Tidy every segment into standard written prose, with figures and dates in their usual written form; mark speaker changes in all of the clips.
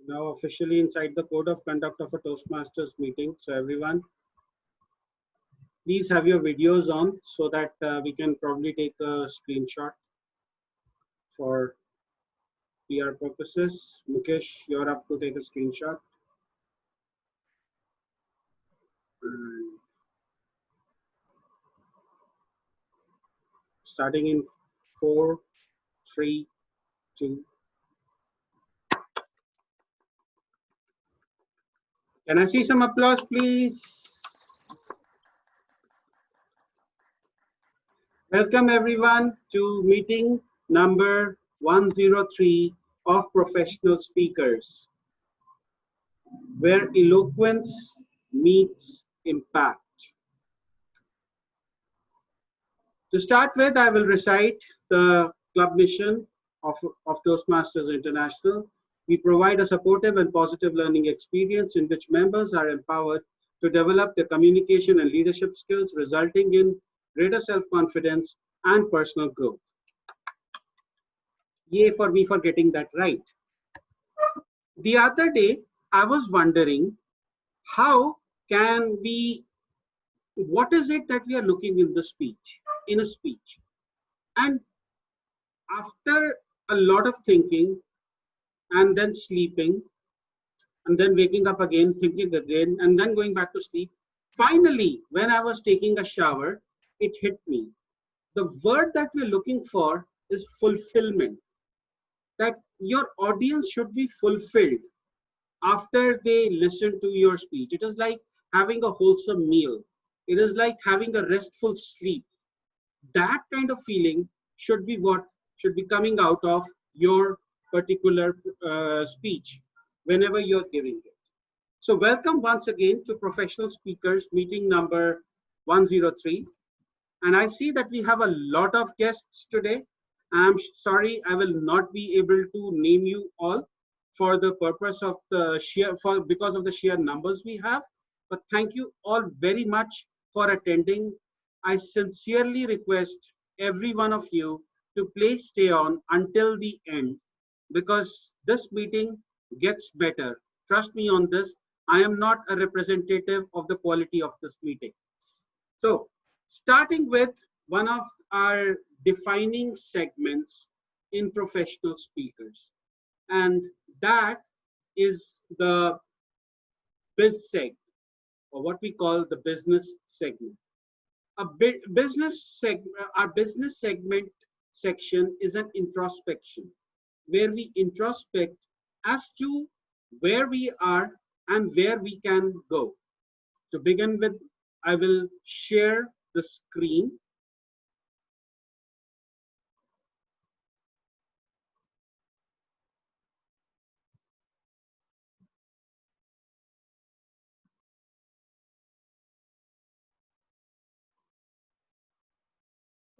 Speaker 1: Now officially inside the code of conduct of a Toastmasters meeting. So everyone, please have your videos on so that we can probably take a screenshot for PR purposes. Mukesh, you're up to take a screenshot. Starting in 4, 3, 2. Can I see some applause, please? Welcome everyone to meeting number 103 of Professional Speakers, where eloquence meets impact. To start with, I will recite the club mission of Toastmasters International. We provide a supportive and positive learning experience in which members are empowered to develop their communication and leadership skills, resulting in greater self-confidence and personal growth. Yay for me for getting that right. The other day, I was wondering how can we, what is it that we are looking in a speech? And after a lot of thinking and then sleeping and then waking up again, thinking again, and then going back to sleep, finally, when I was taking a shower, it hit me. The word that we're looking for is fulfillment. That your audience should be fulfilled after they listen to your speech. It is like having a wholesome meal. It is like having a restful sleep. That kind of feeling should be what should be coming out of your particular speech whenever you're giving it. So welcome once again to Professional Speakers meeting number 103. And I see that we have a lot of guests today. I'm sorry, I will not be able to name you all for the purpose of the because of the sheer numbers we have. But thank you all very much for attending. I sincerely request every one of you to please stay on until the end, because this meeting gets better. Trust me on this. I am not a representative of the quality of this meeting. So, starting with one of our defining segments in professional speakers, and that is the biz seg, or what we call the business segment. Our business segment section is an introspection, where we introspect as to where we are and where we can go. To begin with, I will share the screen.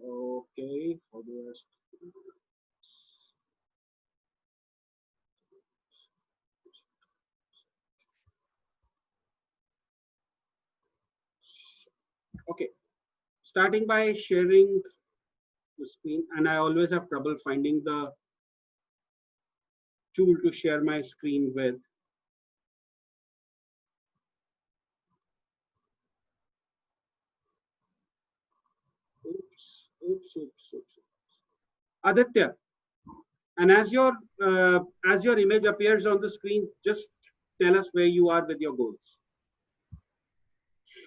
Speaker 1: Okay, how do I start? Okay, starting by sharing the screen, and I always have trouble finding the tool to share my screen with. Oops. Aditya, and as your image appears on the screen, just tell us where you are with your goals.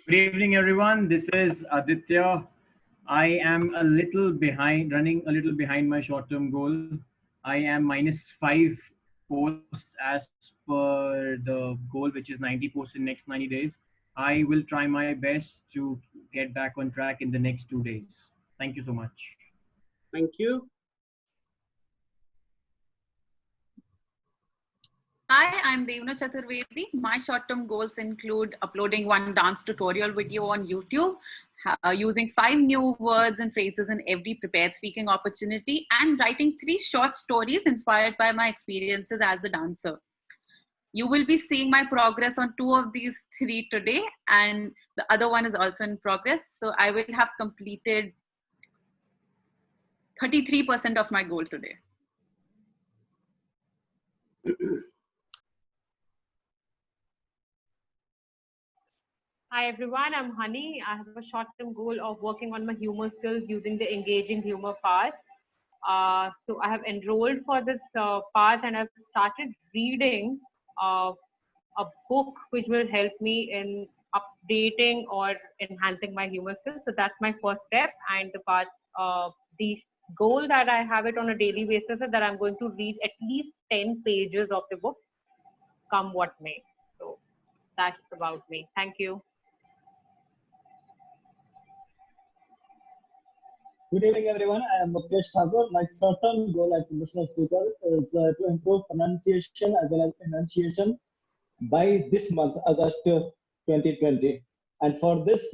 Speaker 2: Good evening, everyone. This is Aditya. I am a little behind, running a little behind my short-term goal. I am -5 posts as per the goal, which is 90 posts in next 90 days. I will try my best to get back on track in the next 2 days. Thank you so much.
Speaker 1: Thank you.
Speaker 3: Hi, I'm Devna Chaturvedi. My short-term goals include uploading one dance tutorial video on YouTube, using 5 new words and phrases in every prepared speaking opportunity, and writing 3 short stories inspired by my experiences as a dancer. You will be seeing my progress on 2 of these 3 today, and the other one is also in progress. So I will have completed 33% of my goal today.
Speaker 4: Hi everyone, I'm Honey. I have a short-term goal of working on my humor skills using the engaging humor path. So I have enrolled for this path and I've started reading uh, a book which will help me in updating or enhancing my humor skills. So that's my first step. And the goal that I have it on a daily basis is that I'm going to read at least 10 pages of the book, come what may. So that's about me. Thank you.
Speaker 5: Good evening, everyone. I am Mukesh Thakur. My short-term goal as a professional speaker is to improve pronunciation as well as enunciation by this month, August 2020. And for this,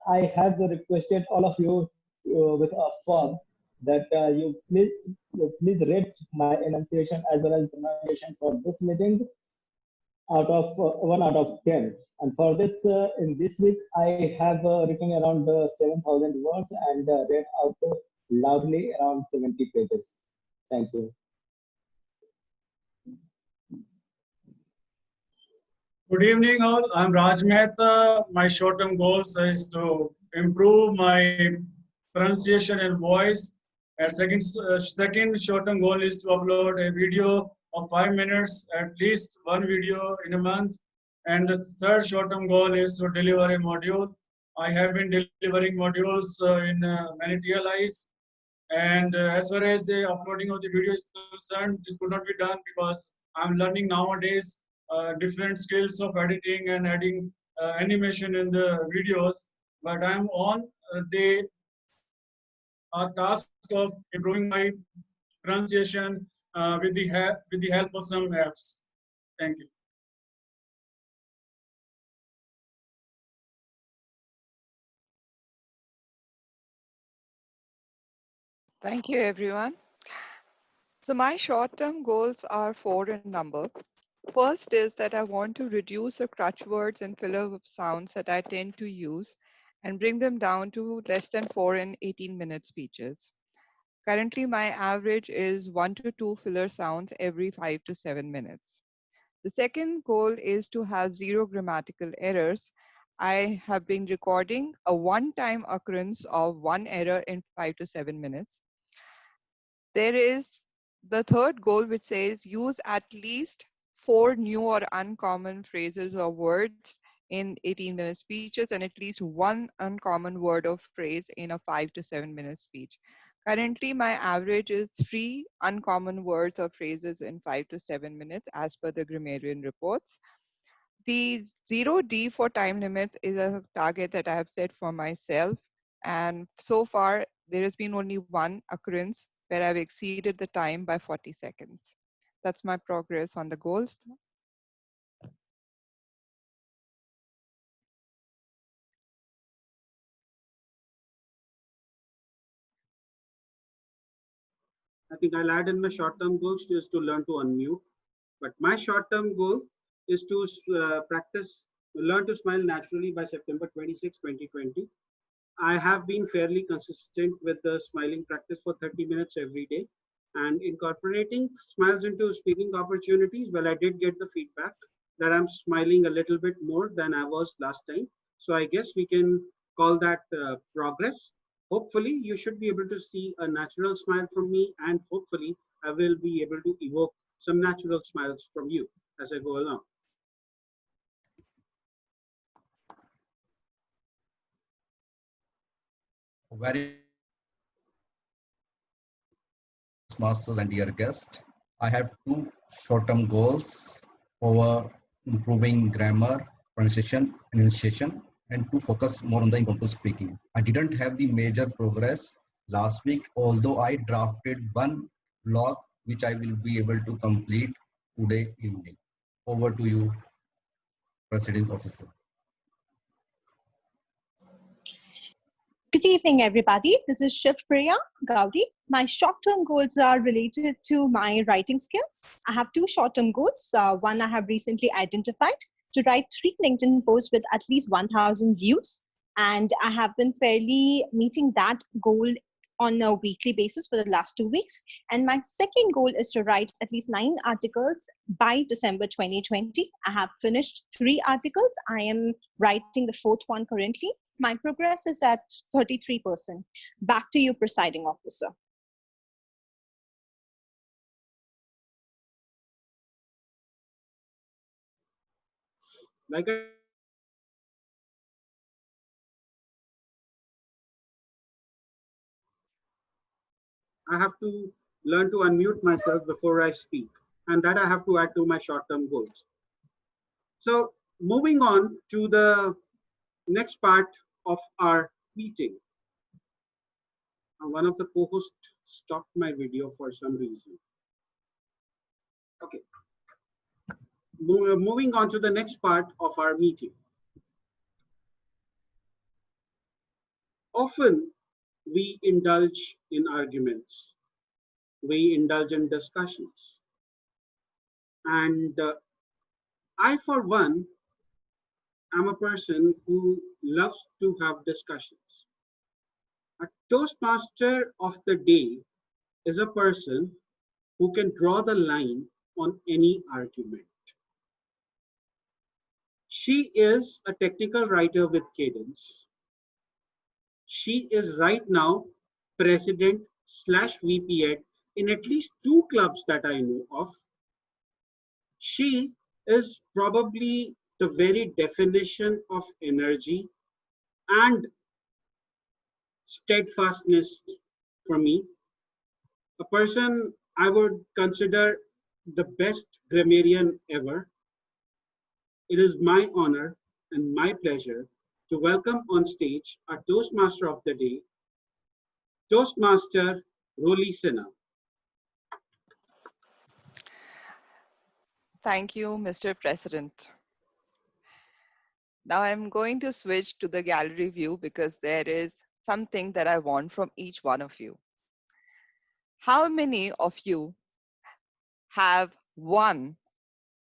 Speaker 5: I have requested all of you with a form that you please rate my enunciation as well as pronunciation for this meeting out of 1 out of 10. And for this, in this week, I have written around 7,000 words and read out loudly around 70 pages. Thank you.
Speaker 6: Good evening, all. I'm Raj Mehta. My short-term goals is to improve my pronunciation and voice. And second short-term goal is to upload a video of 5 minutes, at least one video in a month. And the third short-term goal is to deliver a module. I have been delivering modules in many TLIs. And as far as the uploading of the video is concerned, this could not be done because I'm learning nowadays different skills of editing and adding animation in the videos. But I'm on the task of improving my pronunciation with the help of some apps. Thank you.
Speaker 7: Thank you, everyone. So my short-term goals are 4 in number. First is that I want to reduce the crutch words and filler sounds that I tend to use and bring them down to less than 4 in 18-minute speeches. Currently, my average is 1 to 2 filler sounds every 5 to 7 minutes. The second goal is to have 0 grammatical errors. I have been recording a one-time occurrence of 1 error in 5 to 7 minutes. There is the third goal, which says use at least 4 new or uncommon phrases or words in 18-minute speeches and at least 1 uncommon word or phrase in a 5 to 7 minute speech. Currently, my average is 3 uncommon words or phrases in 5 to 7 minutes as per the grammarian reports. The 0D for time limits is a target that I have set for myself. And so far, there has been only one occurrence where I've exceeded the time by 40 seconds. That's my progress on the goals.
Speaker 1: I think I'll add in my short-term goals is to learn to unmute. But my short-term goal is to learn to smile naturally by September 26, 2020. I have been fairly consistent with the smiling practice for 30 minutes every day and incorporating smiles into speaking opportunities. Well, I did get the feedback that I'm smiling a little bit more than I was last time. So I guess we can call that progress. Hopefully, you should be able to see a natural smile from me, and hopefully, I will be able to evoke some natural smiles from you as I go along.
Speaker 8: Very masters and dear guest. I have 2 short-term goals over improving grammar, pronunciation, enunciation, and to focus more on the impromptu speaking. I didn't have the major progress last week, although I drafted one blog which I will be able to complete today evening. Over to you, President Officer.
Speaker 9: Good evening, everybody. This is Shivpriya Gowri. My short-term goals are related to my writing skills. I have 2 short-term goals. One I have recently identified to write 3 LinkedIn posts with at least 1,000 views. And I have been fairly meeting that goal on a weekly basis for the last 2 weeks. And my second goal is to write at least 9 articles by December 2020. I have finished 3 articles. I am writing the 4th one currently. My progress is at 33%. Back to you, presiding officer.
Speaker 1: Like I have to learn to unmute myself before I speak, and that I have to add to my short-term goals. So moving on to the next part of our meeting. One of the co-hosts stopped my video for some reason. Okay. Moving on to the next part of our meeting. Often we indulge in arguments. We indulge in discussions. And I, for one, am a person who loves to have discussions. A Toastmaster of the day is a person who can draw the line on any argument. She is a technical writer with cadence. She is right now president / VP in at least 2 clubs that I know of. She is probably the very definition of energy and steadfastness for me. A person I would consider the best grammarian ever. It is my honor and my pleasure to welcome on stage our Toastmaster of the day, Toastmaster Roli Sinha.
Speaker 7: Thank you, Mr. President. Now I'm going to switch to the gallery view because there is something that I want from each one of you. How many of you have won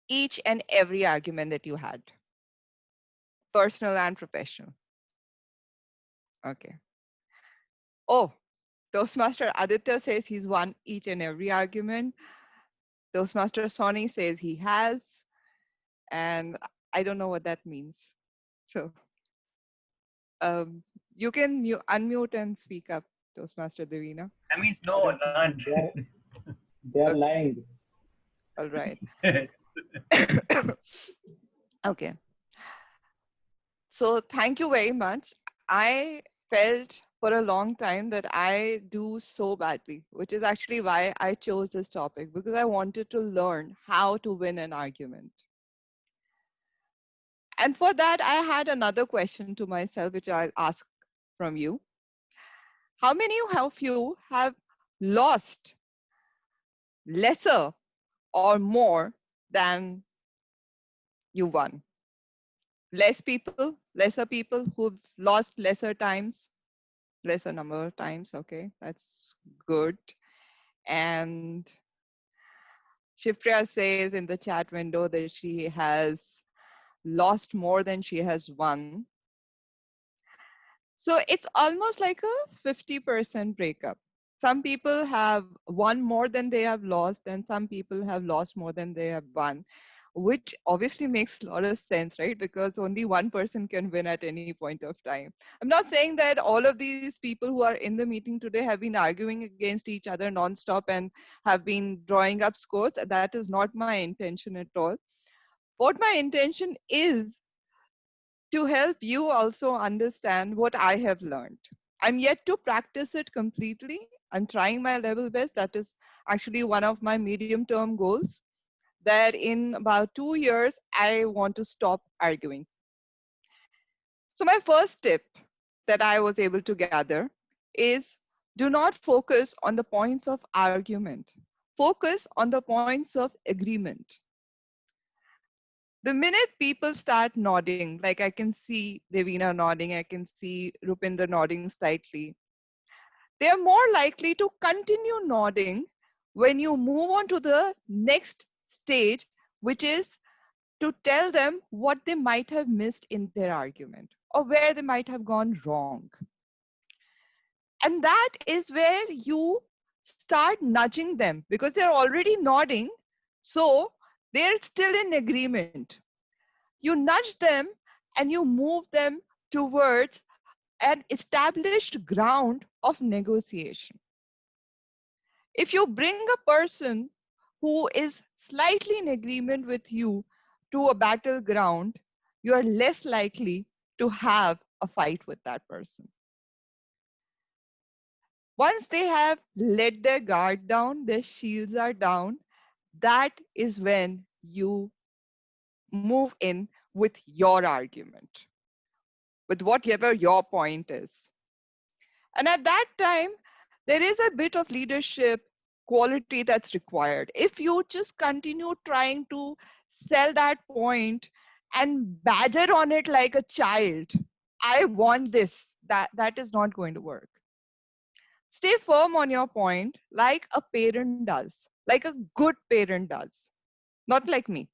Speaker 7: each and every argument that you had? Personal and professional. Okay. Oh, Toastmaster Aditya says he's won each and every argument. Toastmaster Sonny says he has. And I don't know what that means. So you can unmute and speak up, Toastmaster Devina.
Speaker 2: That means no, none.
Speaker 5: They are lying.
Speaker 7: All right. Okay. So thank you very much. I felt for a long time that I do so badly, which is actually why I chose this topic, because I wanted to learn how to win an argument. And for that, I had another question to myself, which I'll ask from you. How many of you have lost lesser or more than you won? Lesser people who've lost lesser times, lesser number of times. Okay, that's good. And Shivpriya says in the chat window that she has lost more than she has won. So it's almost like a 50% breakup. Some people have won more than they have lost, and some people have lost more than they have won, which obviously makes a lot of sense, right? Because only one person can win at any point of time. I'm not saying that all of these people who are in the meeting today have been arguing against each other nonstop and have been drawing up scores. That is not my intention at all. What my intention is to help you also understand what I have learned. I'm yet to practice it completely. I'm trying my level best. That is actually one of my medium-term goals, that in about 2 years, I want to stop arguing. So my first tip that I was able to gather is do not focus on the points of argument. Focus on the points of agreement. The minute people start nodding, like I can see Devina nodding, I can see Rupinder nodding slightly, they are more likely to continue nodding when you move on to the next stage, which is to tell them what they might have missed in their argument or where they might have gone wrong. And that is where you start nudging them because they're already nodding. So they're still in agreement. You nudge them and you move them towards an established ground of negotiation. If you bring a person who is slightly in agreement with you to a battleground, you are less likely to have a fight with that person. Once they have let their guard down, their shields are down, that is when you move in with your argument, with whatever your point is. And at that time, there is a bit of leadership quality that's required. If you just continue trying to sell that point and badger on it like a child, I want this, that is not going to work. Stay firm on your point like a parent does, like a good parent does, not like me,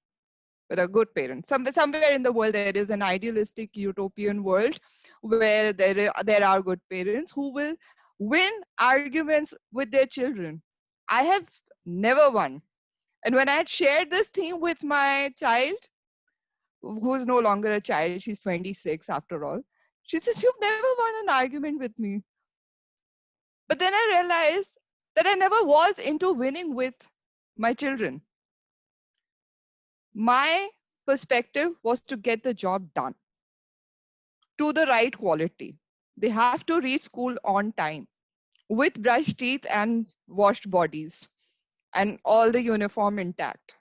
Speaker 7: but a good parent. Somewhere in the world, there is an idealistic utopian world where there are good parents who will win arguments with their children. I have never won. And when I had shared this thing with my child, who's no longer a child, she's 26 after all, she says, "You've never won an argument with me." But then I realized that I never was into winning with my children. My perspective was to get the job done to the right quality. They have to reach school on time with brushed teeth and washed bodies and all the uniform intact.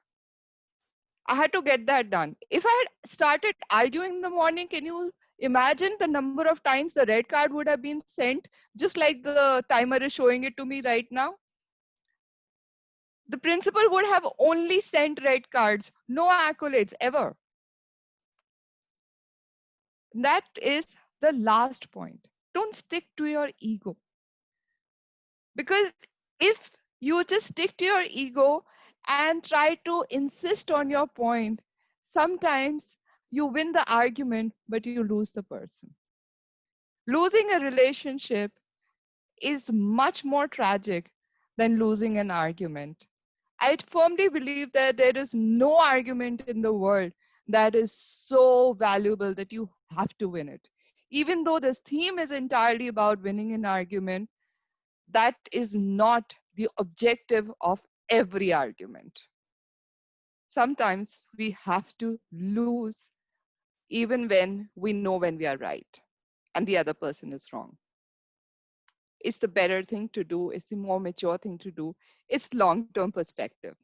Speaker 7: I had to get that done. If I had started arguing in the morning, can you imagine the number of times the red card would have been sent, just like the timer is showing it to me right now? The principal would have only sent red cards, no accolades ever. That is the last point. Don't stick to your ego. Because if you just stick to your ego and try to insist on your point, sometimes you win the argument, but you lose the person. Losing a relationship is much more tragic than losing an argument. I firmly believe that there is no argument in the world that is so valuable that you have to win it. Even though this theme is entirely about winning an argument, that is not the objective of every argument. Sometimes we have to lose even when we know when we are right and the other person is wrong. It's the better thing to do, it's the more mature thing to do, it's long-term perspective.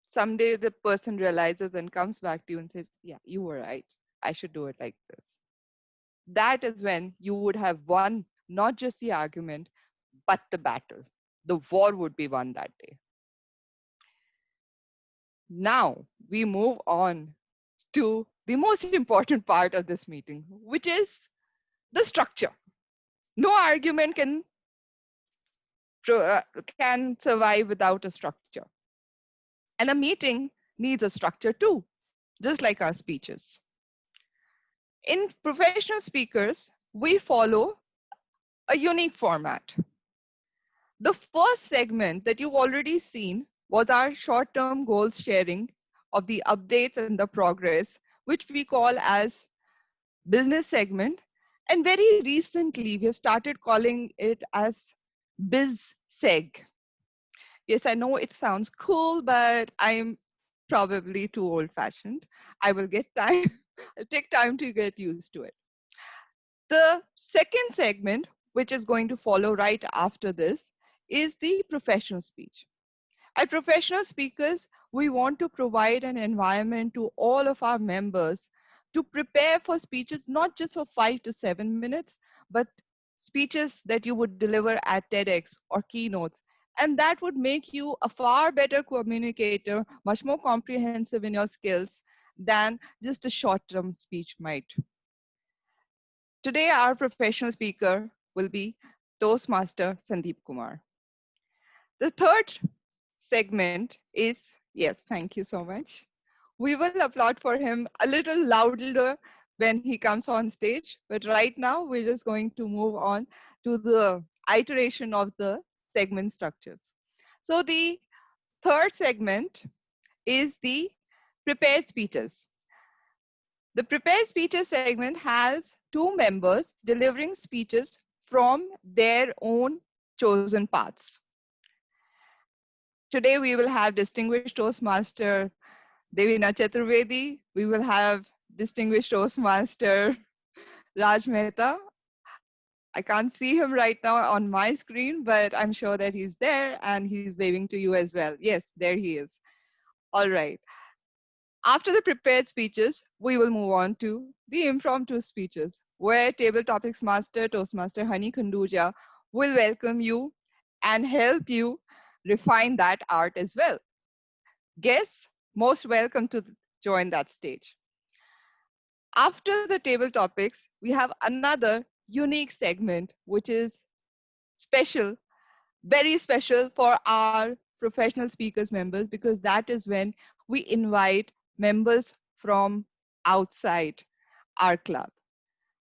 Speaker 7: Someday the person realizes and comes back to you and says, yeah, you were right. I should do it like this. That is when you would have won not just the argument, but the battle. The war would be won that day. Now we move on to the most important part of this meeting, which is the structure. No argument can survive without a structure. And a meeting needs a structure too, just like our speeches. In professional speakers, we follow a unique format. The first segment that you've already seen was our short-term goals sharing of the updates and the progress, which we call as business segment. And very recently, we have started calling it as biz seg. Yes, I know it sounds cool, but I'm probably too old-fashioned. I will get time. It'll take time to get used to it. The second segment, which is going to follow right after this, is the professional speech. At professional speakers, we want to provide an environment to all of our members to prepare for speeches, not just for 5 to 7 minutes, but speeches that you would deliver at TEDx or keynotes. And that would make you a far better communicator, much more comprehensive in your skills than just a short-term speech might. Today, our professional speaker will be Toastmaster Sandeep Kumar. The third segment is, yes, thank you so much. We will applaud for him a little louder when he comes on stage. But right now, we're just going to move on to the iteration of the segment structures. So the third segment is the prepared speeches. The prepared speeches segment has two members delivering speeches from their own chosen paths. Today, we will have distinguished Toastmaster Devina Chaturvedi. We will have distinguished Toastmaster Raj Mehta. I can't see him right now on my screen, but I'm sure that he's there and he's waving to you as well. Yes, there he is. All right. After the prepared speeches, we will move on to the impromptu speeches, where Table Topics Master Toastmaster Hani Khanduja will welcome you and help you refine that art as well. Guests, most welcome to join that stage. After the table topics, we have another unique segment, which is special, very special for our professional speakers members, because that is when we invite members from outside our club.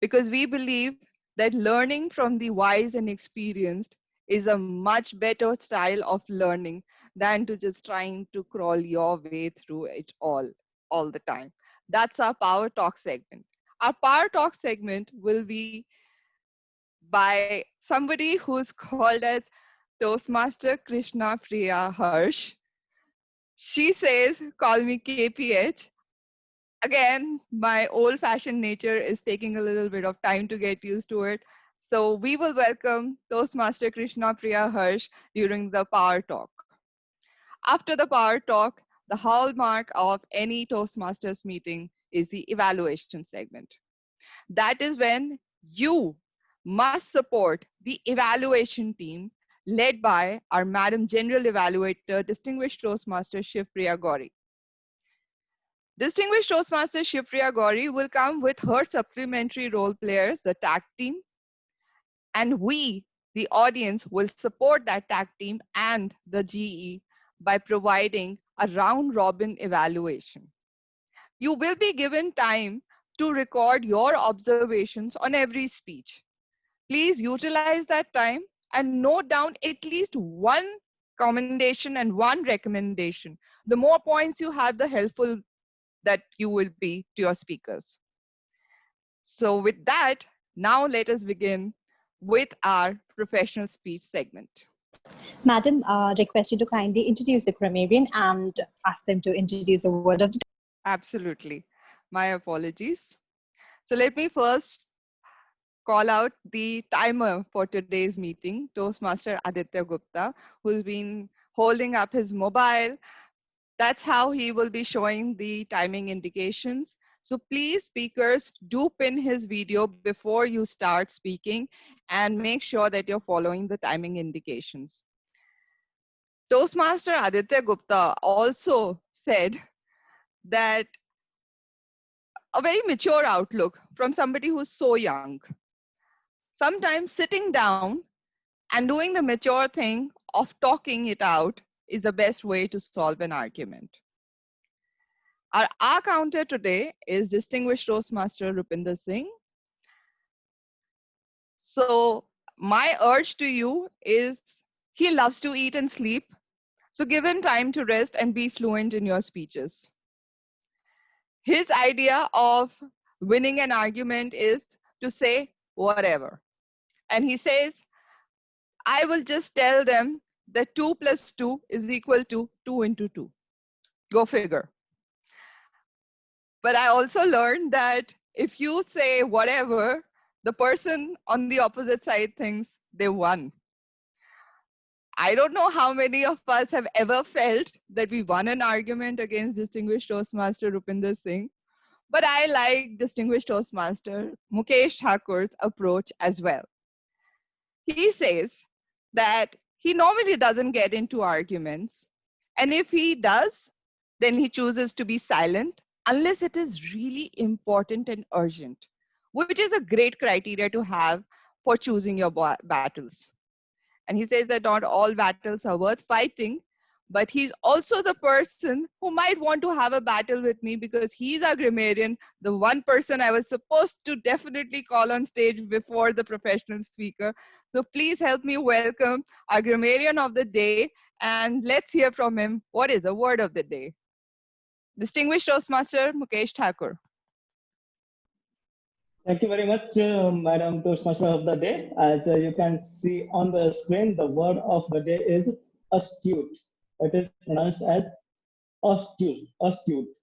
Speaker 7: Because we believe that learning from the wise and experienced is a much better style of learning than to just trying to crawl your way through it all the time. That's our Power Talk segment. Our Power Talk segment will be by somebody who's called as Toastmaster Krishna Priya Harsh. She says, call me KPH. Again, my old-fashioned nature is taking a little bit of time to get used to it. So we will welcome Toastmaster Krishna Priya Harsh during the Power Talk. After the Power Talk, the hallmark of any Toastmasters meeting is the evaluation segment. That is when you must support the evaluation team led by our Madam General Evaluator, Distinguished Toastmaster Shivpriya Gowri. Distinguished Toastmaster Shivpriya Gowri will come with her supplementary role players, the tag team, and we, the audience, will support that tag team and the GE by providing a round-robin evaluation. You will be given time to record your observations on every speech. Please utilize that time and note down at least one commendation and one recommendation. The more points you have, the helpful that you will be to your speakers. So with that, now let us begin with our professional speech segment.
Speaker 9: Madam, request you to kindly introduce the grammarian and ask them to introduce the word of the day.
Speaker 7: Absolutely. My apologies. So let me first call out the timer for today's meeting, Toastmaster Aditya Gupta, who's been holding up his mobile. That's how he will be showing the timing indications. So please, speakers, do pin his video before you start speaking and make sure that you're following the timing indications. Toastmaster Aditya Gupta also said that a very mature outlook from somebody who's so young. Sometimes sitting down and doing the mature thing of talking it out is the best way to solve an argument. Our R counter today is Distinguished Toastmaster Rupinder Singh. So my urge to you is he loves to eat and sleep. So give him time to rest and be fluent in your speeches. His idea of winning an argument is to say whatever. And he says, I will just tell them that 2 plus 2 is equal to 2 into 2. Go figure. But I also learned that if you say whatever, the person on the opposite side thinks they won. I don't know how many of us have ever felt that we won an argument against Distinguished Toastmaster Rupinder Singh, but I like Distinguished Toastmaster Mukesh Thakur's approach as well. He says that he normally doesn't get into arguments, and if he does, then he chooses to be silent unless it is really important and urgent, which is a great criteria to have for choosing your battles. And he says that not all battles are worth fighting, but he's also the person who might want to have a battle with me because he's a grammarian, the one person I was supposed to definitely call on stage before the professional speaker. So please help me welcome our grammarian of the day, and let's hear from him. What is a word of the day? Distinguished Toastmaster Mukesh Thakur.
Speaker 5: Thank you very much, Madam Toastmaster of the Day. As you can see on the screen, the word of the day is astute. It is pronounced as astute, astute,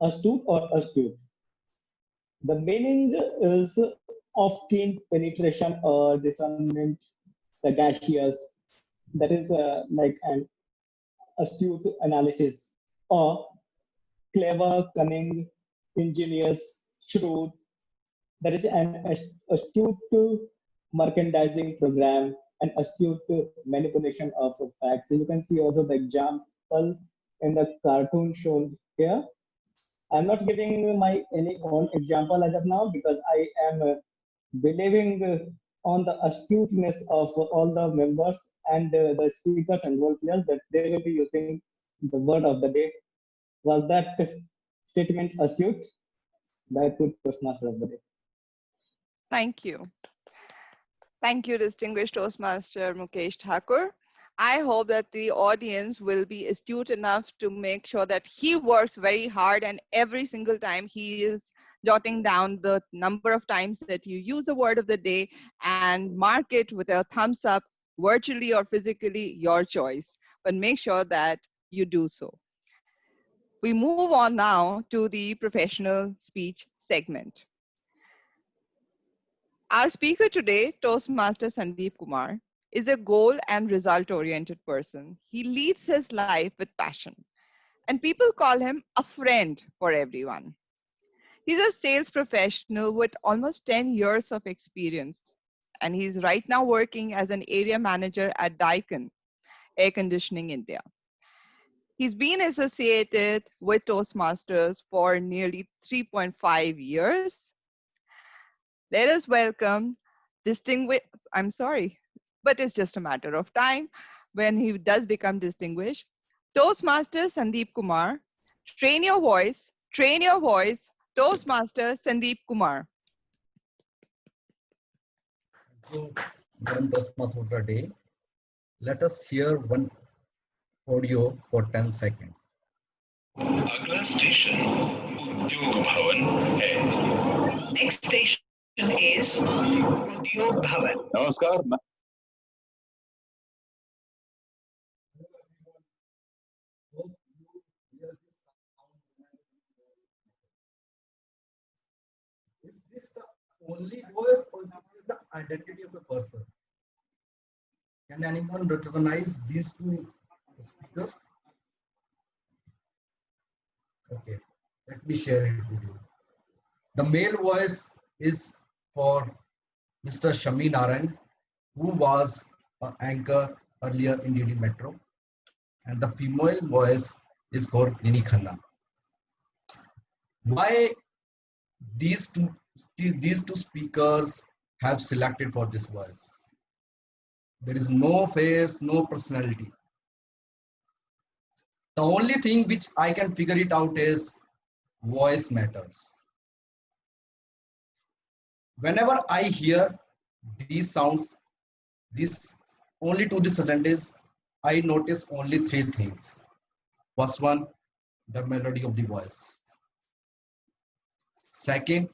Speaker 5: astute or astute. The meaning is of keen penetration or discernment, sagacious. That is like an astute analysis, or clever, cunning, ingenious, shrewd. There is an astute merchandising program, an astute manipulation of facts. So you can see also the example in the cartoon shown here. I'm not giving my any own example as of now because I am believing on the astuteness of all the members and the speakers and role players that they will be using the word of the day. Was that statement astute? That good Toastmaster of the day.
Speaker 7: Thank you. Thank you, distinguished Toastmaster Mukesh Thakur. I hope that the audience will be astute enough to make sure that he works very hard and every single time he is jotting down the number of times that you use the word of the day and mark it with a thumbs up, virtually or physically, your choice. But make sure that you do so. We move on now to the professional speech segment. Our speaker today, Toastmaster Sandeep Kumar, is a goal and result-oriented person. He leads his life with passion, and people call him a friend for everyone. He's a sales professional with almost 10 years of experience, and he's right now working as an area manager at Daikin Air Conditioning India. He's been associated with Toastmasters for nearly 3.5 years. Let us welcome I'm sorry, but it's just a matter of time when he does become distinguished. Toastmaster Sandeep Kumar, train your voice, Toastmaster Sandeep Kumar.
Speaker 8: So, Madam Toastmaster of the day, let us hear one audio for 10 seconds.
Speaker 10: अगला station उद्योग भवन है. Next station is उद्योग भवन. नमस्कार.
Speaker 8: Is this the only voice or this is the identity of a person? Can anyone recognize these two speakers? Okay, let me share it with you. The male voice is for Mr. Shami Narayan, who was an anchor earlier in DD Metro, and the female voice is for Nini Khanna. Why these two speakers have selected for this voice? There is no face, no personality. The only thing which I can figure it out is voice matters. Whenever I hear these sounds, only to this sentence, I notice only three things. First one, the melody of the voice. Second,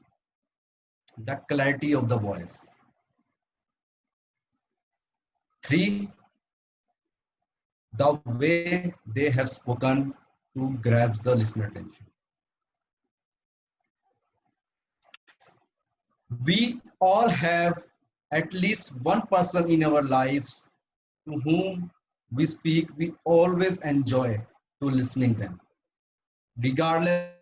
Speaker 8: the clarity of the voice. Three, the way they have spoken to grab the listener attention. We all have at least one person in our lives to whom we speak, we always enjoy to listening them, regardless.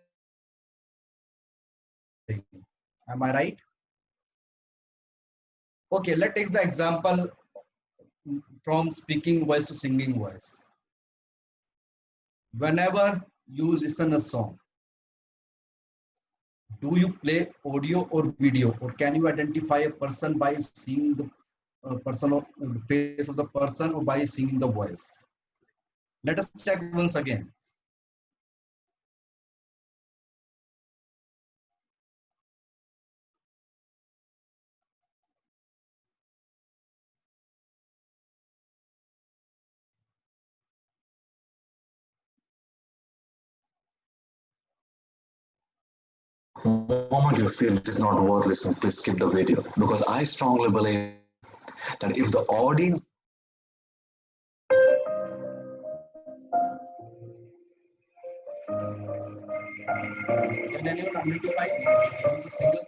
Speaker 8: Am I right? Okay, let's take the example from speaking voice to singing voice. Whenever you listen a song, do you play audio or video, or can you identify a person by seeing the person or the face of the person, or by singing the voice? Let us check once again.
Speaker 10: The moment you feel this is not worth listening, please skip the video. Because I strongly believe that if the audience
Speaker 8: Can anyone identify the singer?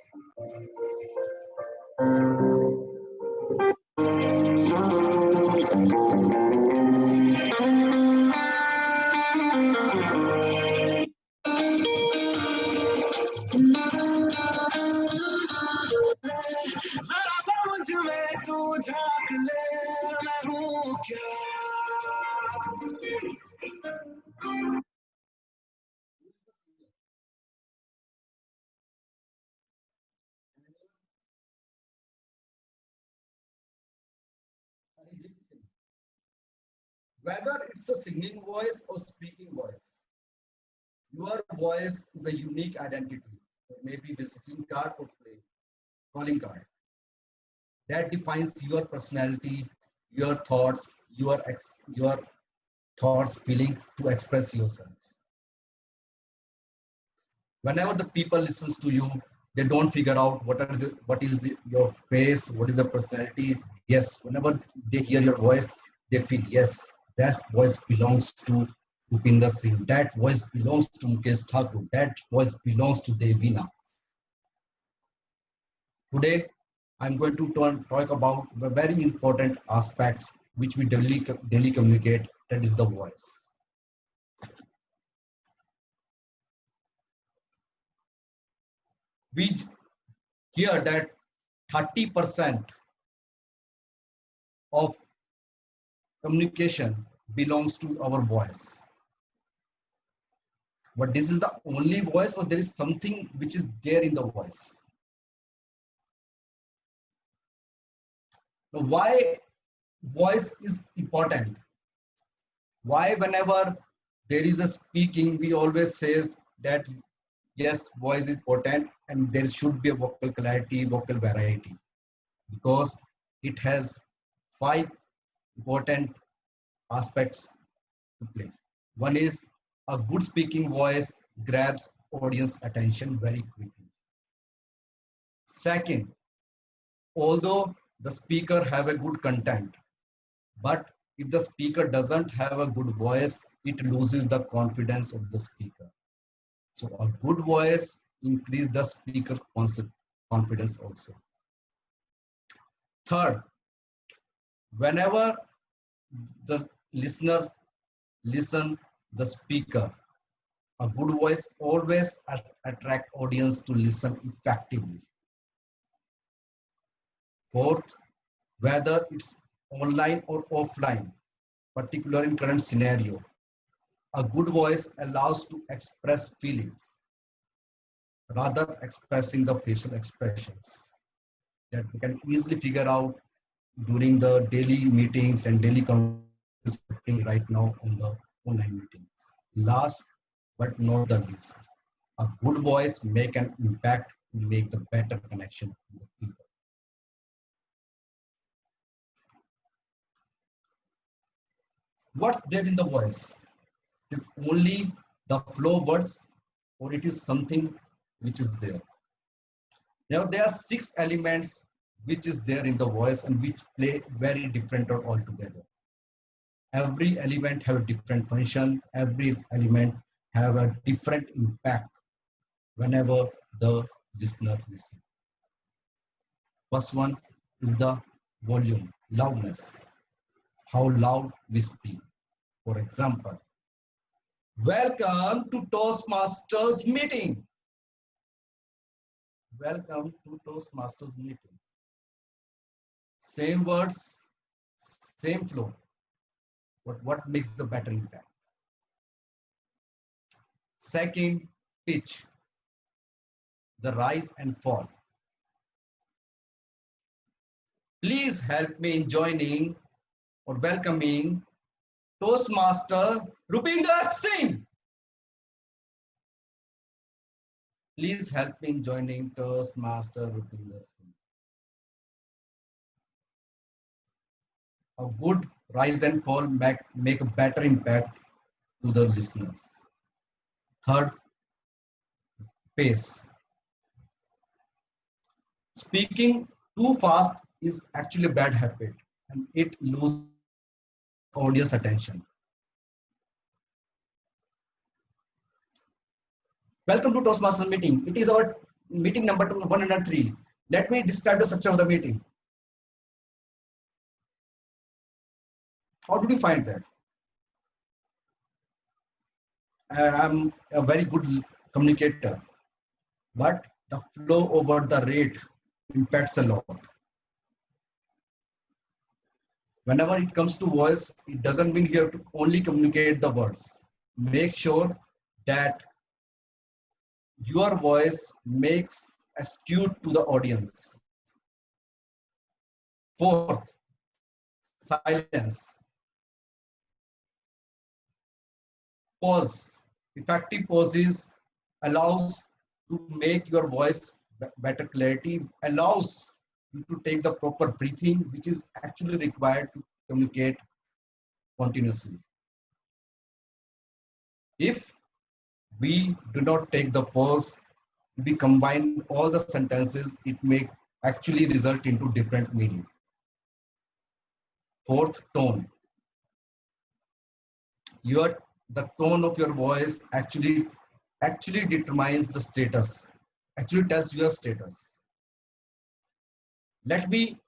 Speaker 8: Whether it's a singing voice or speaking voice, your voice is a unique identity. It may be visiting card or calling card. That defines your personality, your thoughts, your thoughts, feeling to express yourselves. Whenever the people listens to you, they don't figure out your face, what is the personality. Yes, whenever they hear your voice, they feel yes, that voice belongs to Rupinder Singh, that voice belongs to Mukesh Thakur, that voice belongs to Devina. Today, I'm going to talk about the very important aspects which we daily communicate, that is the voice. We hear that 30% of communication belongs to our voice. But this is the only voice, or there is something which is there in the voice? Now, why voice is important? Why whenever there is a speaking, we always say that yes, voice is important and there should be a vocal clarity, vocal variety, because it has 5 important aspects to play. One is a good speaking voice grabs audience attention very quickly. Second, although the speaker have a good content, but if the speaker doesn't have a good voice, it loses the confidence of the speaker. So a good voice increases the speaker confidence also. Third, whenever the listener listen the speaker, a good voice always attract audience to listen effectively. Fourth, whether it's online or offline, particular in current scenario, a good voice allows to express feelings rather expressing the facial expressions that we can easily figure out during the daily meetings and daily conversations right now on the online meetings. Last but not the least, a good voice make an impact to make the better connection with the people. What's there in the voice? Is only the flow words, or it is something which is there? Now there are 6 elements which is there in the voice and which play very different or altogether. Every element have a different function. Every element have a different impact whenever the listener listens. First one is the volume, loudness, how loud we speak. For example, welcome to Toastmasters meeting. Welcome to Toastmasters meeting. Same words, same flow. But what makes the better impact? Second, pitch, the rise and fall. Please help me in joining or welcoming Toastmaster Rupinder Singh. Please help me in joining Toastmaster Rupinder Singh. A good rise and fall make a better impact to the listeners. Third, pace. Speaking too fast is actually a bad habit and it loses audience attention. Welcome to Toastmasters meeting. It is our meeting number 103. Let me describe the structure of the meeting. How did you find that? I'm a very good communicator, but the flow over the rate impacts a lot. Whenever it comes to voice, it doesn't mean you have to only communicate the words. Make sure that your voice makes astute to the audience. Fourth, silence. Pause. Effective pauses allows to make your voice better clarity, allows you to take the proper breathing, which is actually required to communicate continuously. If we do not take the pause, we combine all the sentences, it may actually result into different meaning. Fourth, tone. The tone of your voice actually determines the status, actually tells your status. Let me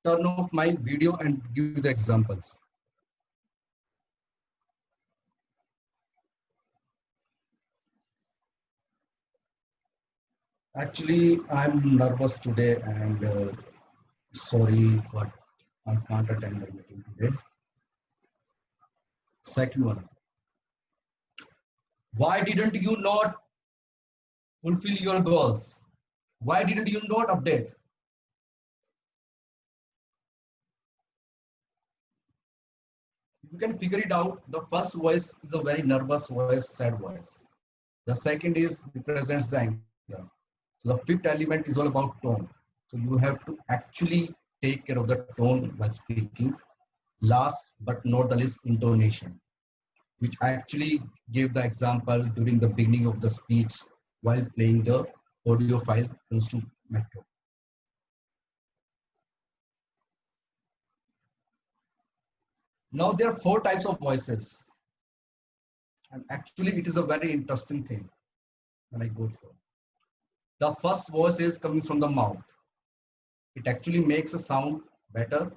Speaker 8: turn off my video and give you the example. Actually, I'm nervous today and sorry, but I can't attend the meeting today. Second one. Why didn't you not fulfill your goals? Why didn't you not update? You can figure it out. The first voice is a very nervous voice, sad voice. The second is represents the anger. So the fifth element is all about tone. So you have to actually take care of the tone while speaking. Last but not the least, intonation, which I actually gave the example during the beginning of the speech while playing the audio file close to Metro. Now there are 4 types of voices. And actually it is a very interesting thing when I go through. The first voice is coming from the mouth. It actually makes a sound better,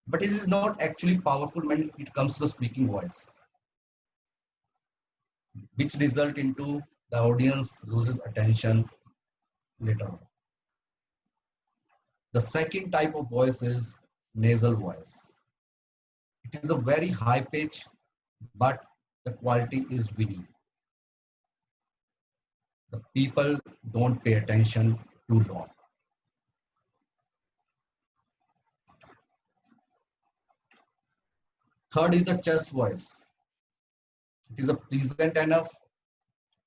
Speaker 8: but it is not actually powerful when it comes to the speaking voice, which result into the audience loses attention later on. The second type of voice is nasal voice. It is a very high pitch, but the quality is winning. The people don't pay attention too long. Third is the chest voice. It is a pleasant enough.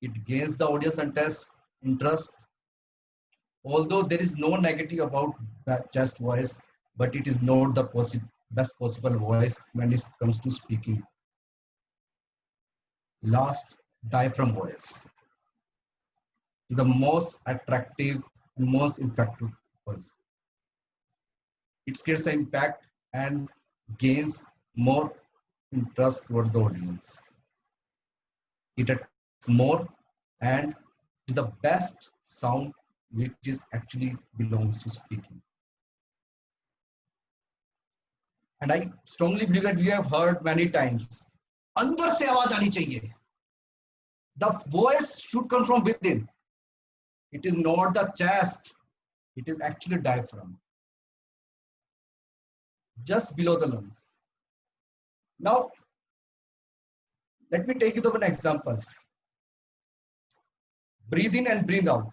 Speaker 8: It gains the audience interest. Although there is no negative about that chest voice, but it is not the best possible voice when it comes to speaking. Last, diaphragm voice. The most attractive and most effective voice. It creates an impact and gains more interest towards the audience. It attracts more and is the best sound which is actually belongs to speaking. And I strongly believe that we have heard many times, andar se awaaz aani chahiye. The voice should come from within. It is not the chest. It is actually diaphragm, just below the lungs. Now, let me take you to an example. Breathe in and breathe out.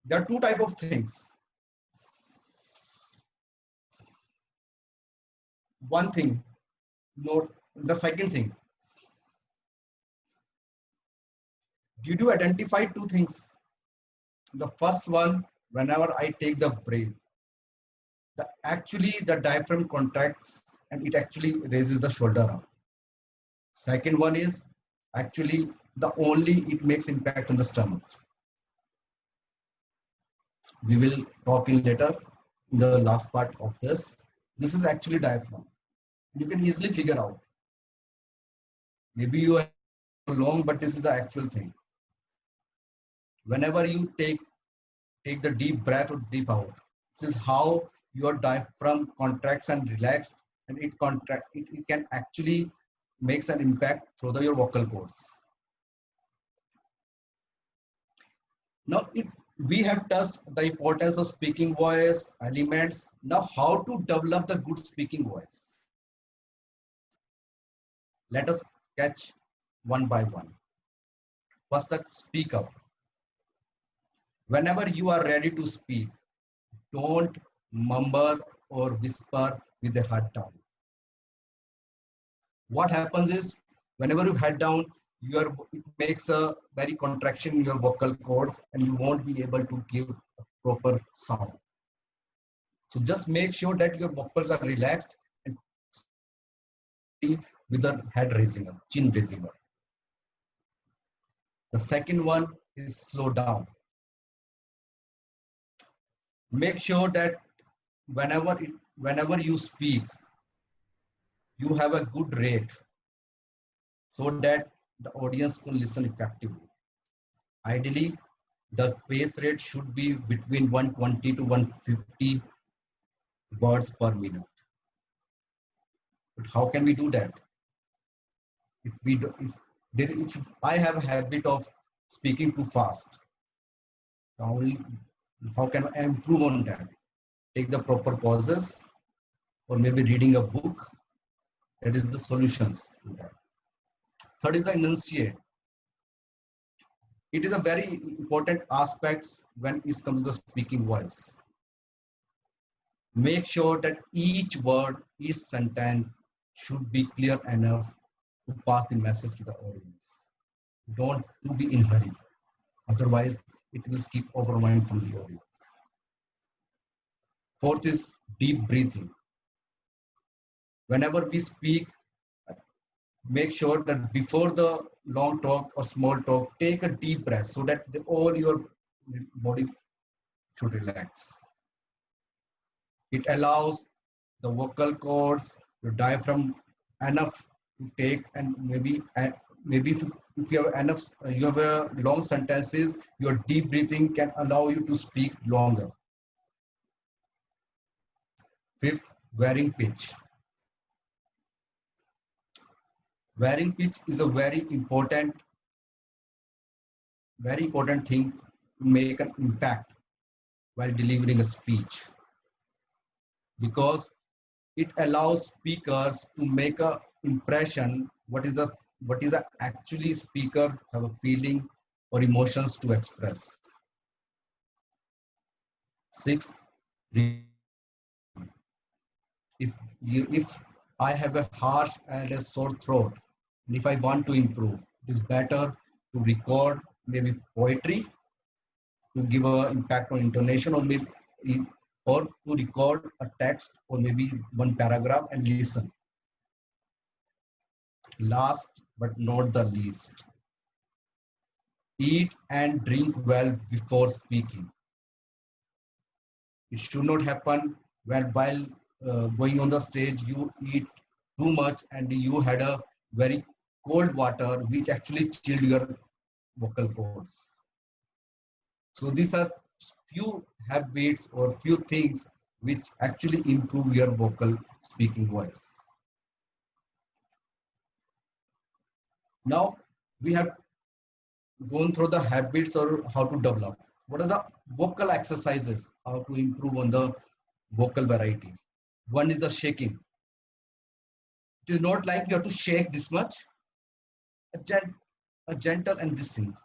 Speaker 8: There are 2 types of things. One thing, note The second thing, did you identify two things? The first one, whenever I take the breath, the diaphragm contracts and it actually raises the shoulder up. Second one is actually it makes impact on the stomach. We will talk in later in the last part of this. This is actually diaphragm. You can easily figure out. Maybe you are long, but this is the actual thing. Whenever you take the deep breath or deep out, this is how your diaphragm contracts and relaxed, and it can actually makes an impact through your vocal cords. Now, we have touched the importance of speaking voice, elements. Now, how to develop the good speaking voice? Let us catch one by one. First, speak up. Whenever you are ready to speak, don't mumble or whisper with the head down. What happens is, whenever you head down, it makes a very contraction in your vocal cords and you won't be able to give a proper sound. So just make sure that your vocals are relaxed and with the head raising up, chin raising up. The second one is slow down. Make sure that whenever you speak, you have a good rate so that the audience can listen effectively. Ideally, the pace rate should be between 120 to 150 words per minute. But how can we do that? If I have a habit of speaking too fast, how can I improve on that? Take the proper pauses, or maybe reading a book. That is the solutions to that. Third is the enunciate. It is a very important aspect when it comes to the speaking voice. Make sure that each word, each sentence should be clear enough to pass the message to the audience. Don't be in a hurry. Otherwise, it will skip overwhelm from the audience. Fourth is deep breathing. Whenever we speak, make sure that before the long talk or small talk, take a deep breath so that all your body should relax. It allows the vocal cords, your diaphragm enough to take, and maybe if you have enough, you have a long sentences, your deep breathing can allow you to speak longer. Fifth, wearing pitch. Wearing pitch is a very important thing to make an impact while delivering a speech, because it allows speakers to make a impression what is the actually speaker have a feeling or emotions to express. Sixth, if I have a harsh and a sore throat, and if I want to improve, it is better to record maybe poetry to give an impact on intonation, or to record a text or maybe one paragraph and listen. Last but not the least, eat and drink well before speaking. It should not happen while going on the stage, you eat too much and you had a very cold water which actually chilled your vocal cords. So these are few habits or few things which actually improve your vocal speaking voice. Now we have gone through the habits or how to develop. What are the vocal exercises, how to improve on the vocal variety? One is the shaking. It is not like you have to shake this much. A gentle and this thing.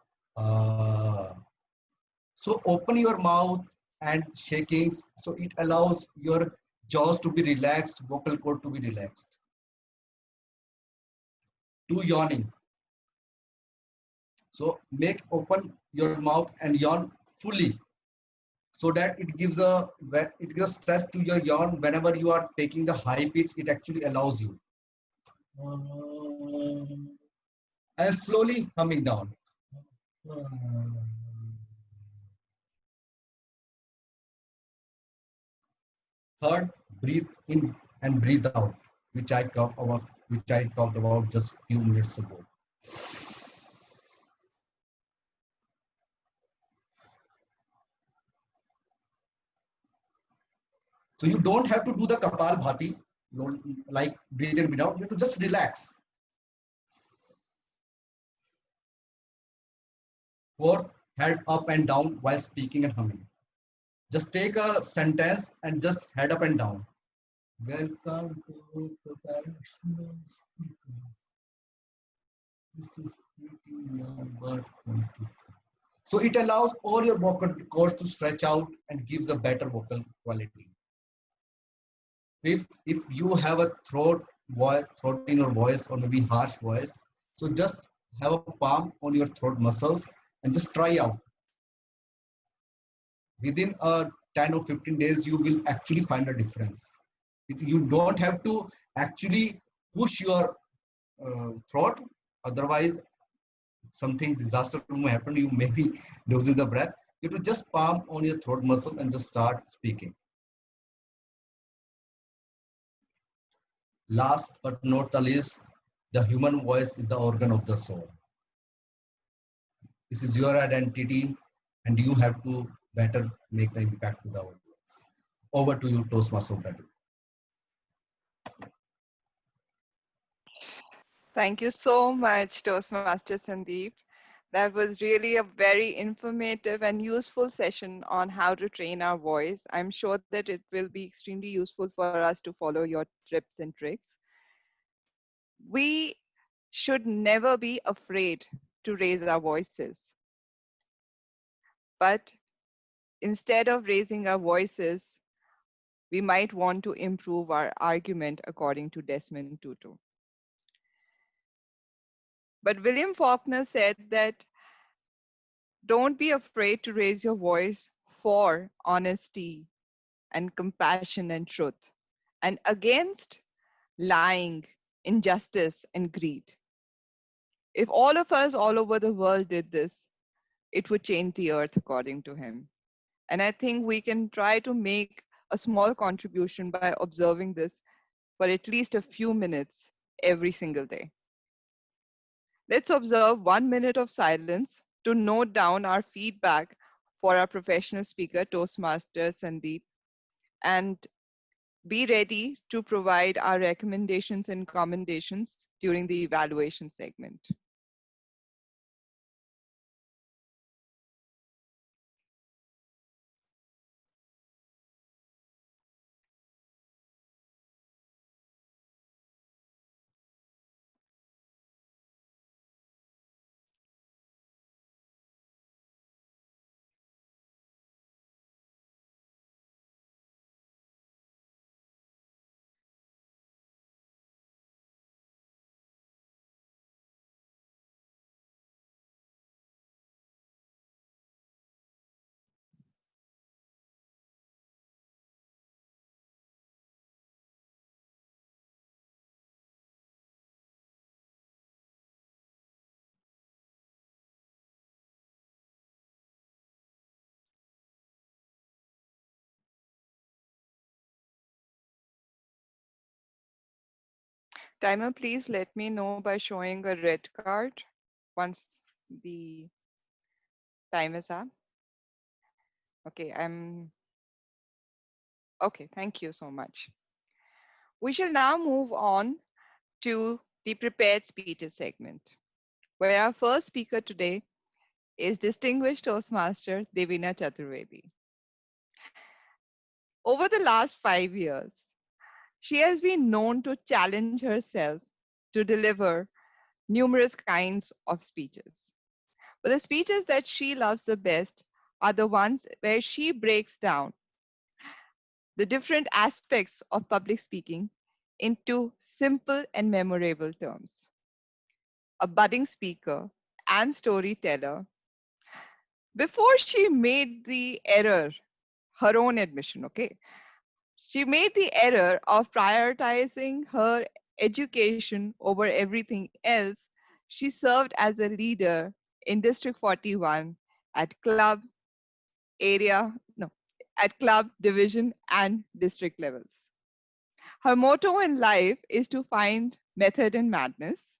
Speaker 8: So open your mouth and shaking, so it allows your jaws to be relaxed, vocal cord to be relaxed. to yawning. So make open your mouth and yawn fully, so that it gives stress to your yawn. Whenever you are taking the high pitch, it actually allows you. And slowly humming down. Third, breathe in and breathe out, which I talked about just few minutes ago. So you don't have to do the Kapal Bhati, like breathe in, breathe out. You have to just relax. Fourth, head up and down while speaking and humming. Just take a sentence and just head up and down. Welcome to professional speaker. This is speaking number 23. So it allows all your vocal cords to stretch out and gives a better vocal quality. Fifth, if you have a throat in your voice or maybe harsh voice, so just have a palm on your throat muscles and just try out. Within 10 or 15 days, you will actually find a difference. You don't have to actually push your throat, otherwise something disaster may happen. You may be losing the breath. You have to just palm on your throat muscle and just start speaking. Last but not the least, the human voice is the organ of the soul. This is your identity, and you have to better make the impact to the audience. Over to you, Toastmaster Betty.
Speaker 7: Thank you so much, Toastmaster Sandeep. That was really a very informative and useful session on how to train our voice. I'm sure that it will be extremely useful for us to follow your tips and tricks. We should never be afraid to raise our voices. But instead of raising our voices, we might want to improve our argument according to Desmond Tutu. But William Faulkner said that don't be afraid to raise your voice for honesty and compassion and truth, and against lying, injustice, and greed. If all of us all over the world did this, it would change the earth according to him. And I think we can try to make a small contribution by observing this for at least a few minutes every single day. Let's observe 1 minute of silence to note down our feedback for our professional speaker, Toastmaster Sandeep, and be ready to provide our recommendations and commendations during the evaluation segment. Timer, please let me know by showing a red card once the time is up. Okay, okay, thank you so much. We shall now move on to the prepared speeches segment, where our first speaker today is distinguished Toastmaster Devina Chaturvedi. Over the last 5 years, she has been known to challenge herself to deliver numerous kinds of speeches. But the speeches that she loves the best are the ones where she breaks down the different aspects of public speaking into simple and memorable terms. a budding speaker, and storyteller. Before she made the error, her own admission, okay, she made the error of prioritizing her education over everything else. She served as a leader in District 41 at club, area, no, at club, division, and district levels. Her motto in life is to find method in madness,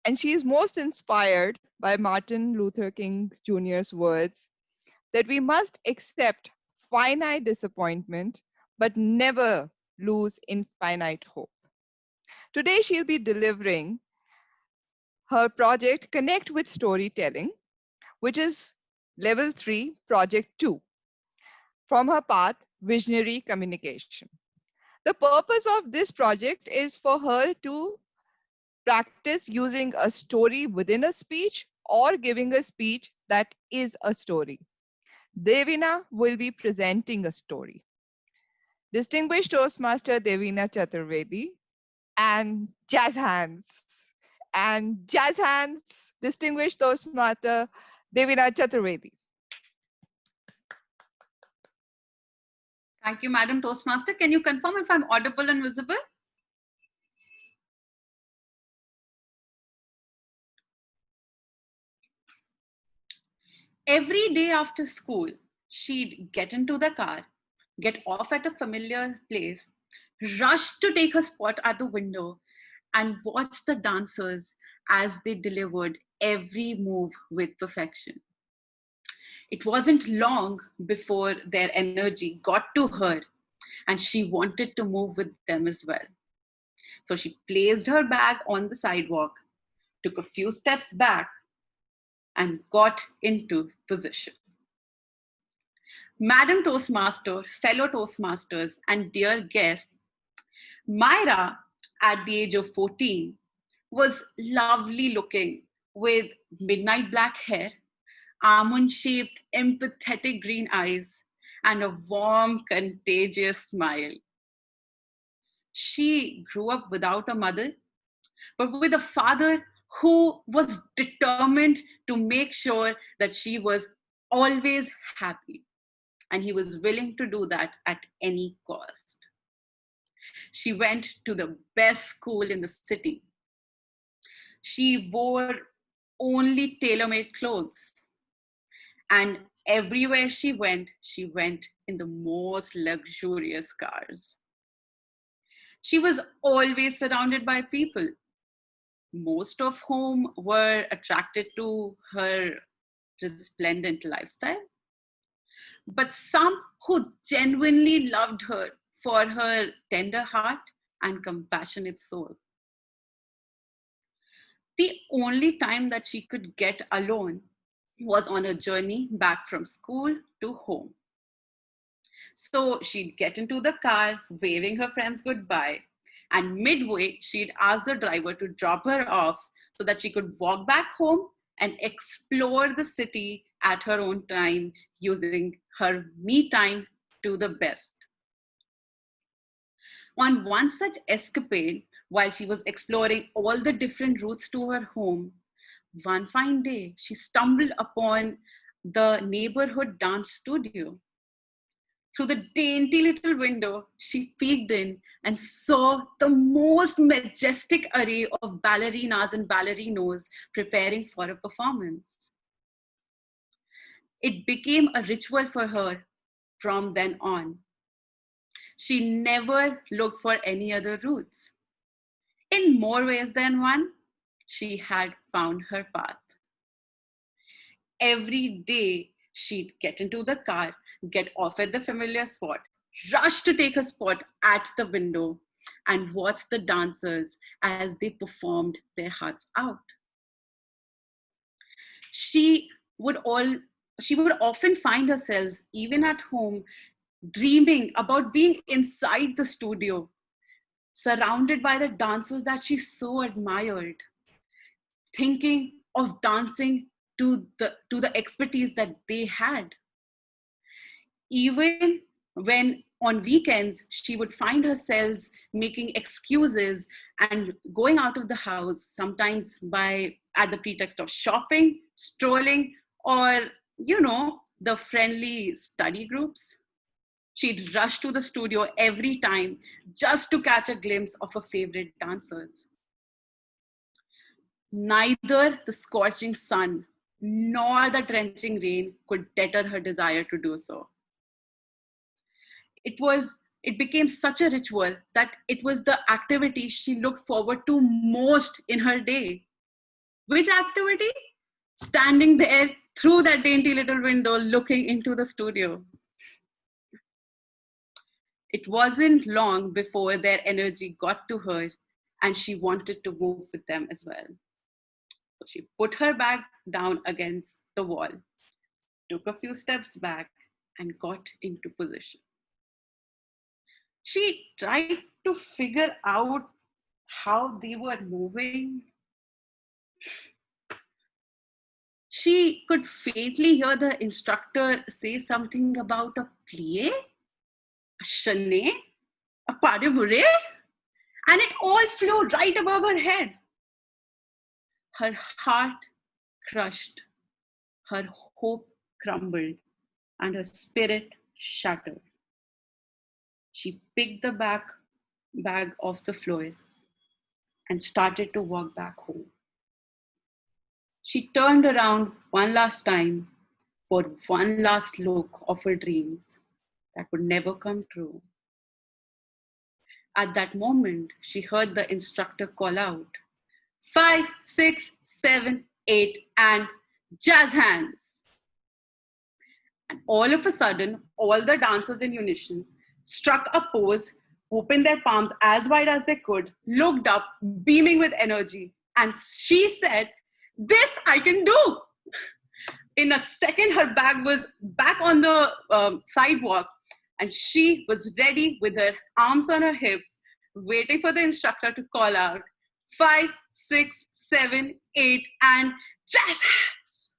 Speaker 7: and she is most inspired by Martin Luther King Jr.'s words that we must accept finite disappointment, but never lose infinite hope. Today, she'll be delivering her project Connect with Storytelling, which is Level 3, Project 2, from her path, Visionary Communication. The purpose of this project is for her to practice using a story within a speech or giving a speech that is a story. Devina will be presenting a story. Distinguished Toastmaster Devina Chaturvedi and jazz hands, Distinguished Toastmaster Devina Chaturvedi.
Speaker 3: Thank you, Madam Toastmaster. Can you confirm if I'm audible and visible? Every day after school, she'd get into the car, get off at a familiar place, rush to take her spot at the window, and watch the dancers as they delivered every move with perfection. It wasn't long before their energy got to her and she wanted to move with them as well. So she placed her bag on the sidewalk, took a few steps back, and got into position. Madam Toastmaster, fellow Toastmasters, and dear guests, Myra, at the age of 14, was lovely looking with midnight black hair, almond-shaped, empathetic green eyes, and a warm, contagious smile. She grew up without a mother, but with a father who was determined to make sure that she was always happy. And he was willing to do that at any cost. She went to the best school in the city. She wore only tailor-made clothes. And everywhere she went in the most luxurious cars. She was always surrounded by people, most of whom were attracted to her resplendent lifestyle, but some who genuinely loved her for her tender heart and compassionate soul. The only time that she could get alone was on a journey back from school to home. So she'd get into the car, waving her friends goodbye, and midway, she'd ask the driver to drop her off so that she could walk back home and explore the city at her own time, using her me time to the best. On one such escapade, while she was exploring all the different routes to her home, one fine day, she stumbled upon the neighborhood dance studio. Through the dainty little window, she peeked in and saw the most majestic array of ballerinas and ballerinos preparing for a performance. It became a ritual for her from then on. She never looked for any other routes. In more ways than one, she had found her path. Every day, she'd get into the car, get off at the familiar spot, rush to take a spot at the window, and watch the dancers as they performed their hearts out. She would often find herself, even at home, dreaming about being inside the studio, surrounded by the dancers that she so admired, thinking of dancing to the expertise that they had. Even when on weekends, she would find herself making excuses and going out of the house, sometimes by at the pretext of shopping, strolling, or, the friendly study groups. She'd rush to the studio every time just to catch a glimpse of her favorite dancers. Neither the scorching sun nor the drenching rain could deter her desire to do so. It became such a ritual that it was the activity she looked forward to most in her day. Which activity? Standing there through that dainty little window looking into the studio. It wasn't long before their energy got to her and she wanted to move with them as well. So she put her bag down against the wall, took a few steps back, and got into position. She tried to figure out how they were moving. She could faintly hear the instructor say something about a plie, a chaîné, a pas de bourrée, and it all flew right above her head. Her heart crushed, her hope crumbled, and her spirit shattered. She picked the bag off the floor and started to walk back home. She turned around one last time for one last look of her dreams that would never come true. At that moment, she heard the instructor call out, 5, 6, 7, 8, and jazz hands. And all of a sudden, all the dancers in unison struck a pose, opened their palms as wide as they could, looked up, beaming with energy, and she said, "This I can do." In a second, her bag was back on the sidewalk, and she was ready with her arms on her hips, waiting for the instructor to call out, 5, 6, 7, 8, and jazz hands.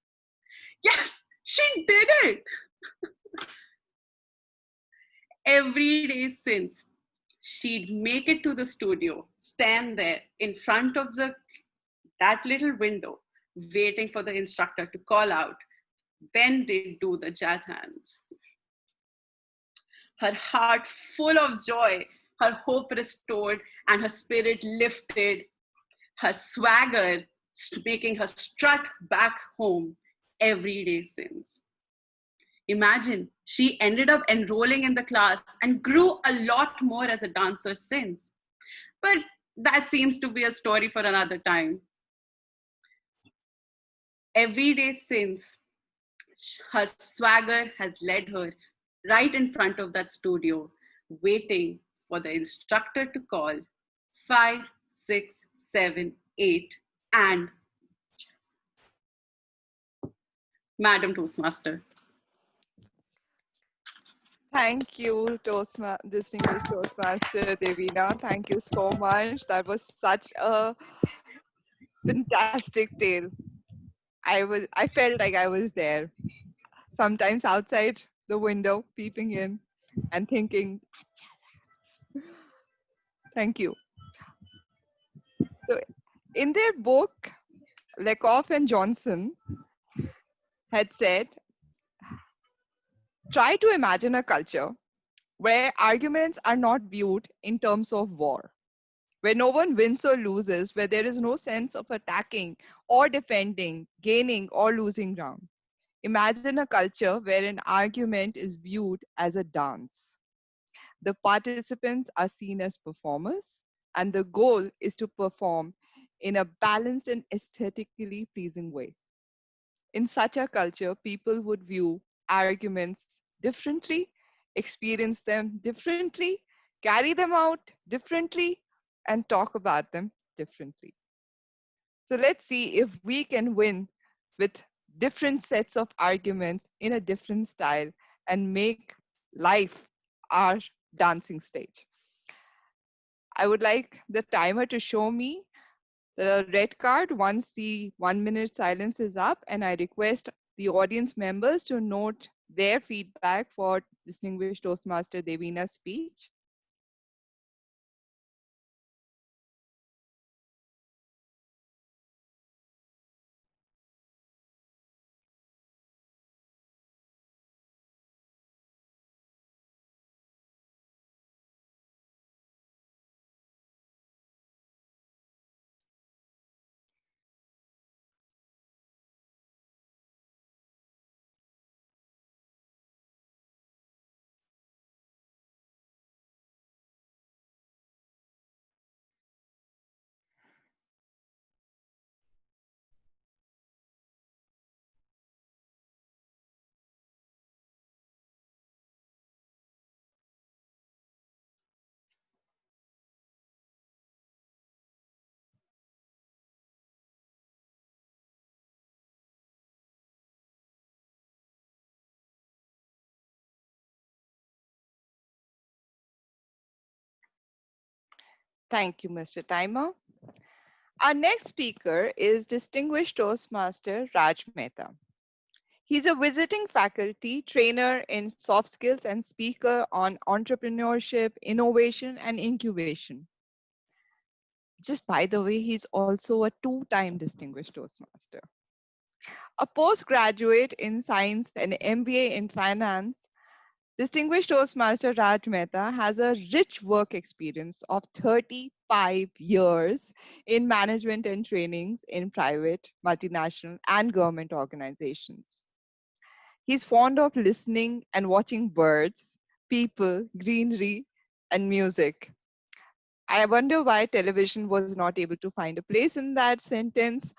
Speaker 3: Yes, she did it. Every day since, she'd make it to the studio, stand there in front of that little window, waiting for the instructor to call out when they do the jazz hands. Her heart full of joy, her hope restored, and her spirit lifted, her swagger making her strut back home every day since. Imagine, she ended up enrolling in the class and grew a lot more as a dancer since. But that seems to be a story for another time. Every day since, her swagger has led her right in front of that studio, waiting for the instructor to call 5, 6, 7, 8, and Madam Toastmaster.
Speaker 7: Thank you, distinguished Toastmaster Devina. Thank you so much. That was such a fantastic tale. I felt like I was there. Sometimes outside the window, peeping in and thinking, thank you. So in their book, Lecoff and Johnson had said, try to imagine a culture where arguments are not viewed in terms of war, where no one wins or loses, where there is no sense of attacking or defending, gaining or losing ground. Imagine a culture where an argument is viewed as a dance. The participants are seen as performers, and the goal is to perform in a balanced and aesthetically pleasing way. In such a culture, people would view arguments differently, experience them differently, carry them out differently, and talk about them differently. So let's see if we can win with different sets of arguments in a different style and make life our dancing stage. I would like the timer to show me the red card once the 1 minute silence is up, and I request the audience members to note their feedback for distinguished Toastmaster Devina's speech. Thank you, Mr. Timer. Our next speaker is Distinguished Toastmaster Raj Mehta. He's a visiting faculty trainer in soft skills and speaker on entrepreneurship, innovation, and incubation. Just by the way, he's also a two-time Distinguished Toastmaster. A postgraduate in science and MBA in finance, Distinguished Toastmaster Raj Mehta has a rich work experience of 35 years in management and trainings in private, multinational, and government organizations. He's fond of listening and watching birds, people, greenery, and music. I wonder why television was not able to find a place in that sentence,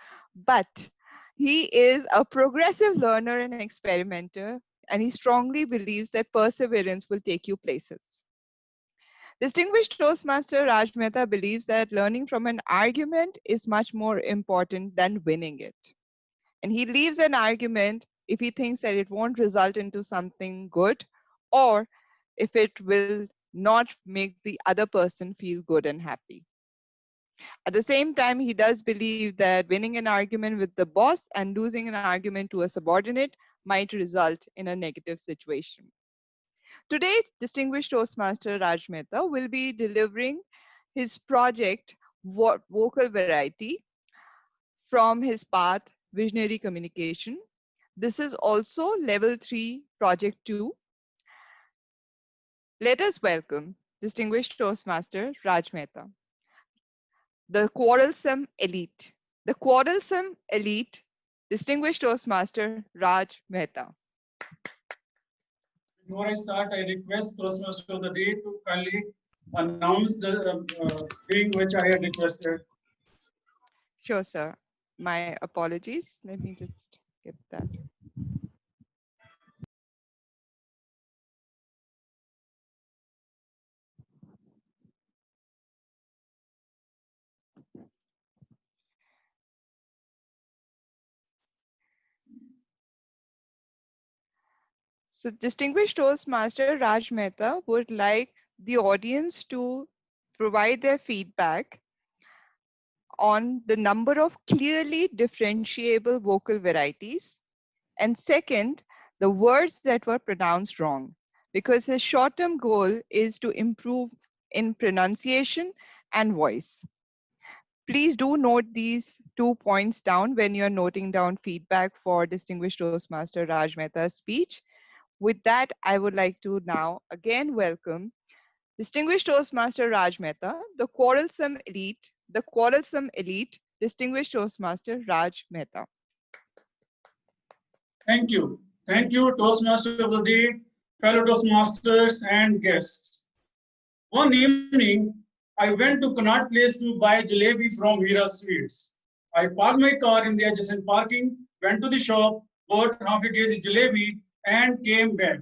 Speaker 7: but he is a progressive learner and experimenter, and he strongly believes that perseverance will take you places. Distinguished Toastmaster Raj Mehta believes that learning from an argument is much more important than winning it. And he leaves an argument if he thinks that it won't result into something good, or if it will not make the other person feel good and happy. At the same time, he does believe that winning an argument with the boss and losing an argument to a subordinate might result in a negative situation. Today, Distinguished Toastmaster Raj Mehta will be delivering his project, Vocal Variety, from his path, Visionary Communication. This is also Level 3, Project 2. Let us welcome Distinguished Toastmaster Raj Mehta. The Quarrelsome Elite. The Quarrelsome Elite, Distinguished Toastmaster Raj Mehta.
Speaker 6: Before I start, I request Toastmaster of the day to kindly announce the thing which I had requested.
Speaker 7: Sure, sir. My apologies. Let me just get that. So Distinguished Toastmaster Raj Mehta would like the audience to provide their feedback on the number of clearly differentiable vocal varieties. And second, the words that were pronounced wrong, because his short-term goal is to improve in pronunciation and voice. Please do note these 2 points down when you're noting down feedback for Distinguished Toastmaster Raj Mehta's speech. With that, I would like to now again welcome Distinguished Toastmaster Raj Mehta, the Quarrelsome Elite, Distinguished Toastmaster Raj Mehta.
Speaker 6: Thank you. Thank you, Toastmaster of the day, fellow Toastmasters and guests. One evening, I went to Connaught Place to buy jalebi from Hira Sweets. I parked my car in the adjacent parking, went to the shop, bought half a kg jalebi, and came back.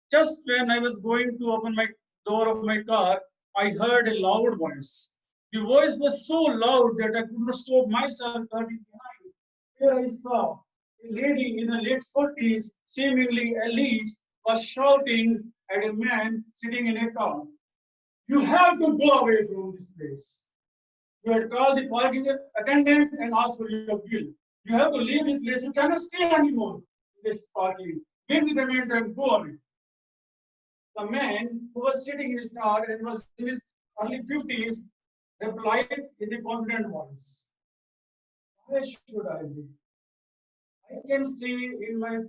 Speaker 6: Just when I was going to open my door of my car, I heard a loud voice. The voice was so loud that I could not stop myself turning behind. Here I saw a lady in her late 40s, seemingly elite, was shouting at a man sitting in a car. You have to go away from this place. You had called the parking attendant and asked for your bill. You have to leave this place. You cannot stay anymore in this parking. Make the payment and go away. The man who was sitting in his car and was in his early 50s replied in a confident voice, why should I leave? I can stay in my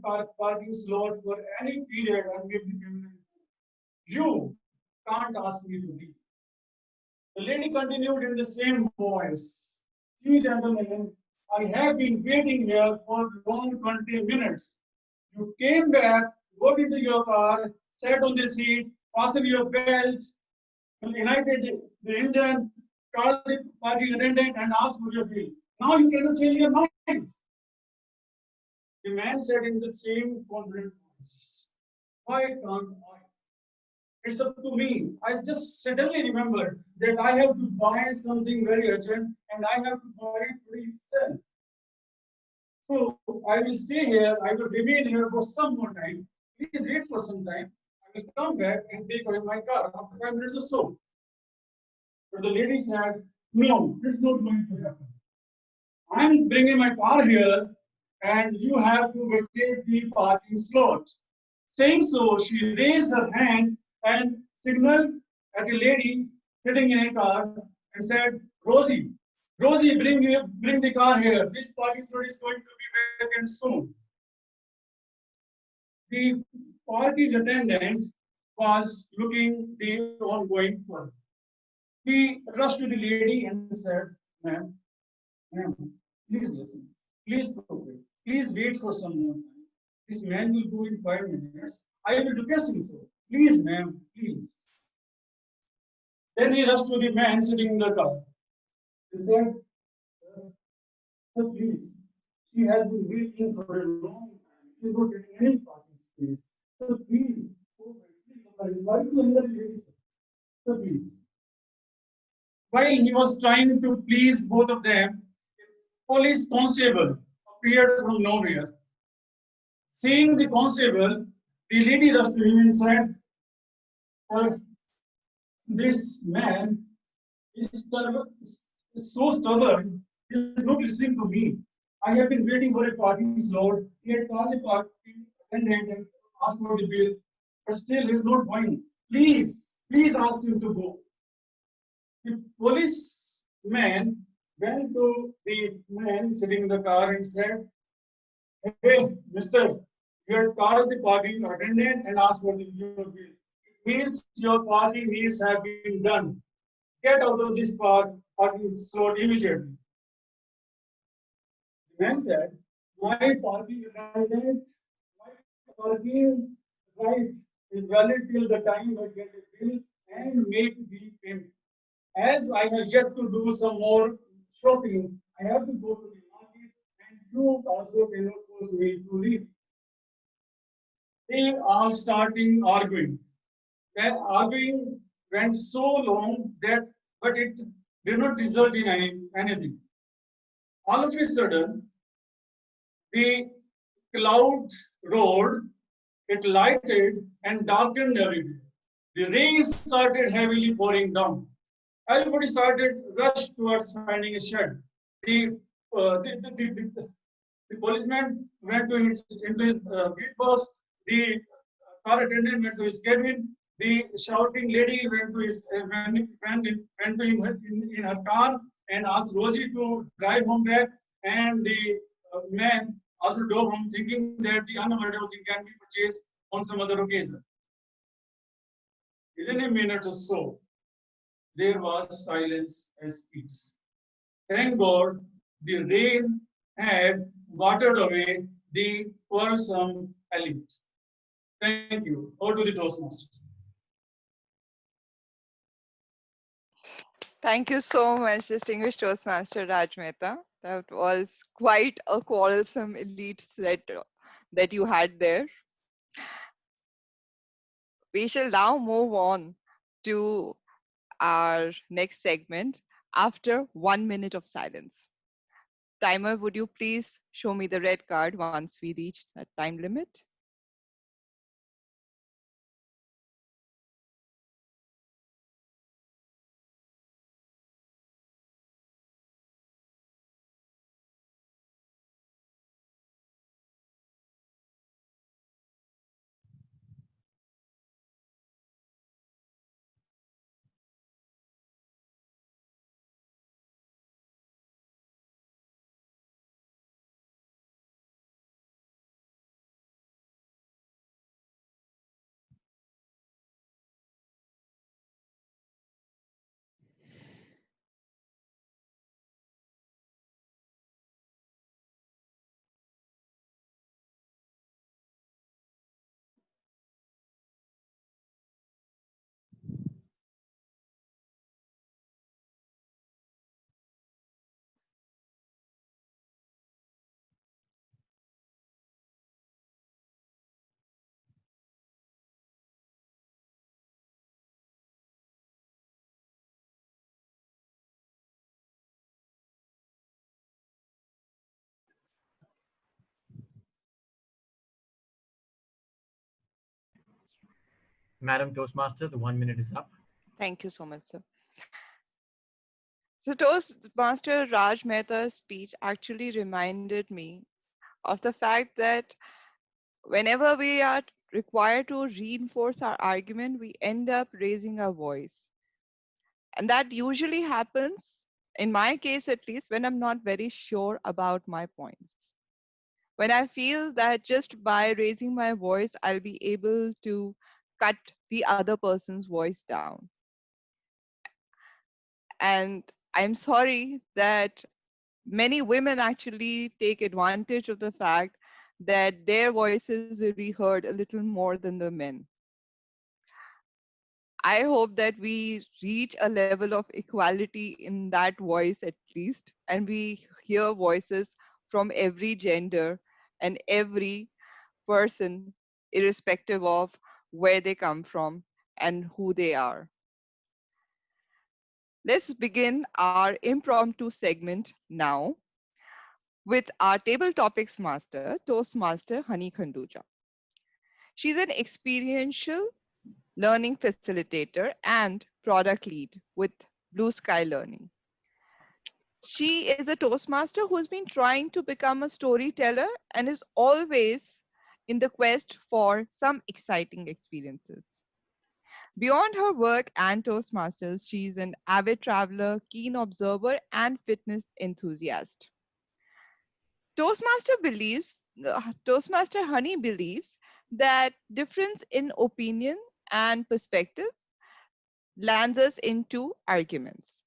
Speaker 6: parking slot for any period and make the payment. You can't ask me to leave. The lady continued in the same voice. See, gentlemen, I have been waiting here for long 20 minutes. You came back, got into your car, sat on the seat, fastened your belt, ignited the engine, called the parking attendant, and asked for your bill. Now you cannot change your mind. The man said in the same confident voice, why can't I? It's up to me. I just suddenly remembered that I have to buy something very urgent and I have to buy it for itself. So I will stay here, I will remain here for some more time. Please wait for some time. I will come back and take away my car after 5 minutes or so. But the lady said, no, it's not going to happen. I'm bringing my car here and you have to vacate the parking slot. Saying so, she raised her hand and signaled at a lady sitting in a car and said, Rosie, Rosie, bring the car here. This parking slot is going to be vacant soon. The parking attendant was looking the ongoing work. He rushed to the lady and said, ma'am, ma'am, please listen. Please cooperate. Please wait for some more time. This man will go in 5 minutes. I will request him so. Please, ma'am, please. Then he rushed to the man sitting in the car. He said, sir, please. She has been waiting for a long time. She is not getting any parking space. So please, please, why do another lady, sir? So please. While he was trying to please both of them, a police constable appeared from nowhere. Seeing the constable, the lady rushed to him and said, sir, this man is so stubborn, he is not listening to me. I have been waiting for a parking slot. He had called the parking attendant and asked for the bill, but still he is not going. Please, please ask him to go. The policeman went to the man sitting in the car and said, hey, mister, you had called the parking attendant and asked for your bill. It means your parking needs have been done. Get out of this parking slot immediately. The man said, my parking right is valid till the time I get a bill and make the payment. As I have yet to do some more shopping, I have to go to the market and you also cannot force me to leave. They are starting arguing. That arguing went so long that, but it did not result in anything. All of a sudden, the cloud rolled, it lighted and darkened everywhere. The rain started heavily pouring down. Everybody started rush towards finding a shed. The, the policeman went to into his beat box. The car attendant went to his cabin. The shouting lady went to in her car and asked Rosie to drive home back. And the man also drove home thinking that the unavoidable thing can be purchased on some other occasion. Within a minute or so, there was silence as peace. Thank God the rain had watered away the quarrelsome elite. Thank you. Over to the Toastmaster.
Speaker 7: Thank you so much, distinguished Toastmaster Raj Mehta. That was quite a quarrelsome elite set that you had there. We shall now move on to our next segment after 1 minute of silence. Timer, would you please show me the red card once we reach that time limit?
Speaker 2: Madam Toastmaster, the 1 minute is up.
Speaker 7: Thank you so much, sir. So Toastmaster Raj Mehta's speech actually reminded me of the fact that whenever we are required to reinforce our argument, we end up raising our voice. And that usually happens, in my case at least, when I'm not very sure about my points. When I feel that just by raising my voice, I'll be able to cut the other person's voice down. And I'm sorry that many women actually take advantage of the fact that their voices will be heard a little more than the men. I hope that we reach a level of equality in that voice at least, and we hear voices from every gender and every person, irrespective of where they come from and who they are. Let's begin our impromptu segment now with our table topics master, Toastmaster Honey Khanduja. She's an experiential learning facilitator and product lead with Blue Sky Learning. She is a Toastmaster who's been trying to become a storyteller and is always in the quest for some exciting experiences. Beyond her work and Toastmasters, she's an avid traveler, keen observer, and fitness enthusiast. Toastmaster believes, Toastmaster Honey believes that difference in opinion and perspective lands us into arguments.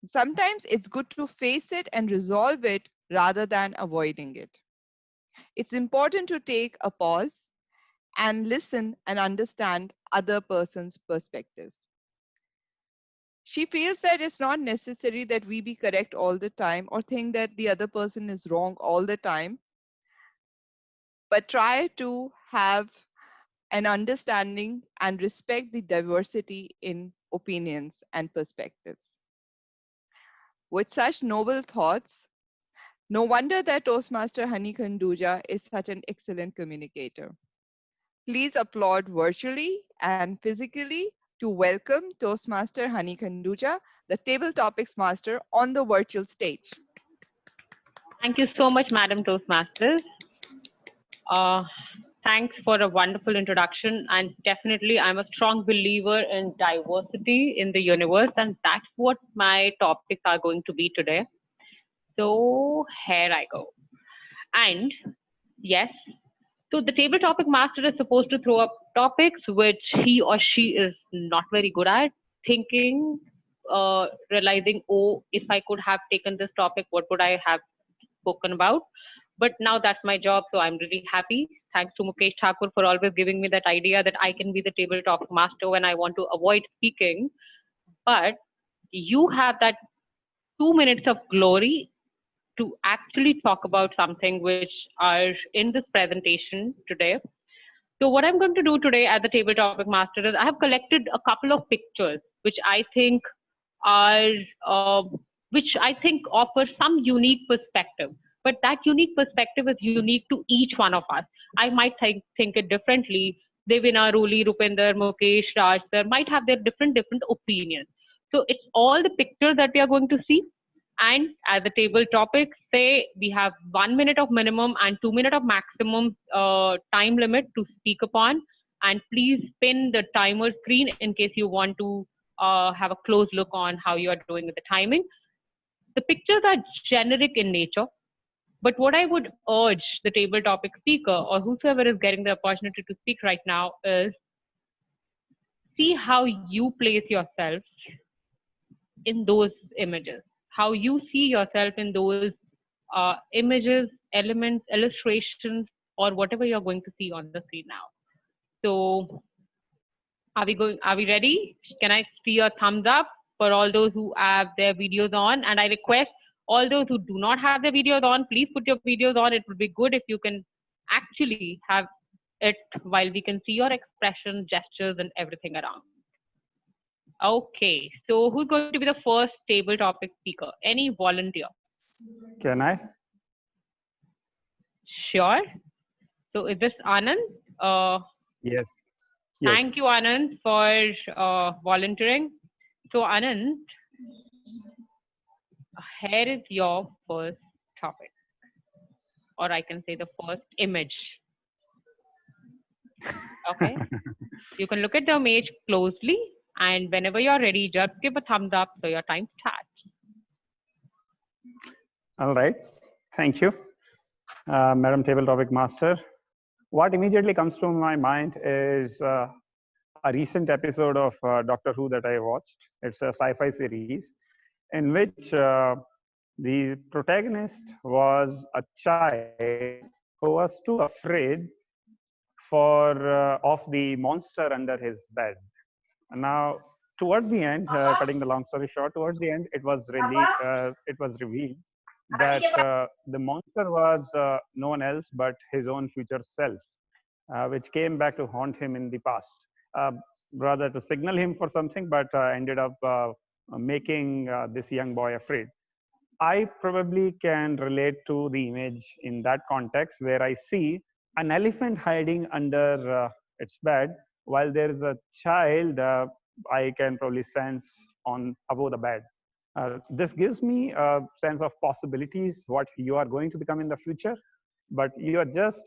Speaker 7: Sometimes it's good to face it and resolve it rather than avoiding it. It's important to take a pause and listen and understand other person's perspectives. She feels that it's not necessary that we be correct all the time or think that the other person is wrong all the time, but try to have an understanding and respect the diversity in opinions and perspectives. With such noble thoughts, no wonder that Toastmaster Honey Khanduja is such an excellent communicator. Please applaud virtually and physically to welcome Toastmaster Honey Khanduja, the Table Topics Master, on the virtual stage.
Speaker 4: Thank you so much, Madam Toastmasters. Thanks for a wonderful introduction. And definitely, I'm a strong believer in diversity in the universe, and that's what my topics are going to be today. So, here I go. And yes, so the table topic master is supposed to throw up topics which he or she is not very good at thinking, realizing, oh, if I could have taken this topic, what would I have spoken about? But now that's my job, so I'm really happy. Thanks to Mukesh Thakur for always giving me that idea that I can be the table topic master when I want to avoid speaking. But you have that 2 minutes of glory to actually talk about something which are in this presentation today. So what I'm going to do today as a table topic master is I have collected a couple of pictures which I think are which I think offer some unique perspective. But that unique perspective is unique to each one of us. I might think it differently. Devina, Ruli, Rupinder, Mukesh, Raj, there might have their different opinions. So it's all the pictures that we are going to see. And as a table topic, say we have 1 minute of minimum and 2 minute of maximum time limit to speak upon. And please pin the timer screen in case you want to have a close look on how you are doing with the timing. The pictures are generic in nature, but what I would urge the table topic speaker or whosoever is getting the opportunity to speak right now is see how you place yourself in those images, how you see yourself in those images, elements, illustrations, or whatever you're going to see on the screen now. So are we ready? Can I see a thumbs up for all those who have their videos on? And I request all those who do not have their videos on, please put your videos on. It would be good if you can actually have it while we can see your expression, gestures, and everything around. Okay, so who's going to be the first table topic speaker? Any volunteer?
Speaker 11: Can I?
Speaker 4: Sure. So is this Anand?
Speaker 11: Yes.
Speaker 4: Thank you, Anand, for volunteering. So Anand, here is your first topic, or I can say the first image. Okay. You can look at the image closely, and whenever you're ready, just give a thumbs up so your time starts.
Speaker 11: All right. Thank you, Madam Table Topic Master. What immediately comes to my mind is a recent episode of Doctor Who that I watched. It's a sci-fi series in which the protagonist was a child who was too afraid of the monster under his bed. Now, towards the end, cutting the long story short, towards the end, it was revealed that the monster was no one else but his own future self, which came back to haunt him in the past, rather to signal him for something, but ended up making this young boy afraid. I probably can relate to the image in that context where I see an elephant hiding under its bed while there is a child I can probably sense on above the bed. This gives me a sense of possibilities, what you are going to become in the future, but you are just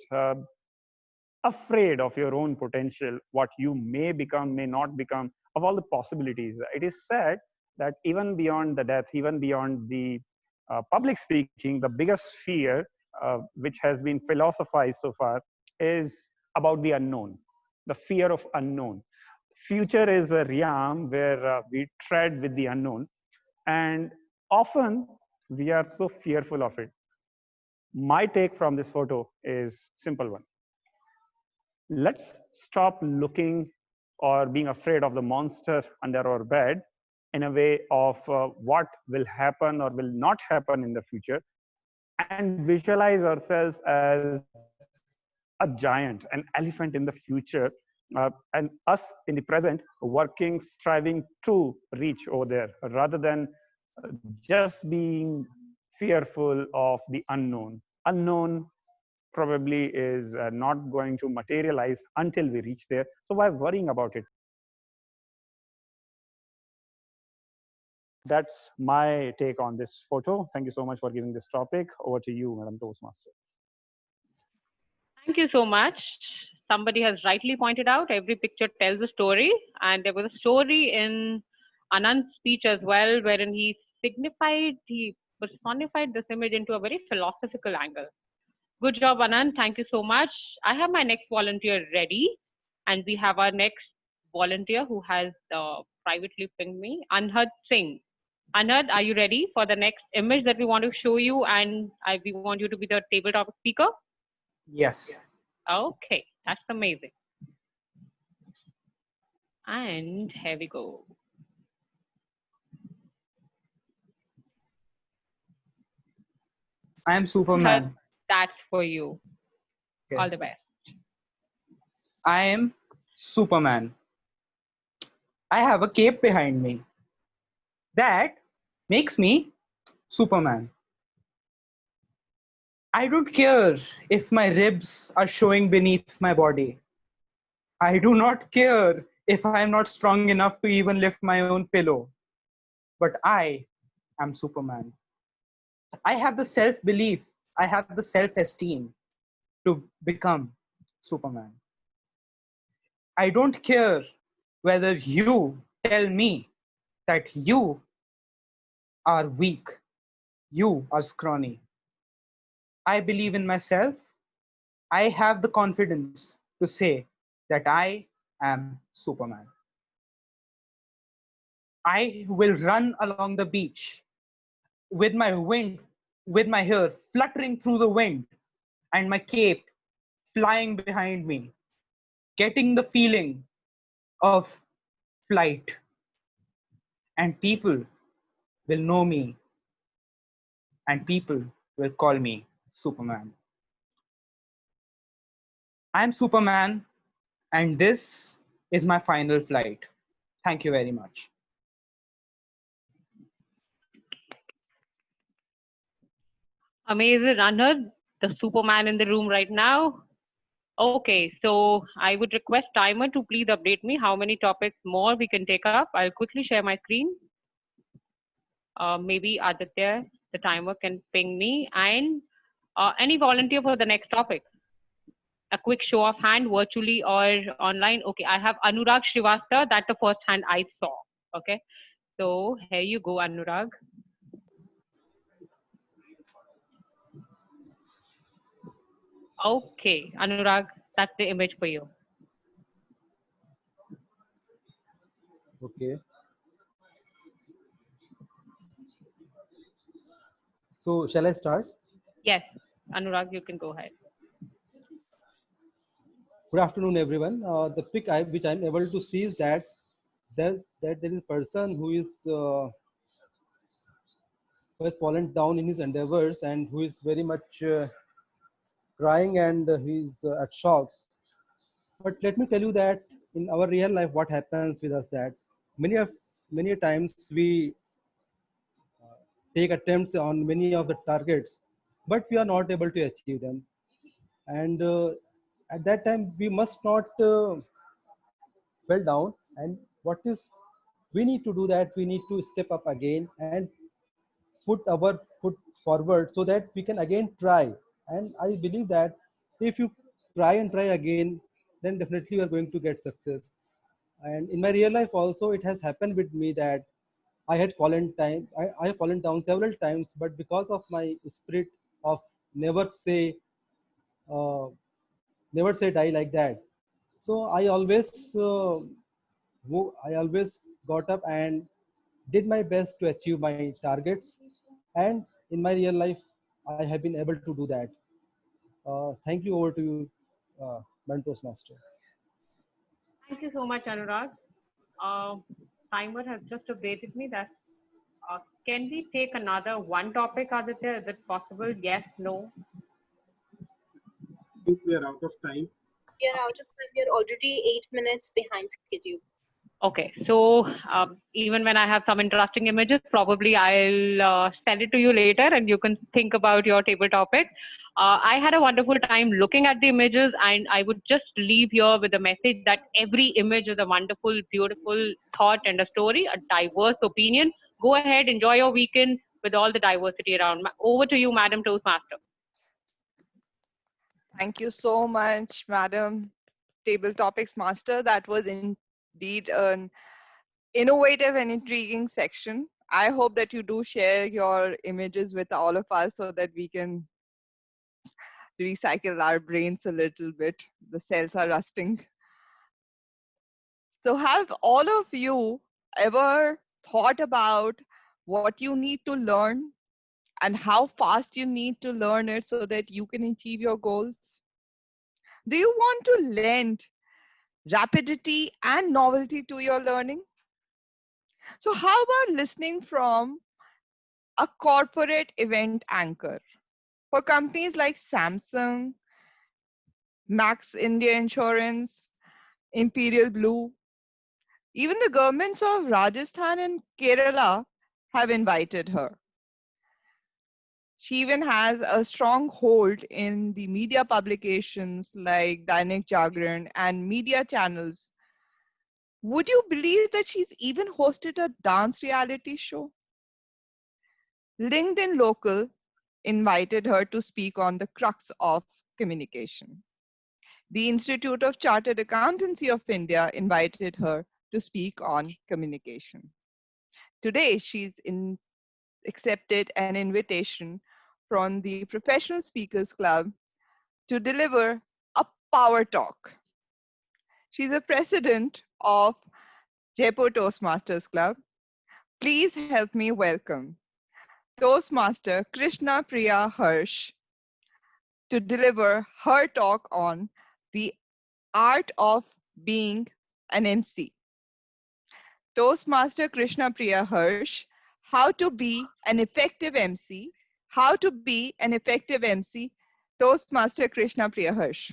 Speaker 11: afraid of your own potential, what you may become, may not become, of all the possibilities. It is said that even beyond the death, even beyond the public speaking, the biggest fear which has been philosophized so far is about the unknown, the fear of unknown. Future is a realm where we tread with the unknown, and often we are so fearful of it. My take from this photo is simple one. Let's stop looking or being afraid of the monster under our bed in a way of what will happen or will not happen in the future, and visualize ourselves as a giant, an elephant in the future, and us in the present working, striving to reach over there, rather than just being fearful of the unknown. Unknown probably is not going to materialize until we reach there. So why worrying about it? That's my take on this photo. Thank you so much for giving this topic. Over to you, Madam Toastmaster.
Speaker 4: Thank you so much. Somebody has rightly pointed out every picture tells a story, and there was a story in Anand's speech as well, wherein he personified this image into a very philosophical angle. Good job, Anand. Thank you so much. I have my next volunteer ready, and we have our next volunteer who has privately pinged me, Anhad Singh. Anhad, are you ready for the next image that we want to show you, and we want you to be the tabletop speaker?
Speaker 12: Yes.
Speaker 4: Okay, that's amazing. And here we go.
Speaker 12: I am Superman.
Speaker 4: That's for you.
Speaker 12: Okay.
Speaker 4: All the best.
Speaker 12: I am Superman. I have a cape behind me. That makes me Superman. I don't care if my ribs are showing beneath my body. I do not care if I am not strong enough to even lift my own pillow. But I am Superman. I have the self-belief, I have the self-esteem to become Superman. I don't care whether you tell me that you are weak, you are scrawny. I believe in myself. I have the confidence to say that I am Superman. I will run along the beach with my hair fluttering through the wind and my cape flying behind me, getting the feeling of flight. And people will know me, and people will call me Superman. I'm Superman, and this is my final flight. Thank you very much.
Speaker 4: Amazing, Anhad, the Superman in the room right now. Okay, so I would request timer to please update me how many topics more we can take up. I'll quickly share my screen. Maybe Aditya, the timer, can ping me, and any volunteer for the next topic. A quick show of hand, virtually or online. Okay, I have Anurag Srivastava. That's the first hand I saw. Okay, so here you go, Anurag. Okay, Anurag, that's the image for you.
Speaker 13: Okay. So shall I start?
Speaker 4: Yes, Anurag, you can go ahead.
Speaker 13: Good afternoon, everyone. The pic which I'm able to see is that there is a person who has fallen down in his endeavors and who is very much crying, and he's at shock. But let me tell you that in our real life, what happens with us that many times we take attempts on many of the targets, but we are not able to achieve them. And at that time, we must not fell down. And what is we need to do that we need to step up again and put our foot forward so that we can again try. And I believe that if you try and try again, then definitely you are going to get success. And in my real life also, it has happened with me that I had I have fallen down several times, but because of my spirit of never say uh, never say die like that. So I always got up and did my best to achieve my targets. And in my real life, I have been able to do that. Thank you. Over to you, Madam Toastmaster.
Speaker 4: Thank you so much, Anurag. Uh, Timer has just updated me that can we take another one topic, Aditya? Is it possible? Yes, no?
Speaker 1: I think we are out of time.
Speaker 9: We are out of time. We are already 8 minutes behind schedule.
Speaker 4: Okay, so even when I have some interesting images, probably I'll send it to you later and you can think about your table topic. I had a wonderful time looking at the images, and I would just leave here with a message that every image is a wonderful, beautiful thought and a story, a diverse opinion. Go ahead, enjoy your weekend with all the diversity around. Over to you, Madam Toastmaster.
Speaker 7: Thank you so much, Madam Table Topics Master. That was indeed an innovative and intriguing section. I hope that you do share your images with all of us so that we can recycle our brains a little bit. The cells are rusting. So have all of you ever thought about what you need to learn and how fast you need to learn it so that you can achieve your goals? Do you want to lend rapidity and novelty to your learning? So how about listening from a corporate event anchor? For companies like Samsung, Max India Insurance, Imperial Blue, even the governments of Rajasthan and Kerala have invited her. She even has a strong hold in the media publications like Dainik Jagran and media channels. Would you believe that she's even hosted a dance reality show? LinkedIn Local invited her to speak on the crux of communication. The Institute of Chartered Accountancy of India invited her to speak on communication. Today, accepted an invitation from the Professional Speakers Club to deliver a power talk. She's a president of Jaipur Toastmasters Club. Please help me welcome Toastmaster Krishna Priya Harsh to deliver her talk on the art of being an MC. Toastmaster Krishna Priya Harsh, how to be an effective MC, how to be an effective MC, Toastmaster Krishna Priya Harsh.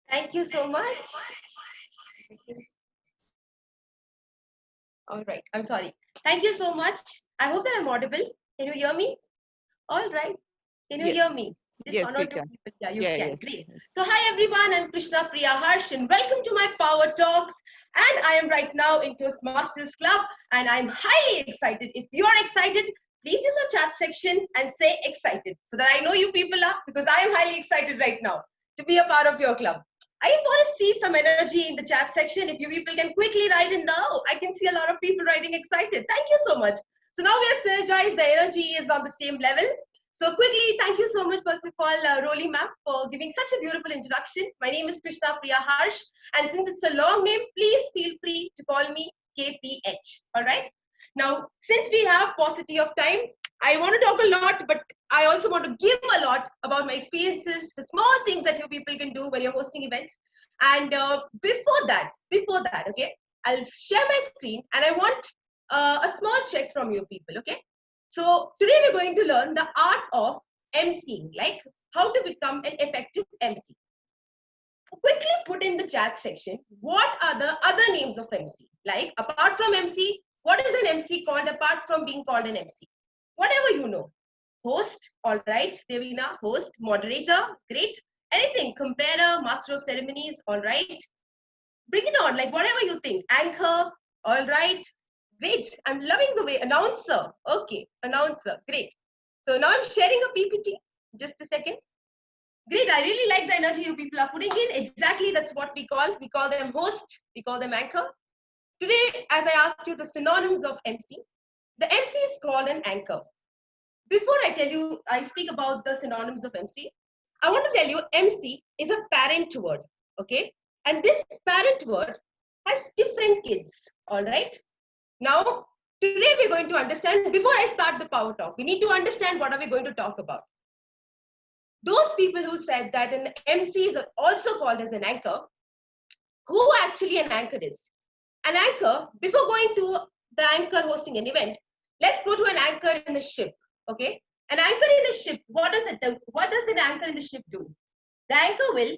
Speaker 14: Thank you so much. All right, I'm sorry. Thank you so much. I hope that I'm audible. Can you hear me? All right. Can you hear me? This
Speaker 7: Yes,
Speaker 14: one or
Speaker 7: we
Speaker 14: two
Speaker 7: can.
Speaker 14: people. Yeah, you
Speaker 7: Yeah,
Speaker 14: can.
Speaker 7: yes.
Speaker 14: Great. So hi everyone, I'm Shivpriya Harsh and welcome to my Power Talks. And I am right now in Toastmasters Club and I'm highly excited. If you're excited, please use our chat section and say excited so that I know you people are, because I am highly excited right now to be a part of your club. I want to see some energy in the chat section. If you people can quickly write in the, oh, I can see a lot of people writing excited. Thank you so much. So now we are synergized. The energy is on the same level. So quickly, thank you so much, first of all, Roli ma'am, for giving such a beautiful introduction. My name is Shivpriya Harsh, and since it's a long name, please feel free to call me KPH. All right. Now, since we have paucity of time, I want to talk a lot, but I also want to give a lot about my experiences, the small things that you people can do when you're hosting events. And before that, okay, I'll share my screen, and I want a small check from you people. Okay. So today we're going to learn the art of emceeing, like how to become an effective MC. Quickly put in the chat section, what are the other names of MC? Like apart from MC, what is an MC called apart from being called an MC? Whatever you know. Host, all right, Devina, host, moderator, great. Anything, comparer, master of ceremonies, all right. Bring it on, like whatever you think. Anchor, all right. Great. I'm loving the way. Announcer. Okay. Announcer. Great. So now I'm sharing a PPT. Just a second. Great. I really like the energy you people are putting in. Exactly. That's what we call. We call them host. We call them anchor. Today, as I asked you the synonyms of MC, the MC is called an anchor. Before I tell you, I speak about the synonyms of MC, I want to tell you MC is a parent word. Okay. And this parent word has different kids. All right. Now, today we're going to understand, before I start the power talk, we need to understand what are we going to talk about. Those people who said that an MC is also called as an anchor, who actually an anchor is? An anchor, before going to the anchor hosting an event, let's go to an anchor in the ship, okay? An anchor in a ship, what does an anchor in the ship do? The anchor will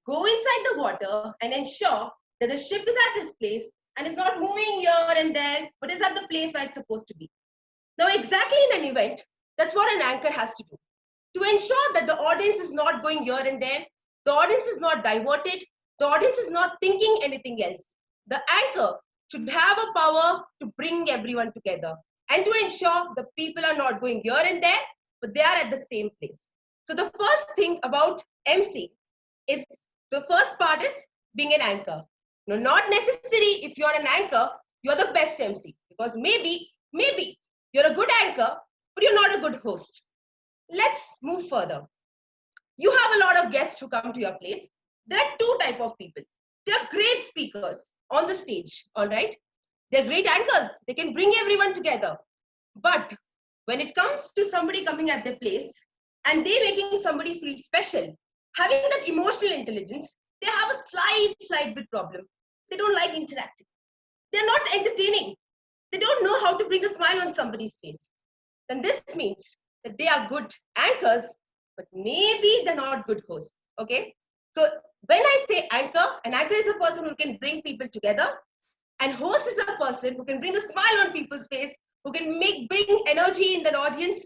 Speaker 14: go inside the water and ensure that the ship is at its place and is not moving here and there, but is at the place where it's supposed to be. Now, exactly in an event, that's what an anchor has to do. To ensure that the audience is not going here and there, the audience is not diverted, the audience is not thinking anything else. The anchor should have a power to bring everyone together and to ensure the people are not going here and there, but they are at the same place. So the first thing about MC is, the first part is being an anchor. No, not necessary if you're an anchor, you're the best MC, because maybe you're a good anchor, but you're not a good host. Let's move further. You have a lot of guests who come to your place. There are two types of people. They're great speakers on the stage, all right? They're great anchors. They can bring everyone together. But when it comes to somebody coming at their place and they making somebody feel special, having that emotional intelligence, they have a slight bit problem. They don't like interacting. They're not entertaining. They don't know how to bring a smile on somebody's face. Then this means that they are good anchors, but maybe they're not good hosts. Okay. So when I say anchor, an anchor is a person who can bring people together, and host is a person who can bring a smile on people's face, who can bring energy in the audience,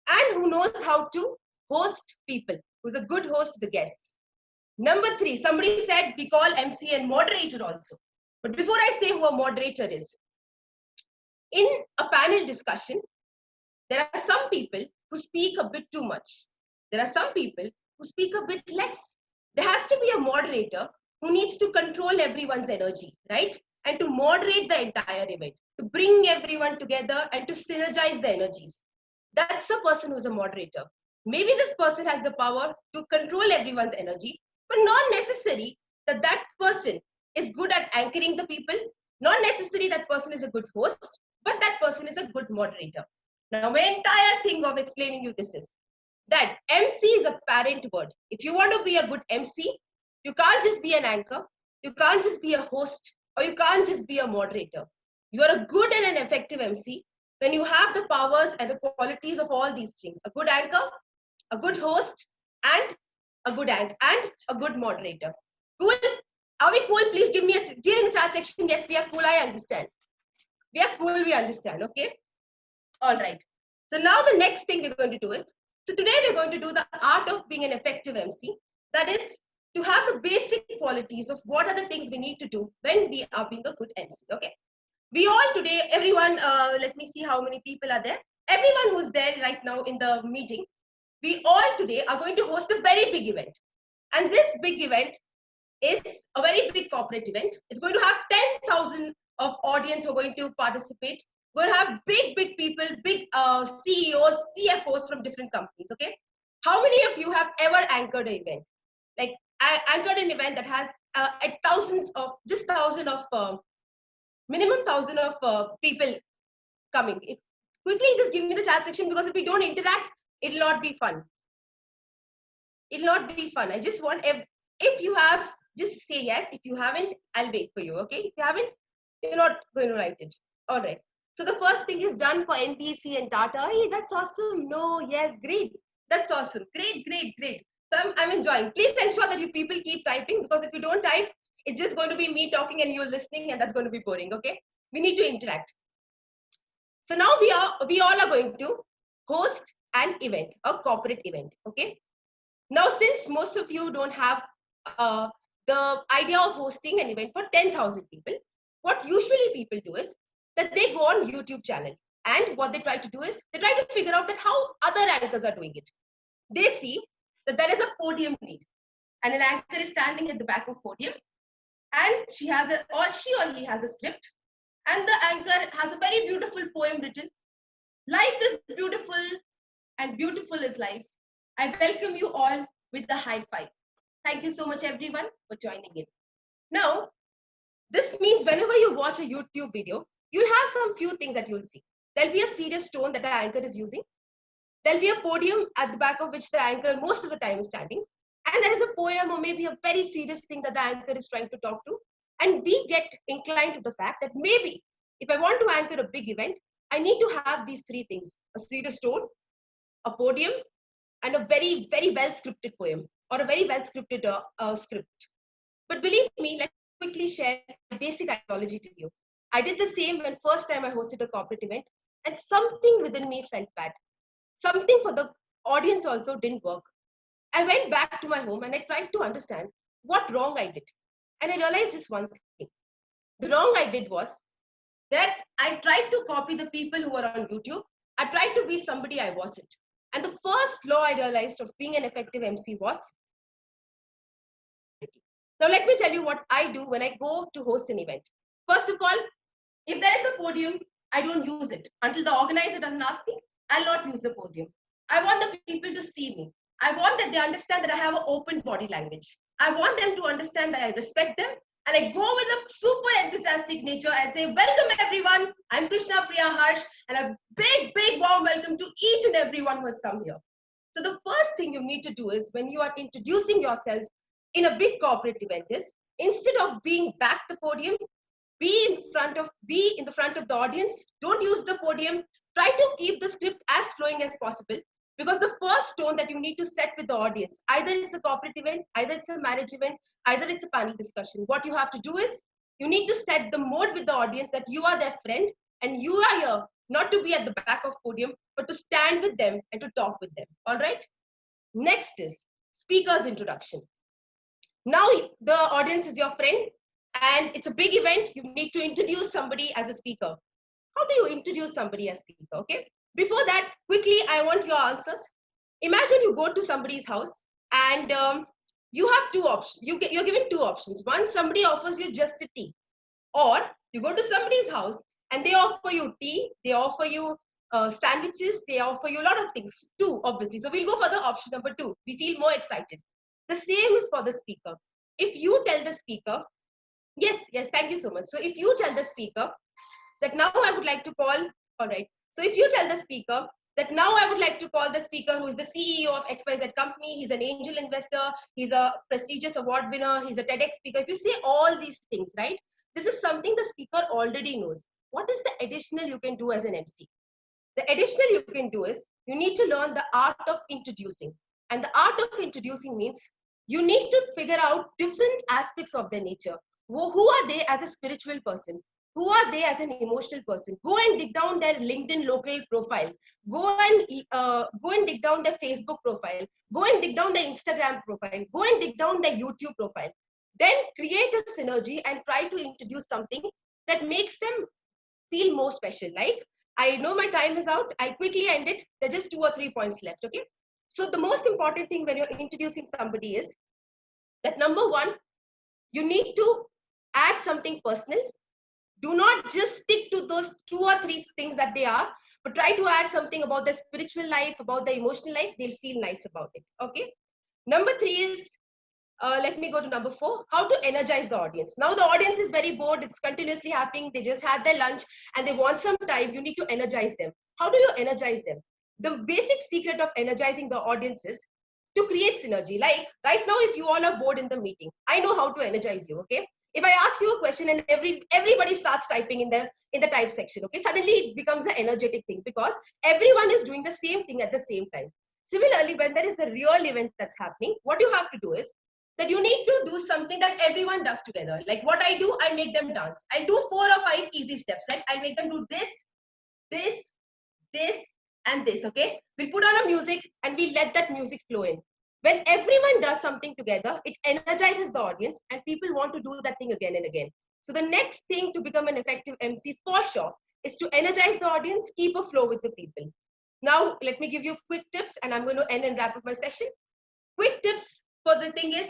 Speaker 14: and who knows how to host people, who's a good host to the guests. Number three, somebody said we call MC and moderator also. But before I say who a moderator is, in a panel discussion, there are some people who speak a bit too much. There are some people who speak a bit less. There has to be a moderator who needs to control everyone's energy, right? And to moderate the entire event, to bring everyone together and to synergize the energies. That's the person who's a moderator. Maybe this person has the power to control everyone's energy, but not necessary that that person is good at anchoring the people. Not necessarily that person is a good host, but that person is a good moderator. Now, my entire thing of explaining you this is that MC is a parent word. If you want to be a good MC, you can't just be an anchor, you can't just be a host, or you can't just be a moderator. You are a good and an effective MC when you have the powers and the qualities of all these things. A good anchor, a good host, and a good moderator. Cool? Are we cool? Please give in the chat section. Yes, we are cool. I understand. We are cool. We understand. Okay. All right. So now the next thing we're going to do is So today we're going to do the art of being an effective MC. That is to have the basic qualities of what are the things we need to do when we are being a good MC. Okay. We all today, everyone, let me see how many people are there. Everyone who's there right now in the meeting, we all today are going to host a very big event. And this big event is a very big corporate event. It's going to have 10,000 of audience who are going to participate. We're going to have big people, big CEOs, CFOs from different companies, okay? How many of you have ever anchored an event? Like, I anchored an event that has minimum 1,000 of people coming. Quickly just give me the chat section, because if we don't interact, it'll not be fun. It'll not be fun. I just want, if you have, just say yes. If you haven't, I'll wait for you, okay? If you haven't, you're not going to write it. All right. So the first thing is done for NBC and Tata. Hey, that's awesome. No, yes, great. That's awesome. Great. So I'm enjoying. Please ensure that you people keep typing, because if you don't type, it's just going to be me talking and you listening, and that's going to be boring, okay? We need to interact. So now we all are going to host an event, a corporate event, okay? Now, since most of you don't have the idea of hosting an event for 10,000 people, what usually people do is that they go on YouTube channel, and what they try to do is they try to figure out that how other anchors are doing it. They see that there is a podium lead, and an anchor is standing at the back of podium, and she or he has a script, and the anchor has a very beautiful poem written. Life is beautiful, and beautiful is life. I welcome you all with the high five. Thank you so much, everyone, for joining in. Now, this means whenever you watch a YouTube video, you'll have some few things that you'll see. There'll be a serious tone that the anchor is using. There'll be a podium at the back of which the anchor most of the time is standing. And there is a poem or maybe a very serious thing that the anchor is trying to talk to. And we get inclined to the fact that maybe if I want to anchor a big event, I need to have these three things: a serious tone, a podium, and a very, very well scripted poem, or a very well scripted script. But believe me, let me quickly share my basic ideology to you. I did the same when first time I hosted a corporate event, and something within me felt bad. Something for the audience also didn't work. I went back to my home and I tried to understand what wrong I did. And I realized just one thing. The wrong I did was that I tried to copy the people who were on YouTube. I tried to be somebody I wasn't. And the first law I realized of being an effective MC was, now let me tell you what I do when I go to host an event. First of all, if there is a podium, I don't use it. Until the organizer doesn't ask me, I'll not use the podium. I want the people to see me. I want that they understand that I have an open body language. I want them to understand that I respect them. And I go with a super enthusiastic nature and say, welcome everyone. I'm Shivpriya Gowri, and a big, big warm welcome to each and everyone who has come here. So the first thing you need to do is when you are introducing yourselves in a big corporate event is, instead of being back the podium, be in the front of the audience. Don't use the podium. Try to keep the script as flowing as possible, because the first tone that you need to set with the audience, either it's a corporate event, either it's a marriage event, either it's a panel discussion. What you have to do is you need to set the mode with the audience that you are their friend and you are here not to be at the back of podium, but to stand with them and to talk with them. All right. Next is speaker's introduction. Now the audience is your friend and it's a big event. You need to introduce somebody as a speaker. How do you introduce somebody as speaker? Okay. Before that, quickly, I want your answers. Imagine you go to somebody's house and you have two options. You're given two options. One, somebody offers you just a tea. Or you go to somebody's house and they offer you tea, they offer you sandwiches, they offer you a lot of things. Two, obviously. So we'll go for the option number two. We feel more excited. The same is for the speaker. If you tell the speaker, yes, thank you so much. So if you tell the speaker that now I would like to call, all right. So if you tell the speaker that now I would like to call the speaker who is the CEO of XYZ company, he's an angel investor, he's a prestigious award winner, he's a TEDx speaker. If you say all these things, right, this is something the speaker already knows. What is the additional you can do as an MC? The additional you can do is you need to learn the art of introducing. And the art of introducing means you need to figure out different aspects of their nature. Who are they as a spiritual person? Who are they as an emotional person? Go and dig down their LinkedIn local profile. Go and dig down their Facebook profile. Go and dig down their Instagram profile. Go and dig down their YouTube profile. Then create a synergy and try to introduce something that makes them feel more special. Like, I know my time is out. I quickly end it. There's just 2 or 3 points left. Okay. So the most important thing when you're introducing somebody is that number one, you need to add something personal. Do not just stick to those 2 or 3 things that they are, but try to add something about their spiritual life, about their emotional life. They'll feel nice about it. Okay. Number 3 is, let me go to number 4, how to energize the audience. Now the audience is very bored. It's continuously happening. They just had their lunch and they want some time. You need to energize them. How do you energize them? The basic secret of energizing the audience is to create synergy. Like right now, if you all are bored in the meeting, I know how to energize you. Okay. If I ask you a question and everybody starts typing in the type section, okay, suddenly it becomes an energetic thing because everyone is doing the same thing at the same time. Similarly, when there is the real event that's happening, what you have to do is that you need to do something that everyone does together. Like what I do, I make them dance. I do 4 or 5 easy steps. Like I make them do this, this, this, and this. Okay, we'll put on a music and we let that music flow in. When everyone does something together, it energizes the audience and people want to do that thing again and again. So the next thing to become an effective MC for sure is to energize the audience, keep a flow with the people. Now, let me give you quick tips and I'm going to end and wrap up my session. Quick tips for the thing is,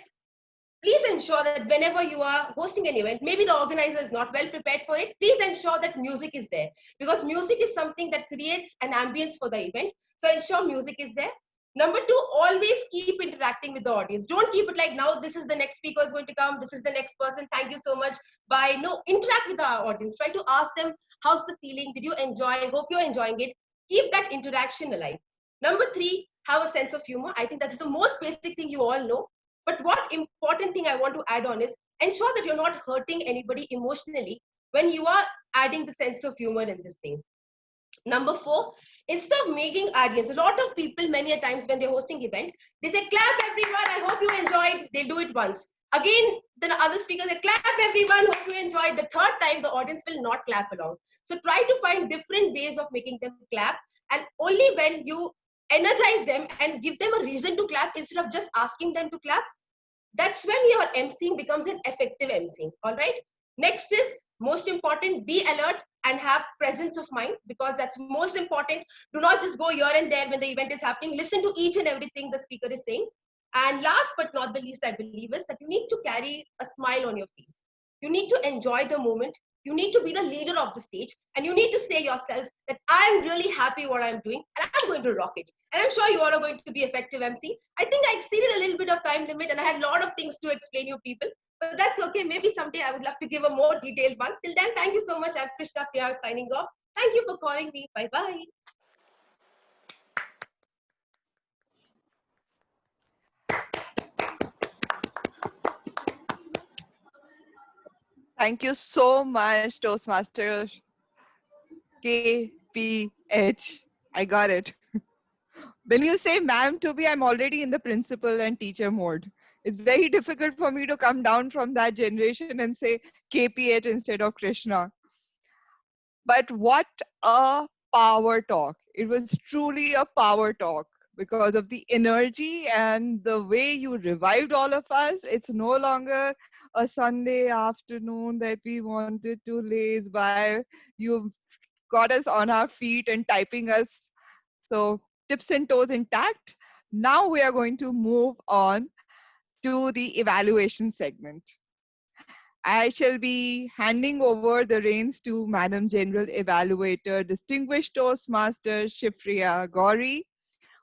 Speaker 14: please ensure that whenever you are hosting an event, maybe the organizer is not well prepared for it, please ensure that music is there because music is something that creates an ambience for the event. So ensure music is there. Number 2, always keep interacting with the audience. Don't keep it like now this is the next speaker is going to come, this is the next person, thank you so much, bye. No, interact with our audience. Try to ask them, how's the feeling? Did you enjoy? Hope you're enjoying it. Keep that interaction alive. Number 3, have a sense of humor. I think that's the most basic thing you all know. But what important thing I want to add on is ensure that you're not hurting anybody emotionally when you are adding the sense of humor in this thing. Number 4, instead of making audience, a lot of people many a times when they're hosting event, they say, clap everyone, I hope you enjoyed. They do it once. Again, then other speakers say, clap everyone, hope you enjoyed. The third time, the audience will not clap along. So try to find different ways of making them clap. And only when you energize them and give them a reason to clap instead of just asking them to clap, that's when your emceeing becomes an effective emceeing. All right. Next is most important, be alert and have presence of mind because that's most important. Do not just go here and there when the event is happening. Listen to each and everything the speaker is saying. And last but not the least, I believe is that you need to carry a smile on your face. You need to enjoy the moment. You need to be the leader of the stage and you need to say yourself that I'm really happy what I'm doing and I'm going to rock it. And I'm sure you all are going to be effective MC. I think I exceeded a little bit of time limit and I had a lot of things to explain you people, but that's okay. Maybe someday I would love to give a more detailed one. Till then, thank you so much. I'm Shivpriya signing off. Thank you for calling me. Bye-bye.
Speaker 7: Thank you so much, Toastmaster KPH. I got it. When you say ma'am to me, I'm already in the principal and teacher mode. It's very difficult for me to come down from that generation and say KPH instead of Krishna. But what a power talk. It was truly a power talk because of the energy and the way you revived all of us. It's no longer a Sunday afternoon that we wanted to laze by. You've got us on our feet and typing us. So tips and toes intact. Now we are going to move on to the evaluation segment. I shall be handing over the reins to Madam General Evaluator, Distinguished Toastmaster Shivpriya Gowri,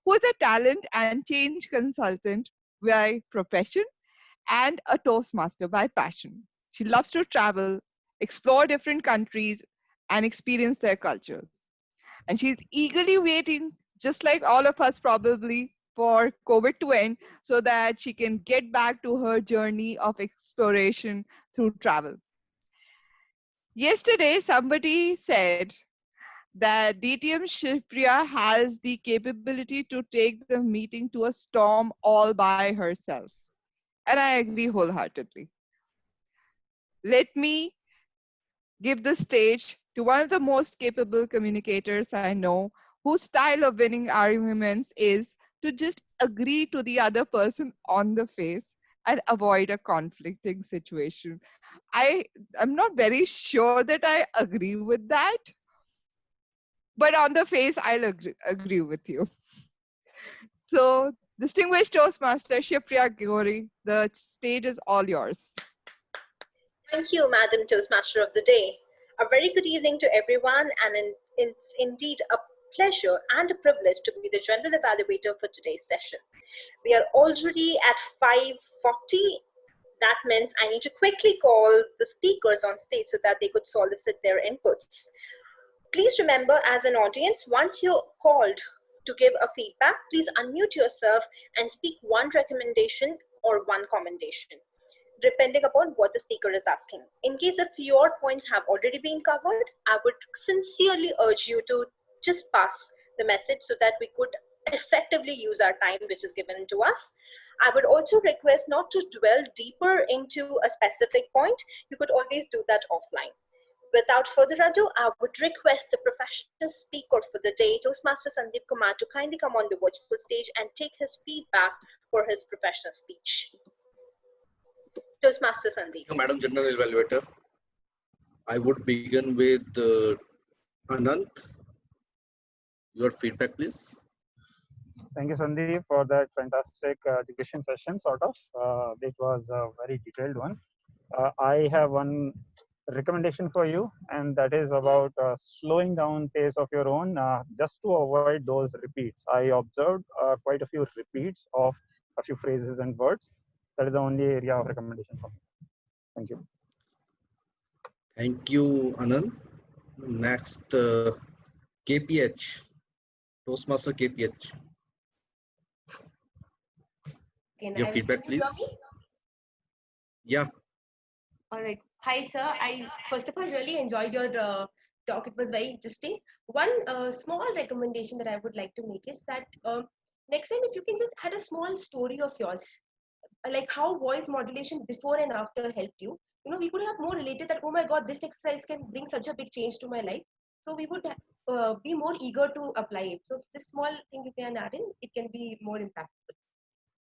Speaker 7: who is a talent and change consultant by profession and a Toastmaster by passion. She loves to travel, explore different countries, and experience their cultures. And she's eagerly waiting, just like all of us probably, for COVID to end so that she can get back to her journey of exploration through travel. Yesterday, somebody said that DTM Shivpriya has the capability to take the meeting to a storm all by herself. And I agree wholeheartedly. Let me give the stage to one of the most capable communicators I know, whose style of winning arguments is to just agree to the other person on the face and avoid a conflicting situation. I'm not very sure that I agree with that, but on the face, I'll agree with you. So, distinguished Toastmaster Shivpriya Gowri, the stage is all yours.
Speaker 15: Thank you, Madam Toastmaster of the Day. A very good evening to everyone, and it's indeed a pleasure and a privilege to be the general evaluator for today's session. We are already at 5:40. That means I need to quickly call the speakers on stage so that they could solicit their inputs. Please remember, as an audience, once you're called to give a feedback, please unmute yourself and speak one recommendation or one commendation, depending upon what the speaker is asking. In case if your points have already been covered, I would sincerely urge you to just pass the message so that we could effectively use our time which is given to us. I would also request not to dwell deeper into a specific point. You could always do that offline. Without further ado, I would request the professional speaker for the day, Toastmaster Sandeep Kumar, to kindly come on the virtual stage and take his feedback for his professional speech. Toastmaster Sandeep.
Speaker 16: Thank you, Madam General Evaluator. I would begin with Anant. Your feedback, please.
Speaker 11: Thank you, Sandeep, for that fantastic education session, sort of. It was a very detailed one. I have one recommendation for you, and that is about slowing down pace of your own, just to avoid those repeats. I observed quite a few repeats of a few phrases and words. That is the only area of recommendation for me. Thank you.
Speaker 16: Thank you, Anand. Next, KPH. Toastmaster KPH. Your feedback, please. Yeah.
Speaker 14: All right. Hi, sir. I first of all really enjoyed your talk. It was very interesting. One small recommendation that I would like to make is that next time, if you can just add a small story of yours, like how voice modulation before and after helped you. You know, we could have more related that, oh my God, this exercise can bring such a big change to my life. So we would be more eager to apply it. So this small thing you can add in, it can be more impactful.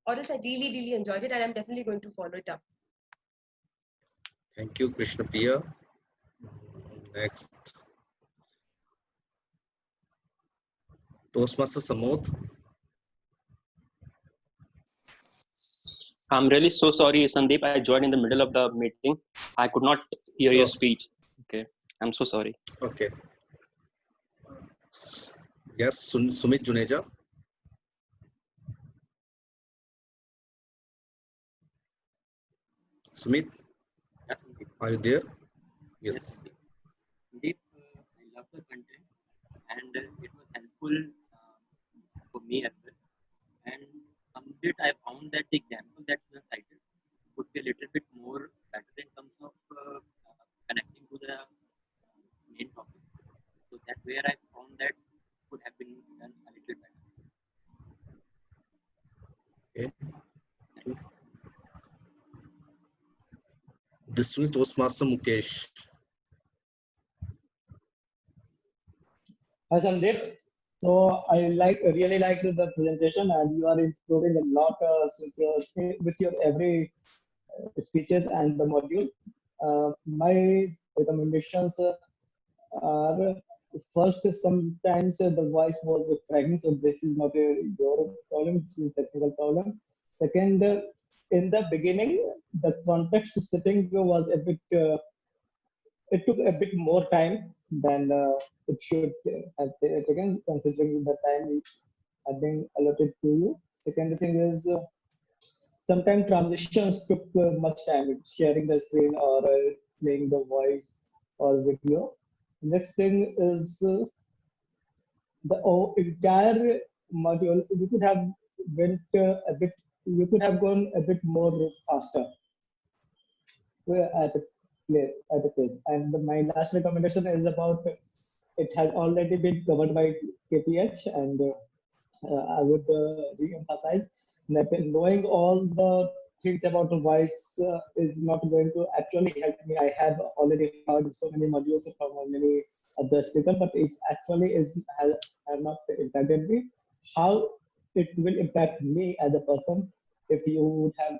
Speaker 14: Or else I really, really enjoyed it, and I'm definitely going to follow it up.
Speaker 16: Thank you, Krishna Priya. Next, Toastmaster Samod.
Speaker 17: I'm really so sorry, Sandeep. I joined in the middle of the meeting. I could not hear your speech. Okay, I'm so sorry.
Speaker 16: Okay. Yes, Sumit Juneja. Sumit, are you there? Yes.
Speaker 18: Indeed, I love the content, and it was helpful for me as well. And some bit I found that the example that was cited could be a little bit more better in terms of connecting to the main topic. So that's where I found that could have been done a little better.
Speaker 16: Okay. This is Toastmaster Mukesh.
Speaker 5: Hi, Sandeep. So I really like the presentation, and you are improving a lot with your every speeches and the module. My recommendations are first, sometimes the voice was cracking, so this is not your problem, this is a technical problem. Second, in the beginning, the context setting was a bit, it took a bit more time than it should have taken, considering the time had been allotted to you. Second thing is, sometimes transitions took much time, sharing the screen or playing the voice or video. Next thing is the entire module. You could have went a bit. You could have gone a bit more faster at a pace. And my last recommendation is about. It has already been covered by KPH, and I would re-emphasize that knowing all the things about the voice is not going to actually help me. I have already heard so many modules from many other speakers, but it actually have not impacted me. How it will impact me as a person if you would have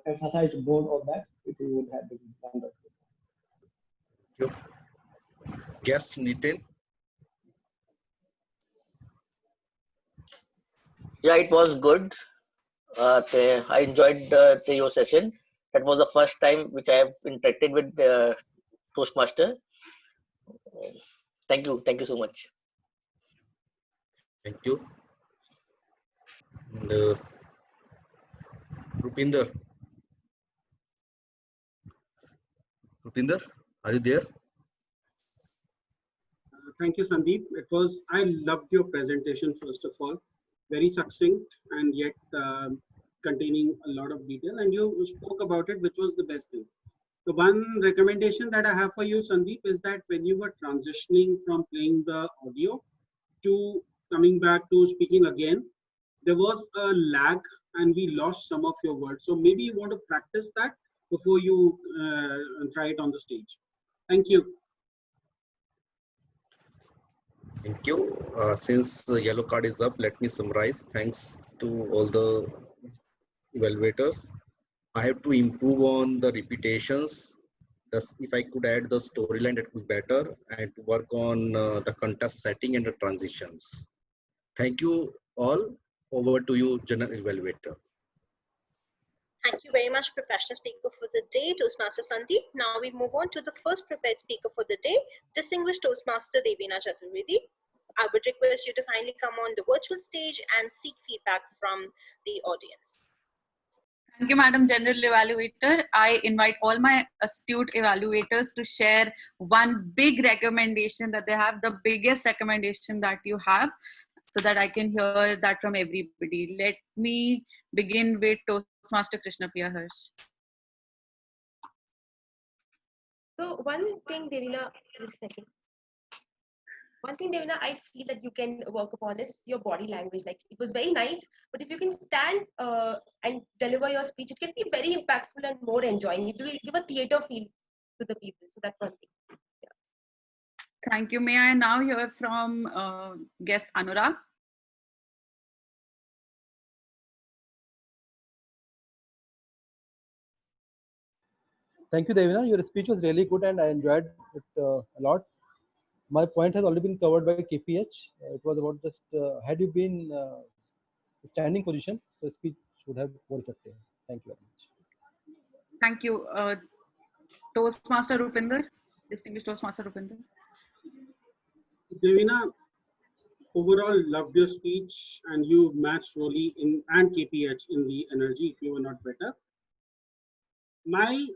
Speaker 5: emphasized more on that, it would have been wonderful.
Speaker 16: Guest Nitin.
Speaker 19: Yeah, it was good. I enjoyed your session. That was the first time which I have interacted with the Toastmaster. Thank you so much.
Speaker 16: Thank you. And, Rupinder. Rupinder, are you there?
Speaker 1: Thank you, Sandeep. I loved your presentation, first of all. Very succinct and yet containing a lot of detail. And you spoke about it, which was the best thing. The one recommendation that I have for you, Sandeep, is that when you were transitioning from playing the audio to coming back to speaking again, there was a lag and we lost some of your words. So maybe you want to practice that before you try it on the stage. Thank you.
Speaker 16: Thank you. Since the yellow card is up, let me summarize. Thanks to all the evaluators. I have to improve on the repetitions. If I could add the storyline, that would be better, and to work on the contest setting and the transitions. Thank you all. Over to you, General Evaluator.
Speaker 15: Thank you very much, professional speaker for the day, Toastmaster Sandeep. Now we move on to the first prepared speaker for the day, distinguished Toastmaster Devina Chaturvedi. I would request you to kindly come on the virtual stage and seek feedback from the audience.
Speaker 3: Thank you, Madam General Evaluator. I invite all my astute evaluators to share one big recommendation that they have, the biggest recommendation that you have, so that I can hear that from everybody. Let me begin with Toastmaster Krishnapriya Harsh.
Speaker 14: So one thing, Devina, just a second. One thing, Devina, I feel that you can work upon is your body language. Like, it was very nice, but if you can stand and deliver your speech, it can be very impactful and more enjoying. It will give a theater feel to the people. So that's one thing. Yeah.
Speaker 3: Thank you. May I now hear from guest Anurag?
Speaker 13: Thank you, Devina. Your speech was really good and I enjoyed it a lot. My point has already been covered by KPH. It was about just had you been standing position, the speech would have more effective. Thank you very much.
Speaker 3: Thank you. Toastmaster Rupinder, distinguished Toastmaster Rupinder.
Speaker 1: Devina, overall loved your speech and you matched Rolly and KPH in the energy if you were not better. My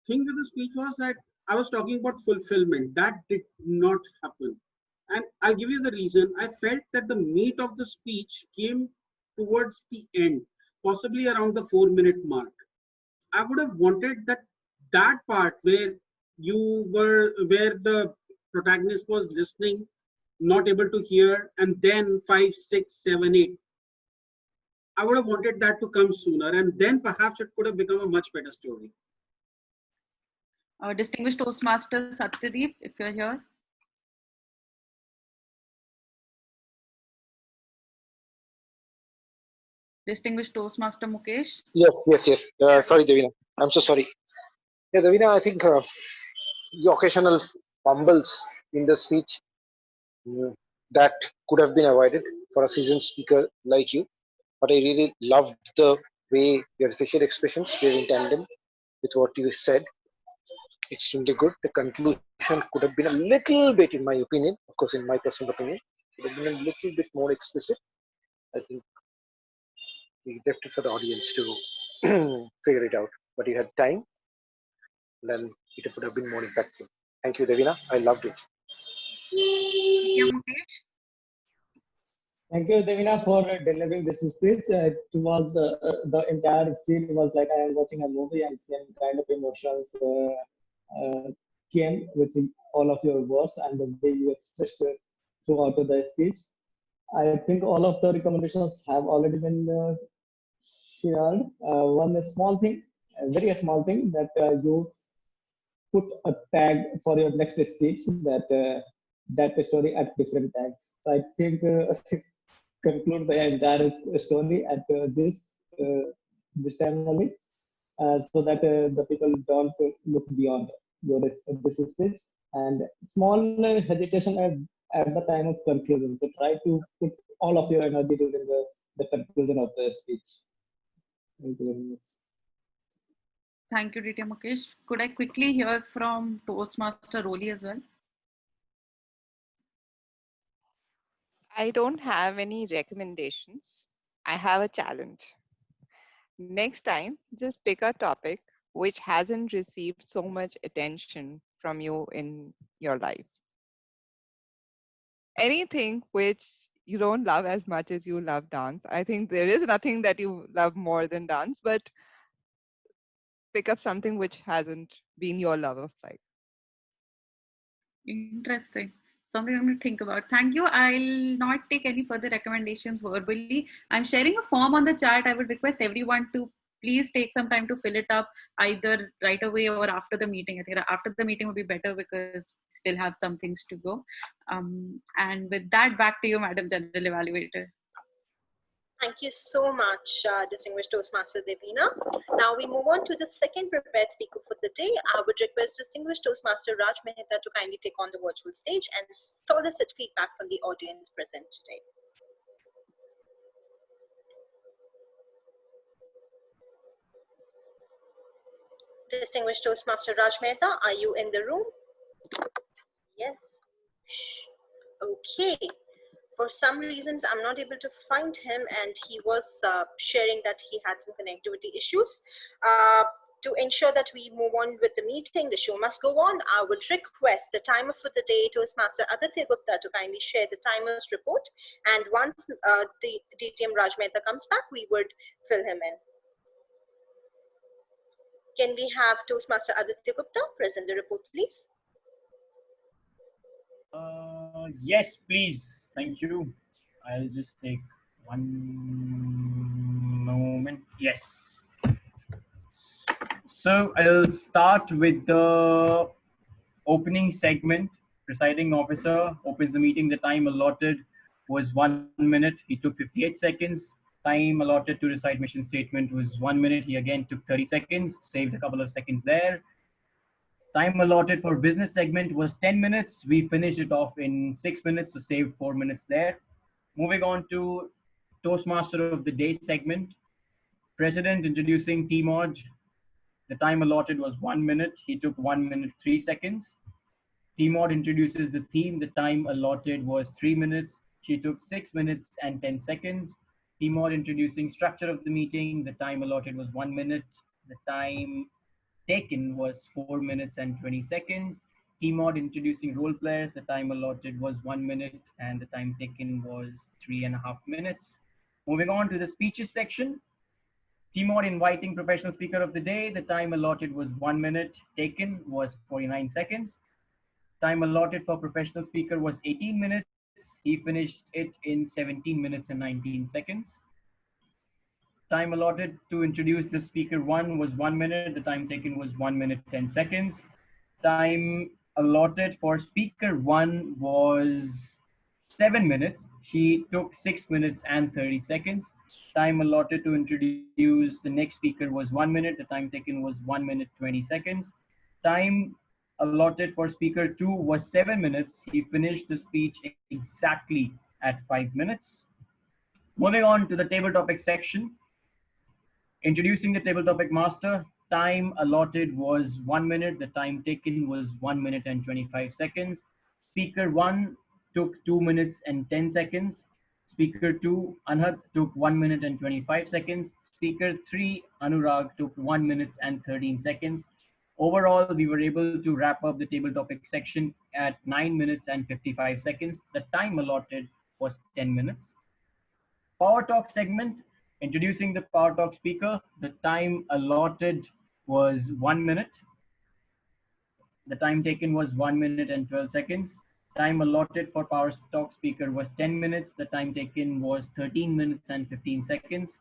Speaker 1: thing with the speech was that I was talking about fulfillment. That did not happen. And I'll give you the reason. I felt that the meat of the speech came towards the end, possibly around the 4-minute mark. I would have wanted that part where the protagonist was listening, not able to hear, and then 5, 6, 7, 8. I would have wanted that to come sooner, and then perhaps it could have become a much better story.
Speaker 3: Distinguished Toastmaster Satyadeep, if you're here. Distinguished Toastmaster Mukesh.
Speaker 20: Yes. Sorry, Devina. I'm so sorry. Yeah, Devina, I think the occasional fumbles in the speech that could have been avoided for a seasoned speaker like you. But I really loved the way your facial expressions were in tandem with what you said. Extremely good. The conclusion could have been a little bit, in my opinion, of course, in my personal opinion, could have been a little bit more explicit. I think we left it for the audience to figure it out. But you had time, then it would have been more impactful. Thank you, Devina. I loved it.
Speaker 3: Thank you, Mukesh.
Speaker 5: Thank you, Devina, for delivering this speech. It was the entire feel was like I am watching a movie and same kind of emotions came with all of your words and the way you expressed it throughout the speech. I think all of the recommendations have already been shared one small thing, a very small thing, that you put a tag for your next speech, that that story at different tags. So I think conclude the entire story at this time only, so that the people don't look beyond your this speech, and small hesitation at the time of conclusion. So try to put all of your energy during the conclusion of the speech. Thank you very much.
Speaker 3: Thank you, DT Mukesh. Could I quickly hear from Toastmaster Roli as well?
Speaker 7: I don't have any recommendations. I have a challenge. Next time, just pick a topic which hasn't received so much attention from you in your life. Anything which you don't love as much as you love dance. I think there is nothing that you love more than dance, but pick up something which hasn't been your love of life.
Speaker 3: Interesting. Something I'm going to think about. Thank you. I'll not take any further recommendations verbally. I'm sharing a form on the chat. I would request everyone to please take some time to fill it up, either right away or after the meeting. I think after the meeting would be better because we still have some things to go. And with that, back to you, Madam General Evaluator.
Speaker 15: Thank you so much, distinguished Toastmaster Devina. Now we move on to the second prepared speaker for the day. I would request distinguished Toastmaster Raj Mehta to kindly take on the virtual stage and solicit feedback from the audience present today. Distinguished Toastmaster Raj Mehta, are you in the room? Yes. Okay. For some reasons, I'm not able to find him, and he was sharing that he had some connectivity issues. To ensure that we move on with the meeting, the show must go on, I would request the timer for the day, Toastmaster Aditya Gupta, to kindly share the timer's report. And once the DTM Raj Mehta comes back, we would fill him in. Can we have Toastmaster Aditya Gupta present the report, please?
Speaker 2: Yes, please. Thank you. I'll just take one moment. Yes. So I'll start with the opening segment. Presiding officer opens the meeting. The time allotted was 1 minute. He took 58 seconds. Time allotted to recite mission statement was 1 minute. He again took 30 seconds, saved a couple of seconds there. Time allotted for business segment was 10 minutes. We finished it off in 6 minutes, so saved 4 minutes there. Moving on to Toastmaster of the Day segment. President introducing T-Mod. The time allotted was 1 minute. He took 1 minute, 3 seconds. T-Mod introduces the theme. The time allotted was 3 minutes. She took 6 minutes and 10 seconds. T-Mod introducing structure of the meeting. The time allotted was 1 minute. The time taken was 4 minutes and 20 seconds. T-Mod introducing role players. The time allotted was 1 minute and the time taken was 3.5 minutes. Moving on to the speeches section. T-Mod inviting professional speaker of the day. The time allotted was 1 minute. Taken was 49 seconds. Time allotted for professional speaker was 18 minutes. He finished it in 17 minutes and 19 seconds. Time allotted to introduce the speaker one was 1 minute. The time taken was 1 minute, 10 seconds. Time allotted for speaker one was 7 minutes. She took 6 minutes and 30 seconds. Time allotted to introduce the next speaker was 1 minute. The time taken was 1 minute, 20 seconds. Time allotted for speaker two was 7 minutes. He finished the speech exactly at 5 minutes. Moving on to the table topic section. Introducing the table topic master, time allotted was 1 minute. The time taken was 1 minute and 25 seconds. Speaker one took 2 minutes and 10 seconds. Speaker two, Anhat, took 1 minute and 25 seconds. Speaker three, Anurag, took 1 minute and 13 seconds. Overall, we were able to wrap up the table topic section at 9 minutes and 55 seconds. The time allotted was 10 minutes. Power Talk segment. Introducing the Power Talk speaker, the time allotted was 1 minute. The time taken was 1 minute and 12 seconds. Time allotted for Power Talk speaker was 10 minutes. The time taken was 13 minutes and 15 seconds.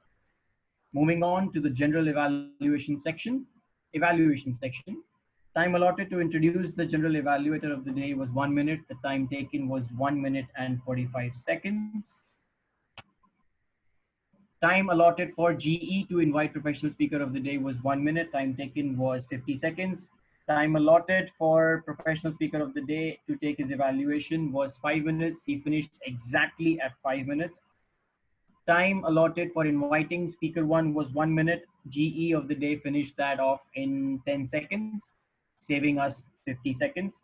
Speaker 2: Moving on to the general evaluation section. Time allotted to introduce the general evaluator of the day was 1 minute. The time taken was 1 minute and 45 seconds. Time allotted for GE to invite professional speaker of the day was 1 minute. Time taken was 50 seconds. Time allotted for professional speaker of the day to take his evaluation was 5 minutes. He finished exactly at 5 minutes. Time allotted for inviting speaker one was 1 minute. GE of the day finished that off in 10 seconds, saving us 50 seconds.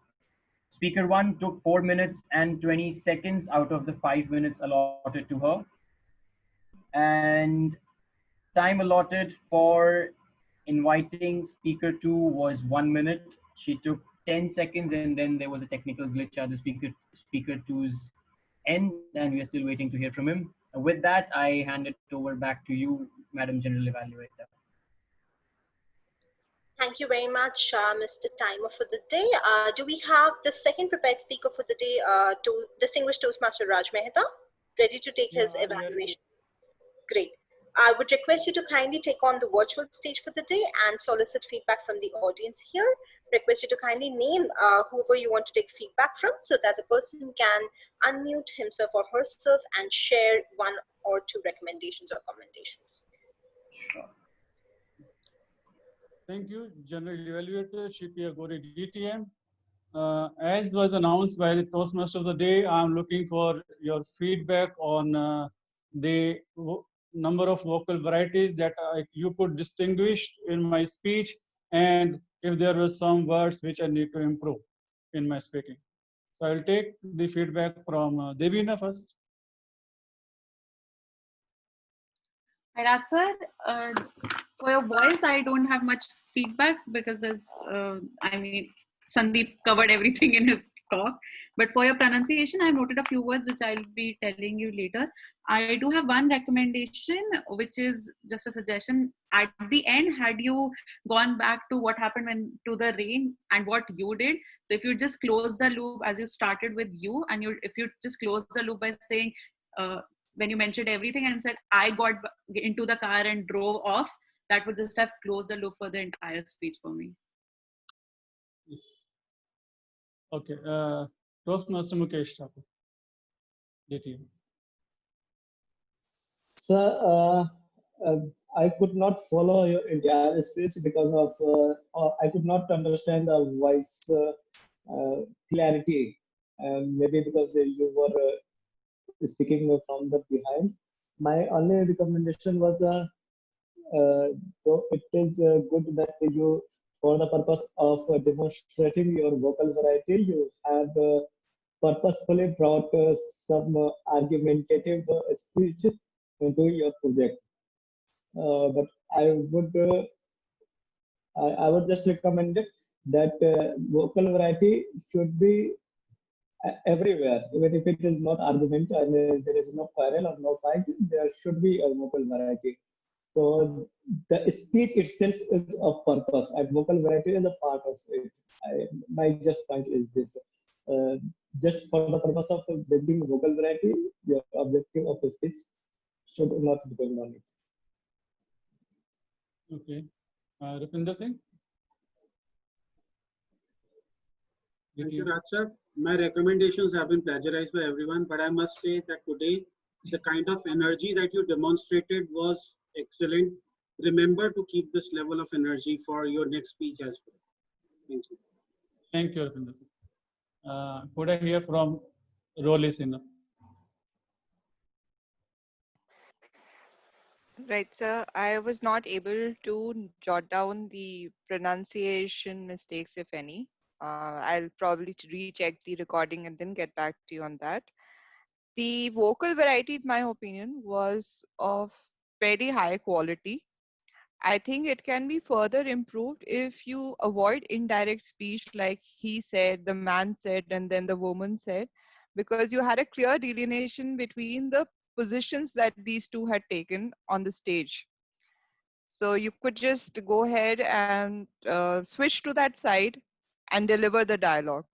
Speaker 2: Speaker one took 4 minutes and 20 seconds out of the 5 minutes allotted to her. And time allotted for inviting speaker two was 1 minute. She took 10 seconds and then there was a technical glitch at the speaker two's end, and we are still waiting to hear from him. With that, I hand it over back to you, Madam General Evaluator.
Speaker 15: Thank you very much, Mr. Timer for the day. Do we have the second prepared speaker for the day, to distinguished Toastmaster Raj Mehta, ready to take his evaluation? Great. I would request you to kindly take on the virtual stage for the day and solicit feedback from the audience here. Request you to kindly name whoever you want to take feedback from so that the person can unmute himself or herself and share one or two recommendations or commendations.
Speaker 6: Thank you, General Evaluator Shivpriya Gowri, DTM. As was announced by the Toastmaster of the day, I'm looking for your feedback on the number of vocal varieties that you could distinguish in my speech, and if there were some words which I need to improve in my speaking. So I'll take the feedback from Devina first.
Speaker 3: Hi, Raj sir. For your voice, I don't have much feedback because there's, Sandeep covered everything in his talk. But for your pronunciation, I've noted a few words which I'll be telling you later. I do have one recommendation, which is just a suggestion. At the end, had you gone back to what happened when to the rain and what you did, so if you just close the loop as you started with you, and if you just close the loop by saying, when you mentioned everything and said, I got into the car and drove off, that would just have closed the loop for the entire speech for me.
Speaker 6: Yes. Okay. Toastmaster Mukesh Thakur, DTM.
Speaker 5: Sir, I could not follow your entire speech because of I could not understand the voice clarity. Maybe because you were speaking from the behind. My only recommendation was so it is good that you, for the purpose of demonstrating your vocal variety, you have purposefully brought some argumentative speech into your project. But I would just recommend that vocal variety should be everywhere, even if it is not argument and there is no quarrel or no fight, there should be a vocal variety. So the speech itself is a purpose, and vocal variety is a part of it. My just point is this: just for the purpose of building vocal variety, your objective of a speech should not depend on it.
Speaker 6: Okay. Rupinder Singh.
Speaker 1: Thank you, Raj sir. My recommendations have been plagiarized by everyone, but I must say that today, the kind of energy that you demonstrated was excellent. Remember to keep this level of energy for your next speech as well. Thank you.
Speaker 6: Thank you, Rupinder Singh. Could I hear from Roli Sinha?
Speaker 7: Right, sir. I was not able to jot down the pronunciation mistakes, if any. I'll probably recheck the recording and then get back to you on that. The vocal variety, in my opinion, was of very high quality. I think it can be further improved if you avoid indirect speech like he said, the man said, and then the woman said, because you had a clear delineation between the positions that these two had taken on the stage. So you could just go ahead and switch to that side and deliver the dialogue.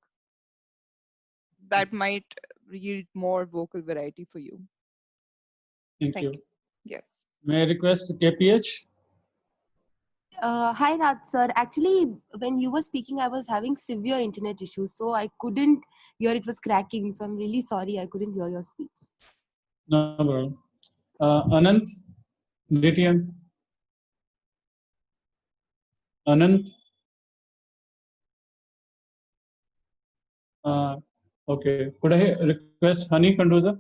Speaker 7: That might yield more vocal variety for you.
Speaker 6: Thank you.
Speaker 7: Yes.
Speaker 6: May I request KPH?
Speaker 21: Hi, Raj sir. Actually, when you were speaking, I was having severe internet issues, so I couldn't hear. It was cracking. So I'm really sorry I couldn't hear your speech.
Speaker 6: No problem. Anant, DTM. Anant. Okay. Could I request Honey Kandoza?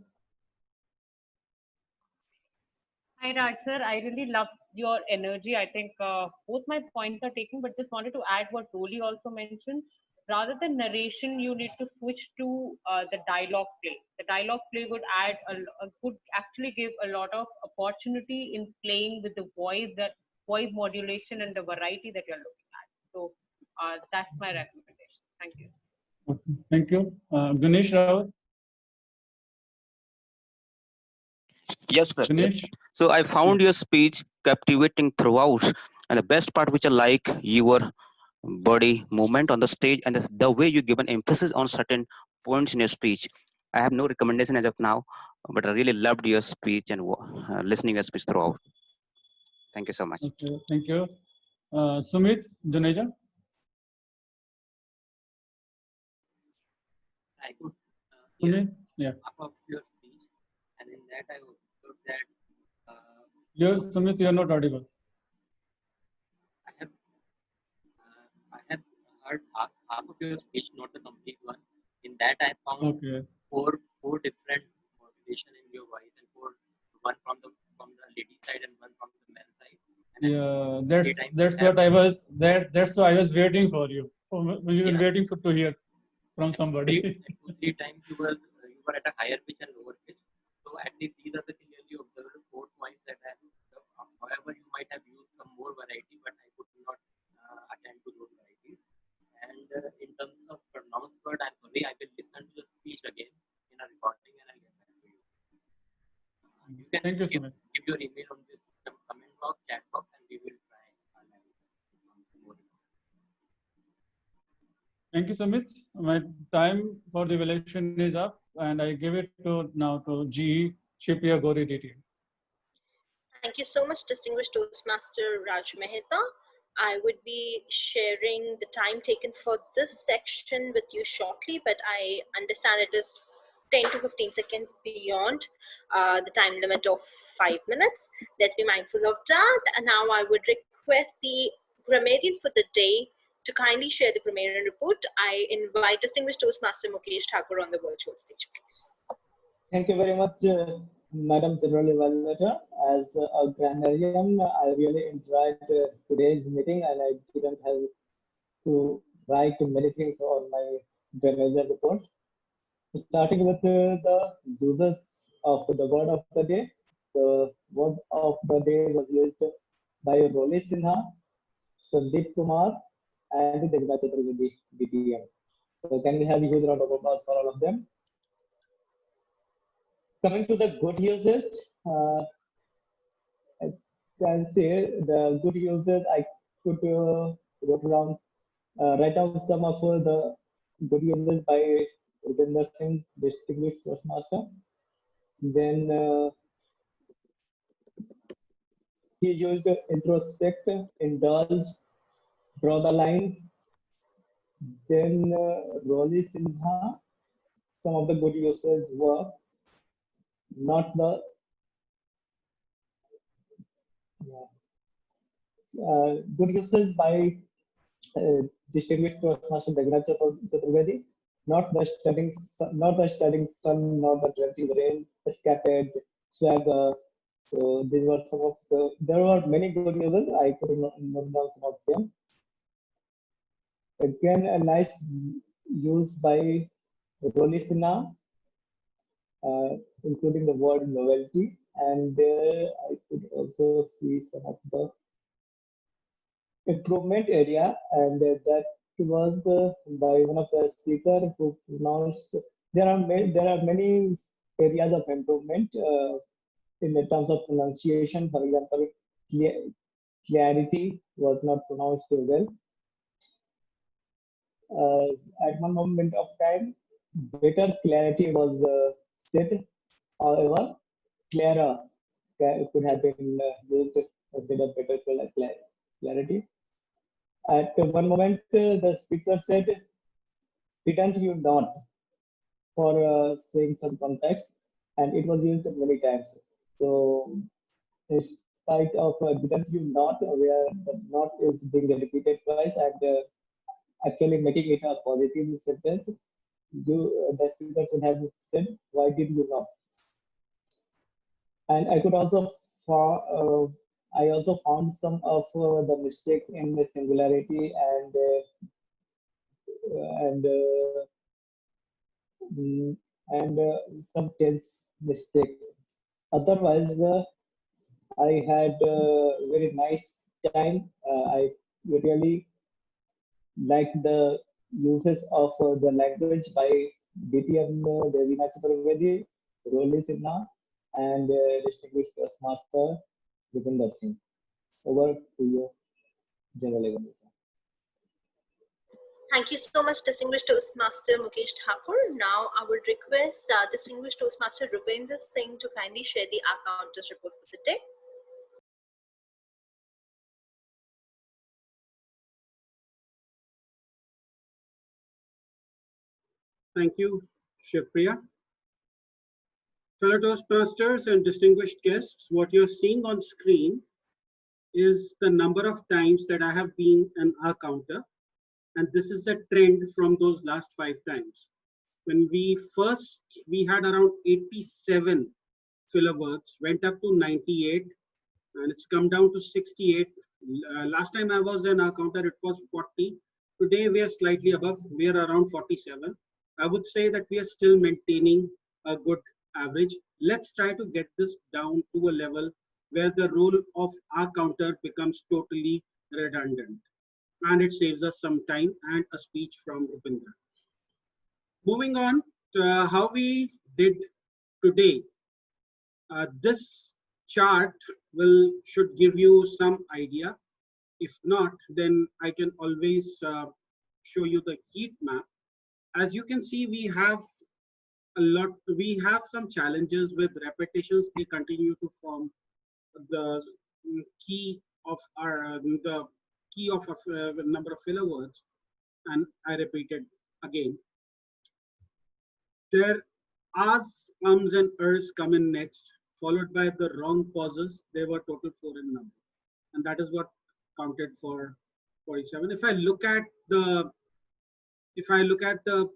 Speaker 4: Hi, Raj sir. I really loved your energy. I think both my points are taken, but just wanted to add what Roli also mentioned. Rather than narration, you need to switch to the dialogue play. The dialogue play would add could actually give a lot of opportunity in playing with the voice, that voice modulation and the variety that you're looking at. So that's my recommendation. Thank you.
Speaker 6: Okay. Thank you. Ganesh Rawat.
Speaker 22: Yes, sir.
Speaker 6: Ganesh.
Speaker 22: Yes. So I found your speech captivating throughout, and the best part which I like your body movement on the stage and the way you give an emphasis on certain points in your speech. I have no recommendation as of now, but I really loved your speech and listening your speech throughout. Thank you so much.
Speaker 6: Okay. Thank you. Sumit Juneja.
Speaker 18: I could hear
Speaker 6: Sumit. Yeah.
Speaker 18: half of your speech, and in that I observed that
Speaker 6: Sumit, you are not audible.
Speaker 18: I have heard half of your speech, not the complete one. In that I found four different modulation in your voice, and one from the lady side and one from the man side. And
Speaker 6: Yeah, that's what I was that's why I was waiting for you. You were waiting to hear from somebody.
Speaker 18: Three times you were at a higher pitch and lower pitch. So at least these are the clearly observed 4 points that I have observed. However, you might have used some more variety, but I could not attend to those varieties. And in terms of pronounced word, I'm sorry, I will listen to the speech again in a recording and I'll get back to you. You can
Speaker 6: Thank you, Sumit.
Speaker 18: give your email on this comment box, chat box, and we will try.
Speaker 6: Thank you, Sumit. My time for the evaluation is up, and I give it to now to GE Shivpriya Gowri DT.
Speaker 15: Thank you so much, distinguished Toastmaster Raj Mehta. I would be sharing the time taken for this section with you shortly, but I understand it is 10 to 15 seconds beyond the time limit of 5 minutes. Let's be mindful of that. And now I would request the grammarian for the day to kindly share the grammarian report. I invite distinguished Toastmaster Mukesh Thakur on the virtual stage, please.
Speaker 5: Thank you very much, Madam General Evaluator. As a grammarian, I really enjoyed today's meeting, and I didn't have to write many things on my grammarian report. Starting with the uses of the word of the day. The word of the day was used by Roli Sinha, Sandeep Kumar, and Devina Chaturvedi, DTM. So can we have a huge round of applause for all of them? Coming to the good uses, I can say the good uses I could write down some of the good uses by Rupinder Singh, distinguished Toastmaster. Then he used introspect, indulge, draw the line. Then Roli Sinha, some of the good uses were not the good uses by distinguished Toastmaster Devina Chaturvedi, not the studying sun, not the drenching rain, escapade, swagger. So these were some of there were many good uses. I could not note down some of them. Again, a nice use by Rolisina, including the word novelty. And I could also see some of the improvement area, and that was by one of the speaker who pronounced there are many areas of improvement in the terms of pronunciation. For example, clarity was not pronounced well. At one moment of time, better clarity was said. However, clearer could have been used instead of better clarity. At one moment, the speaker said, "Didn't you not?" for saying some context, and it was used many times. So, in spite of "didn't you not," where the "not" is being repeated twice and actually making it a positive sentence, the speaker should have said, "Why did you not?" And I could also I also found some of the mistakes in the singularity and mm, some tense mistakes. Otherwise, I had a very nice time. I really like the uses of the language by DTM Devina Chaturvedi, Roli Sinha, and distinguished Toastmaster Rupinder Singh. Over to you, General Executive.
Speaker 15: Thank you so much, Distinguished Toastmaster Mukesh Thakur. Now, I would request Distinguished Toastmaster Rupinder Singh to kindly share the Counters report for the day.
Speaker 1: Thank you, Shivpriya. Fellow Toastmasters and distinguished guests, what you're seeing on screen is the number of times that I have been an R counter. And this is a trend from those last 5 times. When we had around 87 filler words, went up to 98, and it's come down to 68. Last time I was an R counter, it was 40. Today we are slightly above, we are around 47. I would say that we are still maintaining a good average. Let's try to get this down to a level where the role of R counter becomes totally redundant, and it saves us some time and a speech from Rupinder. Moving on to how we did today. This chart should give you some idea. If not, then I can always show you the heat map. As you can see, we have some challenges with repetitions. They continue to form the key of our number of filler words, and I repeated again. Their ahs, ums, and ers come in next, followed by the wrong pauses. They were total 4 in number, and that is what counted for 47. If I look at the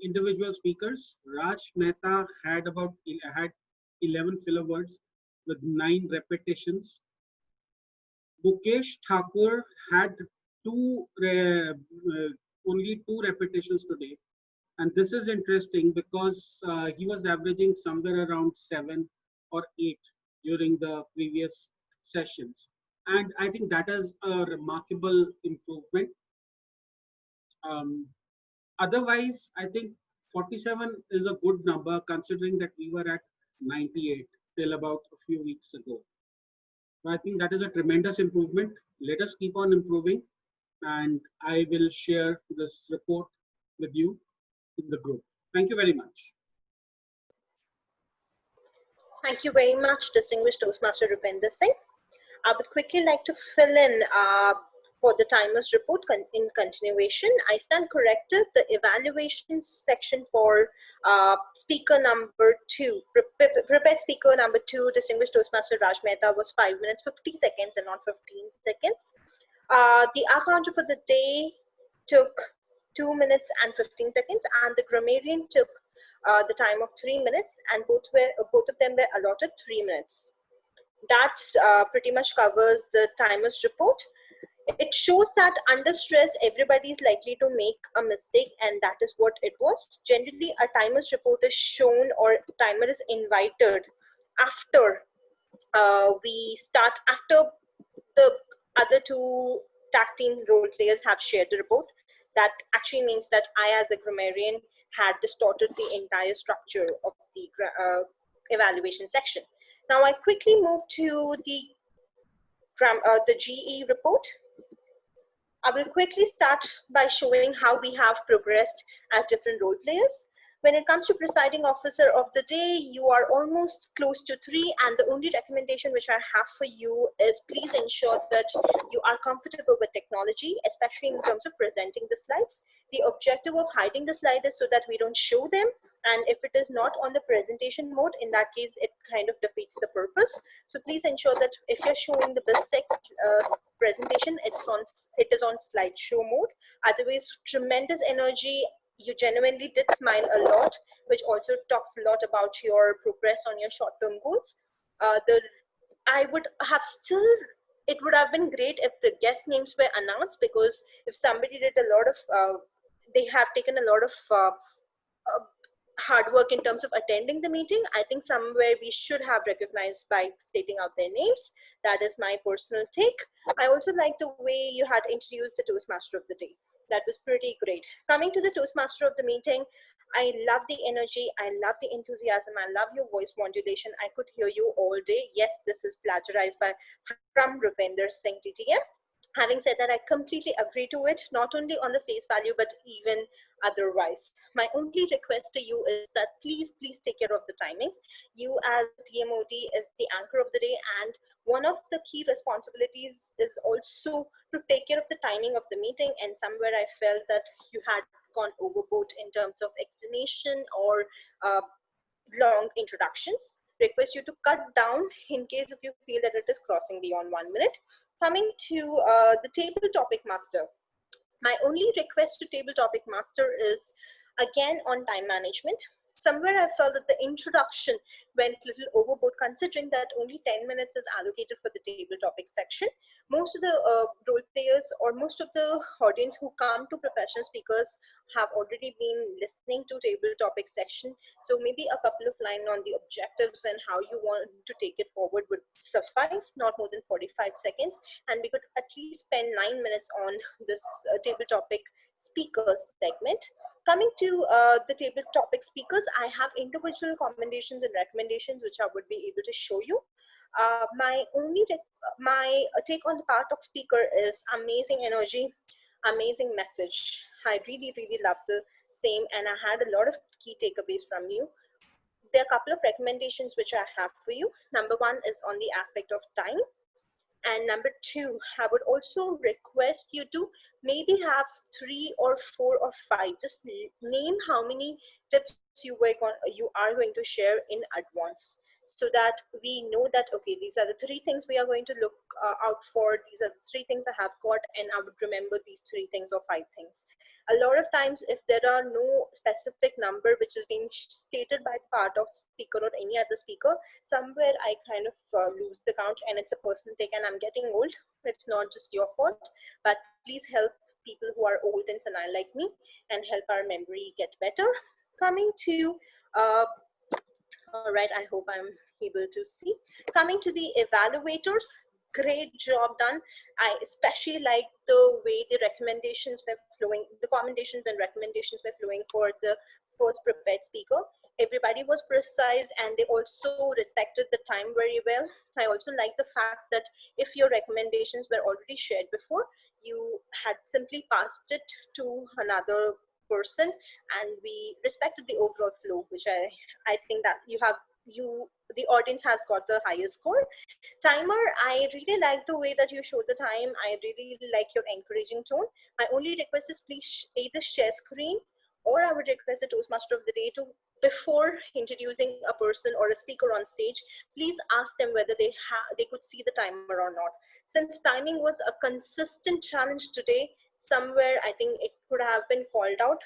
Speaker 1: individual speakers, Raj Mehta had 11 filler words with 9 repetitions. Mukesh Thakur had only 2 repetitions today, and this is interesting because he was averaging somewhere around 7 or 8 during the previous sessions, and I think that is a remarkable improvement. Otherwise, I think 47 is a good number considering that we were at 98 till about a few weeks ago. So I think that is a tremendous improvement. Let us keep on improving, and I will share this report with you in the group. Thank you very much.
Speaker 15: Thank you very much, Distinguished Toastmaster Rupinder Singh. I would quickly like to fill in for the timers report in continuation. I stand corrected. The evaluation section for speaker number 2, prepared speaker number 2, Distinguished Toastmaster Raj Mehta, was 5 minutes 50 seconds and not 15 seconds. The R counter for the day took 2 minutes and 15 seconds, and the grammarian took the time of 3 minutes, and both of them were allotted 3 minutes. That pretty much covers the timers report. It shows that under stress, everybody is likely to make a mistake, and that is what it was. Generally, a timers report is shown or timer is invited after after the other 2 tag team role players have shared the report. That actually means that I, as a grammarian, had distorted the entire structure of the evaluation section. Now I quickly move to the GE report. I will quickly start by showing how we have progressed as different role players. When it comes to presiding officer of the day, you are almost close to 3, and the only recommendation which I have for you is please ensure that you are comfortable with technology, especially in terms of presenting the slides. The objective of hiding the slide is so that we don't show them, and if it is not on the presentation mode, in that case it kind of defeats the purpose. So please ensure that if you're showing the BizTech presentation, it is on slideshow mode. Otherwise, tremendous energy. You genuinely did smile a lot, which also talks a lot about your progress on your short-term goals. It would have been great if the guest names were announced, because if somebody did a lot of, they have taken a lot of hard work in terms of attending the meeting, I think somewhere we should have recognized by stating out their names. That is my personal take. I also like the way you had introduced the Toastmaster of the day. That was pretty great. Coming to the Toastmaster of the meeting, I love the energy, I love the enthusiasm, I love your voice modulation. I could hear you all day. Yes, this is plagiarized from Rupinder Singh TTM. Having said that, I completely agree to it, not only on the face value, but even otherwise. My only request to you is that please take care of the timings. You as TMOD is the anchor of the day, and one of the key responsibilities is also to take care of the timing of the meeting, and somewhere I felt that you had gone overboard in terms of explanation or long introductions. Request you to cut down in case if you feel that it is crossing beyond 1 minute. Coming to the table topic master. My only request to table topic master is again on time management. Somewhere I felt that the introduction went a little overboard, considering that only 10 minutes is allocated for the table topic section. Most of the role players or most of the audience who come to professional speakers have already been listening to table topic section. So maybe a couple of lines on the objectives and how you want to take it forward would suffice, not more than 45 seconds. And we could at least spend 9 minutes on this table topic speakers segment. Coming to the table topic speakers, I have individual commendations and recommendations which I would be able to show you. My take on the Power Talk speaker is amazing energy, amazing message. I really love the same, and I had a lot of key takeaways from you. There are a couple of recommendations which I have for you. Number 1 is on the aspect of time. And number 2, I would also request you to maybe have 3 or 4 or 5. Just name how many tips you are going to share in advance, so that we know that, okay, these are the 3 things we are going to look out for. These are the 3 things I have got, and I would remember these 3 things or 5 things. A lot of times, if there are no specific number which is being stated by part of speaker or any other speaker, somewhere I kind of lose the count, and it's a personal take, and I'm getting old. It's not just your fault, but please help people who are old and senile like me and help our memory get better. Coming to, all right, I hope I'm able to see. Coming to the evaluators, great job done. I especially like the way the recommendations were flowing, the commendations and recommendations were flowing for the first prepared speaker. Everybody was precise, and they also respected the time very well. I also like the fact that if your recommendations were already shared before, you had simply passed it to another person, and we respected the overall flow, which I think that the audience has got the highest score. Timer, I really like the way that you showed the time. I really like your encouraging tone. My only request is please either share screen, or I would request the Toastmaster of the day to, before introducing a person or a speaker on stage, please ask them whether they could see the timer or not. Since timing was a consistent challenge today, somewhere I think it could have been called out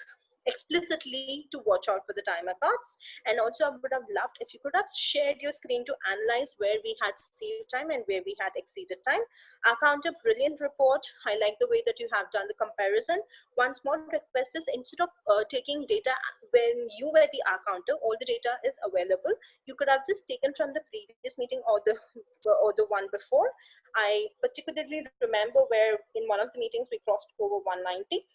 Speaker 15: explicitly to watch out for the timer cards. And also I would have loved if you could have shared your screen to analyze where we had saved time and where we had exceeded time. I found a brilliant report. I like the way that you have done the comparison. One small request is, instead of taking data when you were the counter, all the data is available. You could have just taken from the previous meeting or the one before. I particularly remember where in one of the meetings we crossed over 190.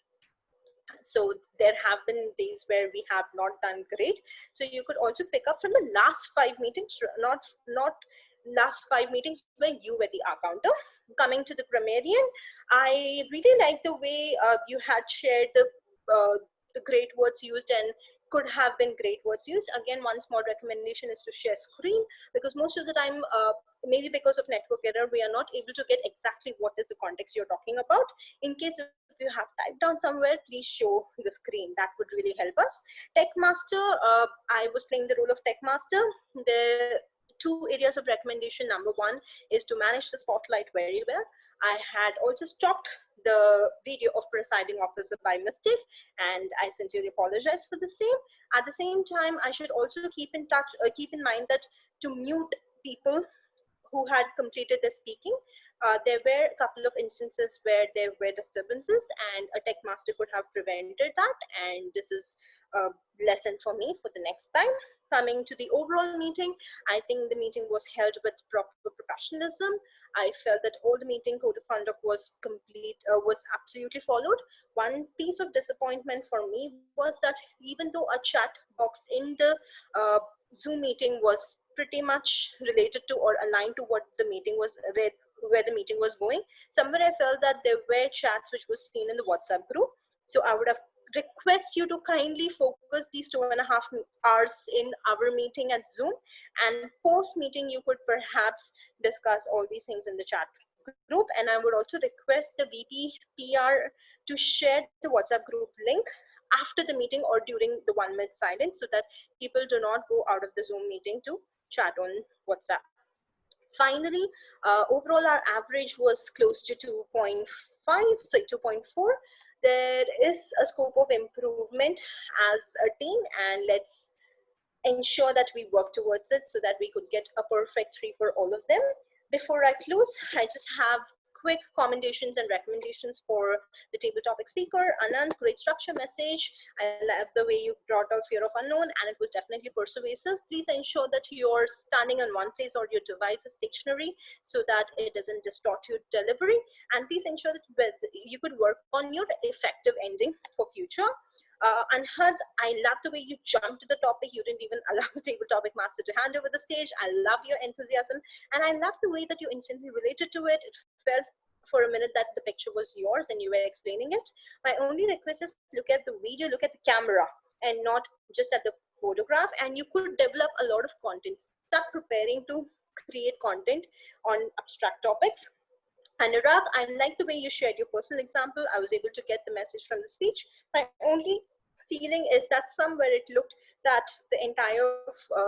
Speaker 15: So there have been days where we have not done great. So you could also pick up from the last 5 meetings, not last 5 meetings where you were the counter. Coming to the grammarian, I really like the way you had shared the great words used and could have been great words used. Again, one small recommendation is to share screen, because most of the time, maybe because of network error, we are not able to get exactly what is the context you're talking about. In case if you have typed down somewhere, please show the screen. That would really help us. Tech Master, I was playing the role of Tech Master. The two areas of recommendation. Number one is to manage the spotlight very well. I had also stopped the video of presiding officer by mistake, and I sincerely apologize for the same. At the same time, I should also keep in mind that to mute people who had completed their speaking, there were a couple of instances where there were disturbances, and a tech master could have prevented that, and this is a lesson for me for the next time. Coming to the overall meeting, I think the meeting was held with proper professionalism. I felt that all the meeting code of conduct was was absolutely followed. One piece of disappointment for me was that even though a chat box in the Zoom meeting was pretty much related to or aligned to what the meeting was, where the meeting was going, somewhere I felt that there were chats which was seen in the WhatsApp group. So I would have request you to kindly focus these 2.5 hours in our meeting at Zoom, and post meeting you could perhaps discuss all these things in the chat group. And I would also request the VP PR to share the WhatsApp group link after the meeting or during the 1 minute silence, so that people do not go out of the Zoom meeting to chat on WhatsApp. Finally, overall our average was close to 2.5, so 2.4. There is a scope of improvement as a team, and let's ensure that we work towards it so that we could get a perfect 3 for all of them. Before I close, I just have quick commendations and recommendations for the table topic speaker. Anand, great structure message. I love the way you brought out fear of unknown, and it was definitely persuasive. Please ensure that you're standing in one place or your device is stationary so that it doesn't distort your delivery. And please ensure that you could work on your effective ending for future. Anhad, I love the way you jumped to the topic. You didn't even allow the table topic master to hand over the stage. I love your enthusiasm, and I love the way that you instantly related to it. It felt for a minute that the picture was yours and you were explaining it. My only request is look at the video, look at the camera, and not just at the photograph, and you could develop a lot of content. Start preparing to create content on abstract topics. Anurag, I like the way you shared your personal example. I was able to get the message from the speech. My only feeling is that somewhere it looked that the entire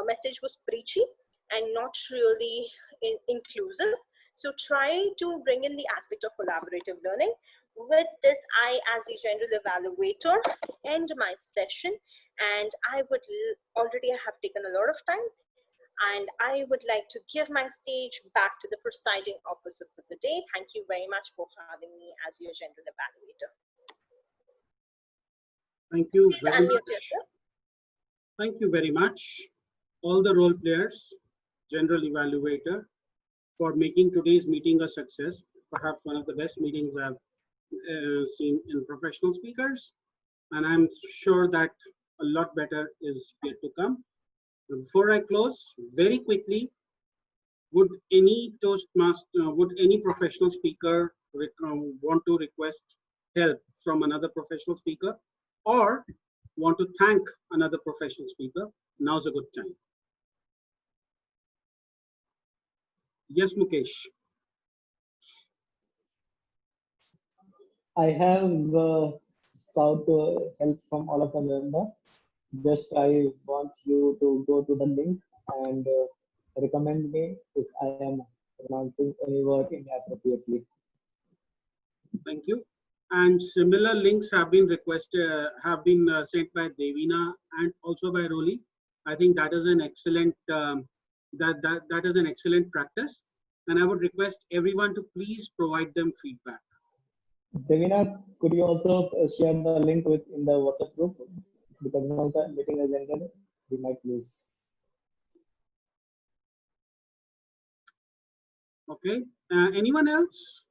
Speaker 15: message was preachy and not really inclusive. So try to bring in the aspect of collaborative learning. With this, I, as a general evaluator, end my session, and I would already have taken a lot of time. And I would like to give my stage back to the presiding officer for the day. Thank you very much for having me as your general evaluator.
Speaker 1: Thank you
Speaker 15: Please
Speaker 1: very
Speaker 15: unmute
Speaker 1: much.
Speaker 15: yourself.
Speaker 1: Thank you very much, all the role players, general evaluator, for making today's meeting a success. Perhaps one of the best meetings I've seen in professional speakers. And I'm sure that a lot better is yet to come. Before I close, very quickly, would any Toastmaster, would any professional speaker want to request help from another professional speaker, or want to thank another professional speaker? Now's a good time. Yes, Mukesh.
Speaker 5: I have sought help from all of the members. Just I want you to go to the link and recommend me if I am pronouncing any word inappropriately.
Speaker 1: Thank you. And similar links have been requested, sent by Devina and also by Roli. I think that is an excellent that is an excellent practice, and I would request everyone to please provide them feedback.
Speaker 5: Devina, could you also share the link in the WhatsApp group? Because once the meeting is ended, we might lose.
Speaker 1: Okay. Anyone else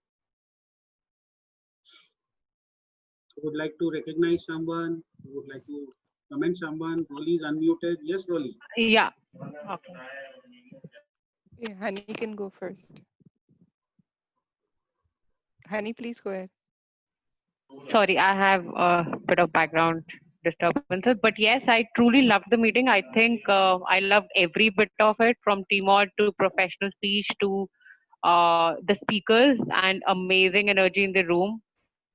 Speaker 1: would like to recognize someone? Would like to comment someone? Roli is unmuted. Yes, Roli.
Speaker 4: Yeah. Okay.
Speaker 7: Okay, Honey can go first. Honey, please go ahead.
Speaker 4: Sorry, I have a bit of background disturbances. But yes, I truly loved the meeting. I think I loved every bit of it, from teamwork to professional speech to the speakers, and amazing energy in the room.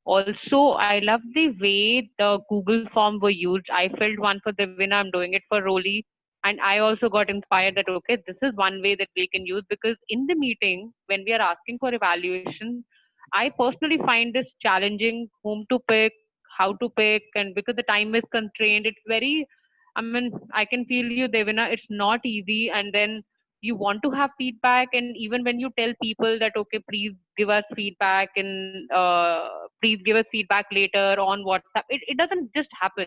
Speaker 4: Also, I love the way the Google form were used. I filled one for Divina, I'm doing it for Roli. And I also got inspired that, okay, this is one way that we can use, because in the meeting, when we are asking for evaluation, I personally find this challenging, whom to pick, how to pick, and because the time is constrained, it's very, I mean, I can feel you, Devina, it's not easy. And then you want to have feedback, and even when you tell people that, okay, please give us feedback, and please give us feedback later on WhatsApp, it doesn't just happen.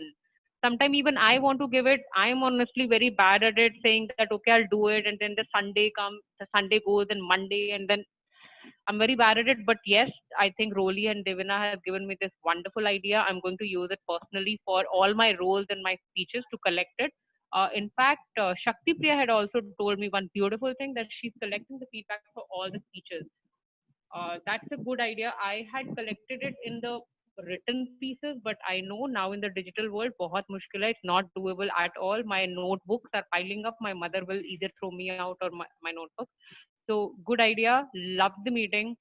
Speaker 4: Sometimes even I want to give it, I'm honestly very bad at it, saying that, okay, I'll do it, and then the Sunday comes, the Sunday goes, and Monday, and then I'm very bad at it. But yes, I think Roli and Devina have given me this wonderful idea. I'm going to use it personally for all my roles and my speeches to collect it. In fact, Shakti Priya had also told me one beautiful thing, that she's collecting the feedback for all the speeches. That's a good idea. I had collected it in the written pieces, but I know now in the digital world, बहुत मुश्किल है. It's not doable at all. My notebooks are piling up. My mother will either throw me out or my notebook. So good idea. Loved the meeting.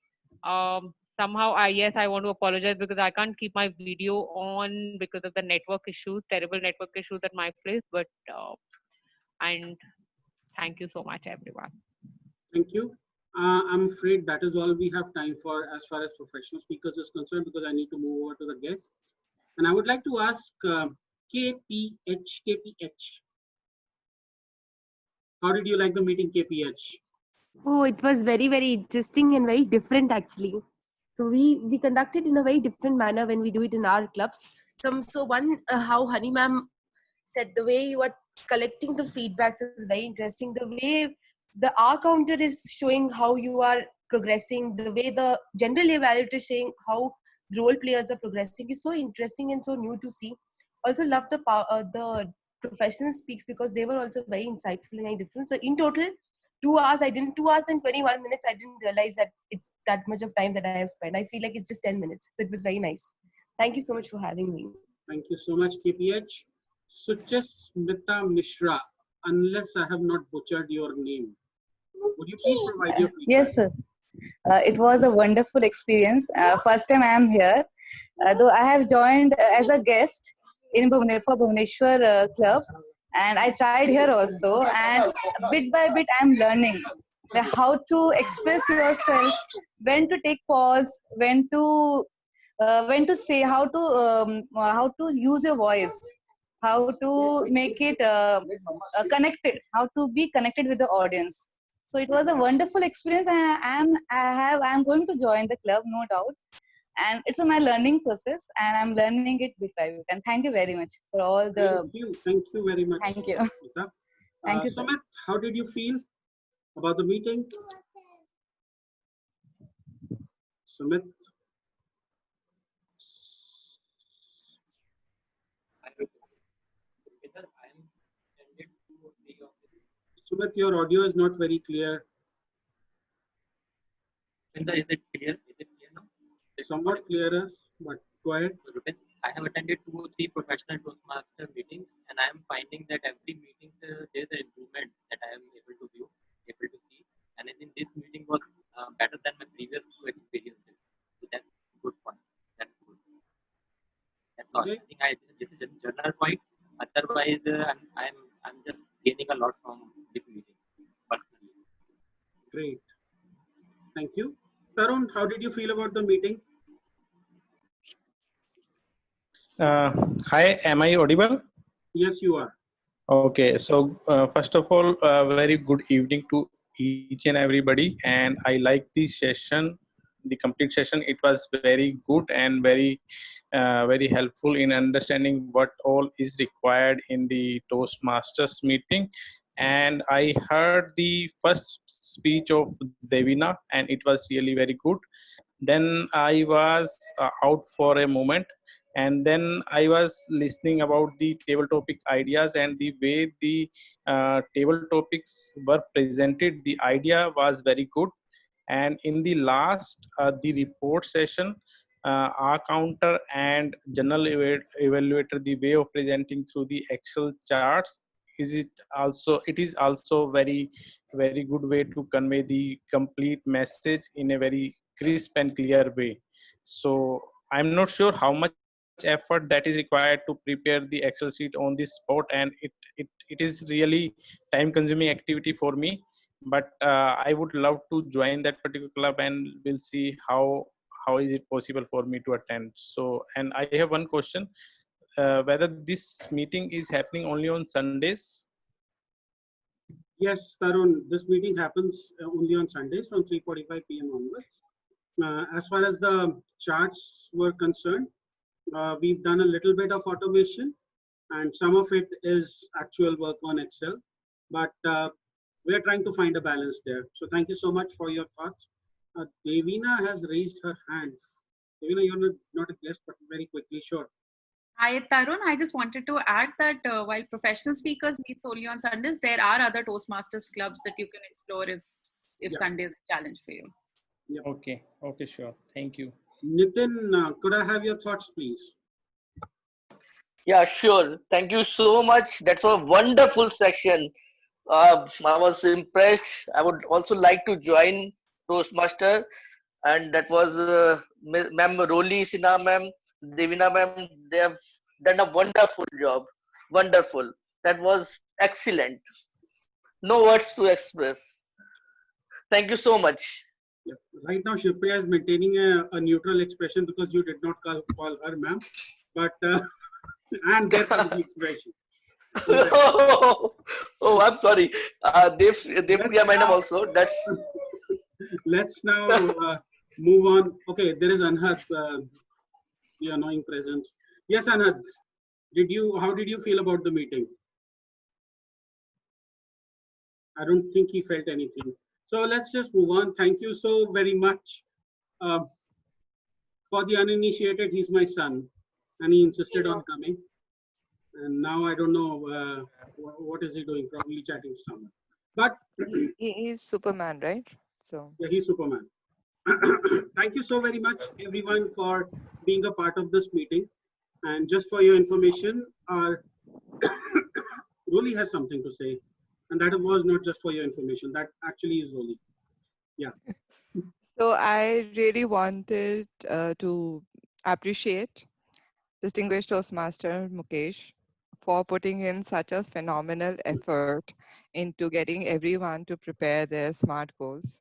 Speaker 4: Somehow, yes, I want to apologize because I can't keep my video on because of the network issues, terrible network issues at my place. But and thank you so much, everyone.
Speaker 1: Thank you. I'm afraid that is all we have time for as far as professional speakers is concerned, because I need to move over to the guests. And I would like to ask KPH. How did you like the meeting, KPH?
Speaker 21: Oh, it was very, very interesting and very different actually. So we conduct it in a very different manner when we do it in our clubs. So one, how Honey ma'am said, the way you are collecting the feedbacks is very interesting. The way the R counter is showing how you are progressing, the way the general evaluator is showing how the role players are progressing is so interesting and so new to see. Also love the professional speaks, because they were also very insightful and very different. So in total, 2 hours, 2 hours and 21 minutes, I didn't realize that it's that much of time that I have spent. I feel like it's just 10 minutes. So it was very nice. Thank you so much for having me.
Speaker 1: Thank you so much, KPH. Suchasmita Mishra, unless I have not butchered your name, would you please provide your feedback?
Speaker 8: Yes, sir. It was a wonderful experience. First time I am here, though I have joined as a guest in Bhubaneswar club, and I tried here also. And bit by bit, I am learning how to express yourself, when to take pause, when to say, how to use your voice, how to make it connected, how to be connected with the audience. So it was a wonderful experience, and I am going to join the club, no doubt. And it's my learning process, and I'm learning it bit by bit. And thank you very much for all the.
Speaker 1: Thank you very much.
Speaker 8: Thank you.
Speaker 1: Thank you, Sumit. How did you feel about the meeting? Sumit. Sumit, your audio is not very clear.
Speaker 18: Is it clear? Is it clear now?
Speaker 1: Somewhat clearer, but go ahead.
Speaker 18: I have attended 2 or 3 professional Toastmaster meetings, and I am finding that every meeting there is an improvement that I am able to view, able to see. And I think this meeting was better than my previous 2 experiences. So that's a good point. That's good. That's all. I think this is a general point. Otherwise, I'm just gaining a lot from this meeting personally.
Speaker 1: Great. Thank you. Tarun, how did you feel about the meeting?
Speaker 10: Hi, am I audible?
Speaker 1: Yes, you are.
Speaker 10: Okay, so first of all, very good evening to each and everybody. And I like this session, the complete session. It was very good and very helpful in understanding what all is required in the Toastmasters meeting. And I heard the first speech of Devina, and it was really very good. Then I was out for a moment, and then I was listening about the table topic ideas, and the way the table topics were presented, the idea was very good. And in the last the report session, our counter and general evaluator, the way of presenting through the Excel charts, it is also very good way to convey the complete message in a very crisp and clear way. So I'm not sure how much effort that is required to prepare the Excel sheet on this spot, and it is really time consuming activity for me, but I would love to join that particular club, and we'll see how is it possible for me to attend. So, and I have one question, whether this meeting is happening only on Sundays.
Speaker 1: Yes, Tarun, this meeting happens only on Sundays from 3:45 p.m. onwards. As far as the charts were concerned, we've done a little bit of automation, and some of it is actual work on Excel, but we're trying to find a balance there. So thank you so much for your thoughts. Devina has raised her hand. Devina, you're not a guest, but very quickly, sure.
Speaker 3: Hi, Tarun. I just wanted to add that while professional speakers meet solely on Sundays, there are other Toastmasters clubs that you can explore if Sunday is a challenge for you.
Speaker 1: Yeah.
Speaker 10: Okay, sure. Thank you.
Speaker 1: Nitin, could I have your thoughts, please?
Speaker 19: Yeah, sure. Thank you so much. That's a wonderful section. I was impressed. I would also like to join Toastmaster, and that was Ma'am Roli Sinha Ma'am, Devina Ma'am. They have done a wonderful job. Wonderful. That was excellent. No words to express. Thank you so much.
Speaker 1: Yeah. Right now, Shivpriya is maintaining a neutral expression because you did not call her ma'am, but and there comes the expression.
Speaker 19: Oh, I'm sorry. Devpriya Madam also. That's.
Speaker 1: Let's now move on. Okay, there is Anhad, the annoying presence. Yes, Anhad. How did you feel about the meeting? I don't think he felt anything. So let's just move on. Thank you so very much. For the uninitiated, he's my son, and he insisted on coming. And now I don't know what is he doing. Probably chatting to someone. But
Speaker 7: he's Superman, right? So
Speaker 1: yeah, he's Superman. Thank you so very much, everyone, for being a part of this meeting. And just for your information, our Roli has something to say, and that was not just for your information. That actually is Roli. Yeah.
Speaker 7: So I really wanted to appreciate distinguished Toastmaster Mukesh for putting in such a phenomenal effort into getting everyone to prepare their SMART goals.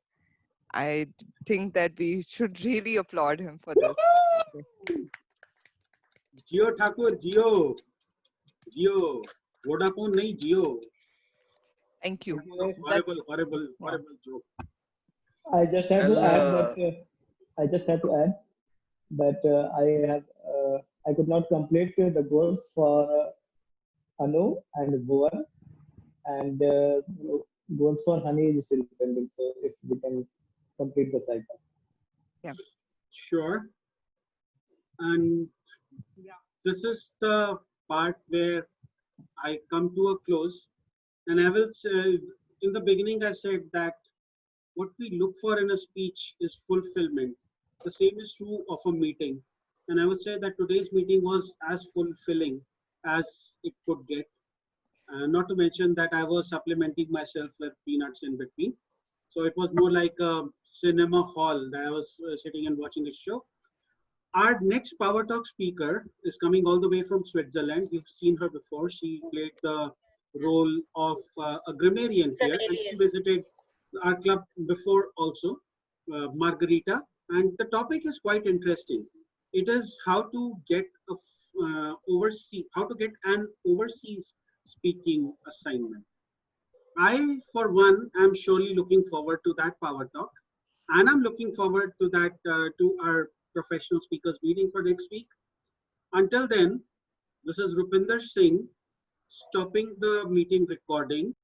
Speaker 7: I think that we should really applaud him for this.
Speaker 1: Jio Thakur, Jio. Vodafone, nahi Jio.
Speaker 7: Thank you.
Speaker 1: Horrible joke.
Speaker 5: I just have to add that I could not complete the goals for Anu and Bhuvan, and goals for Honey is still pending. So if we can complete the cycle.
Speaker 7: Yeah.
Speaker 1: Sure. And this is the part where I come to a close, and I will say, in the beginning I said that what we look for in a speech is fulfillment. The same is true of a meeting, and I would say that today's meeting was as fulfilling as it could get. Not to mention that I was supplementing myself with peanuts in between. So it was more like a cinema hall that I was sitting and watching a show. Our next Power Talk speaker is coming all the way from Switzerland. You've seen her before. She played the role of a grammarian here, and she visited our club before also, Margarita. And the topic is quite interesting. It is how to get an overseas speaking assignment. I, for one, am surely looking forward to that Power Talk, and I'm looking forward to that to our professional speakers meeting for next week. Until then, this is Rupinder Singh stopping the meeting recording.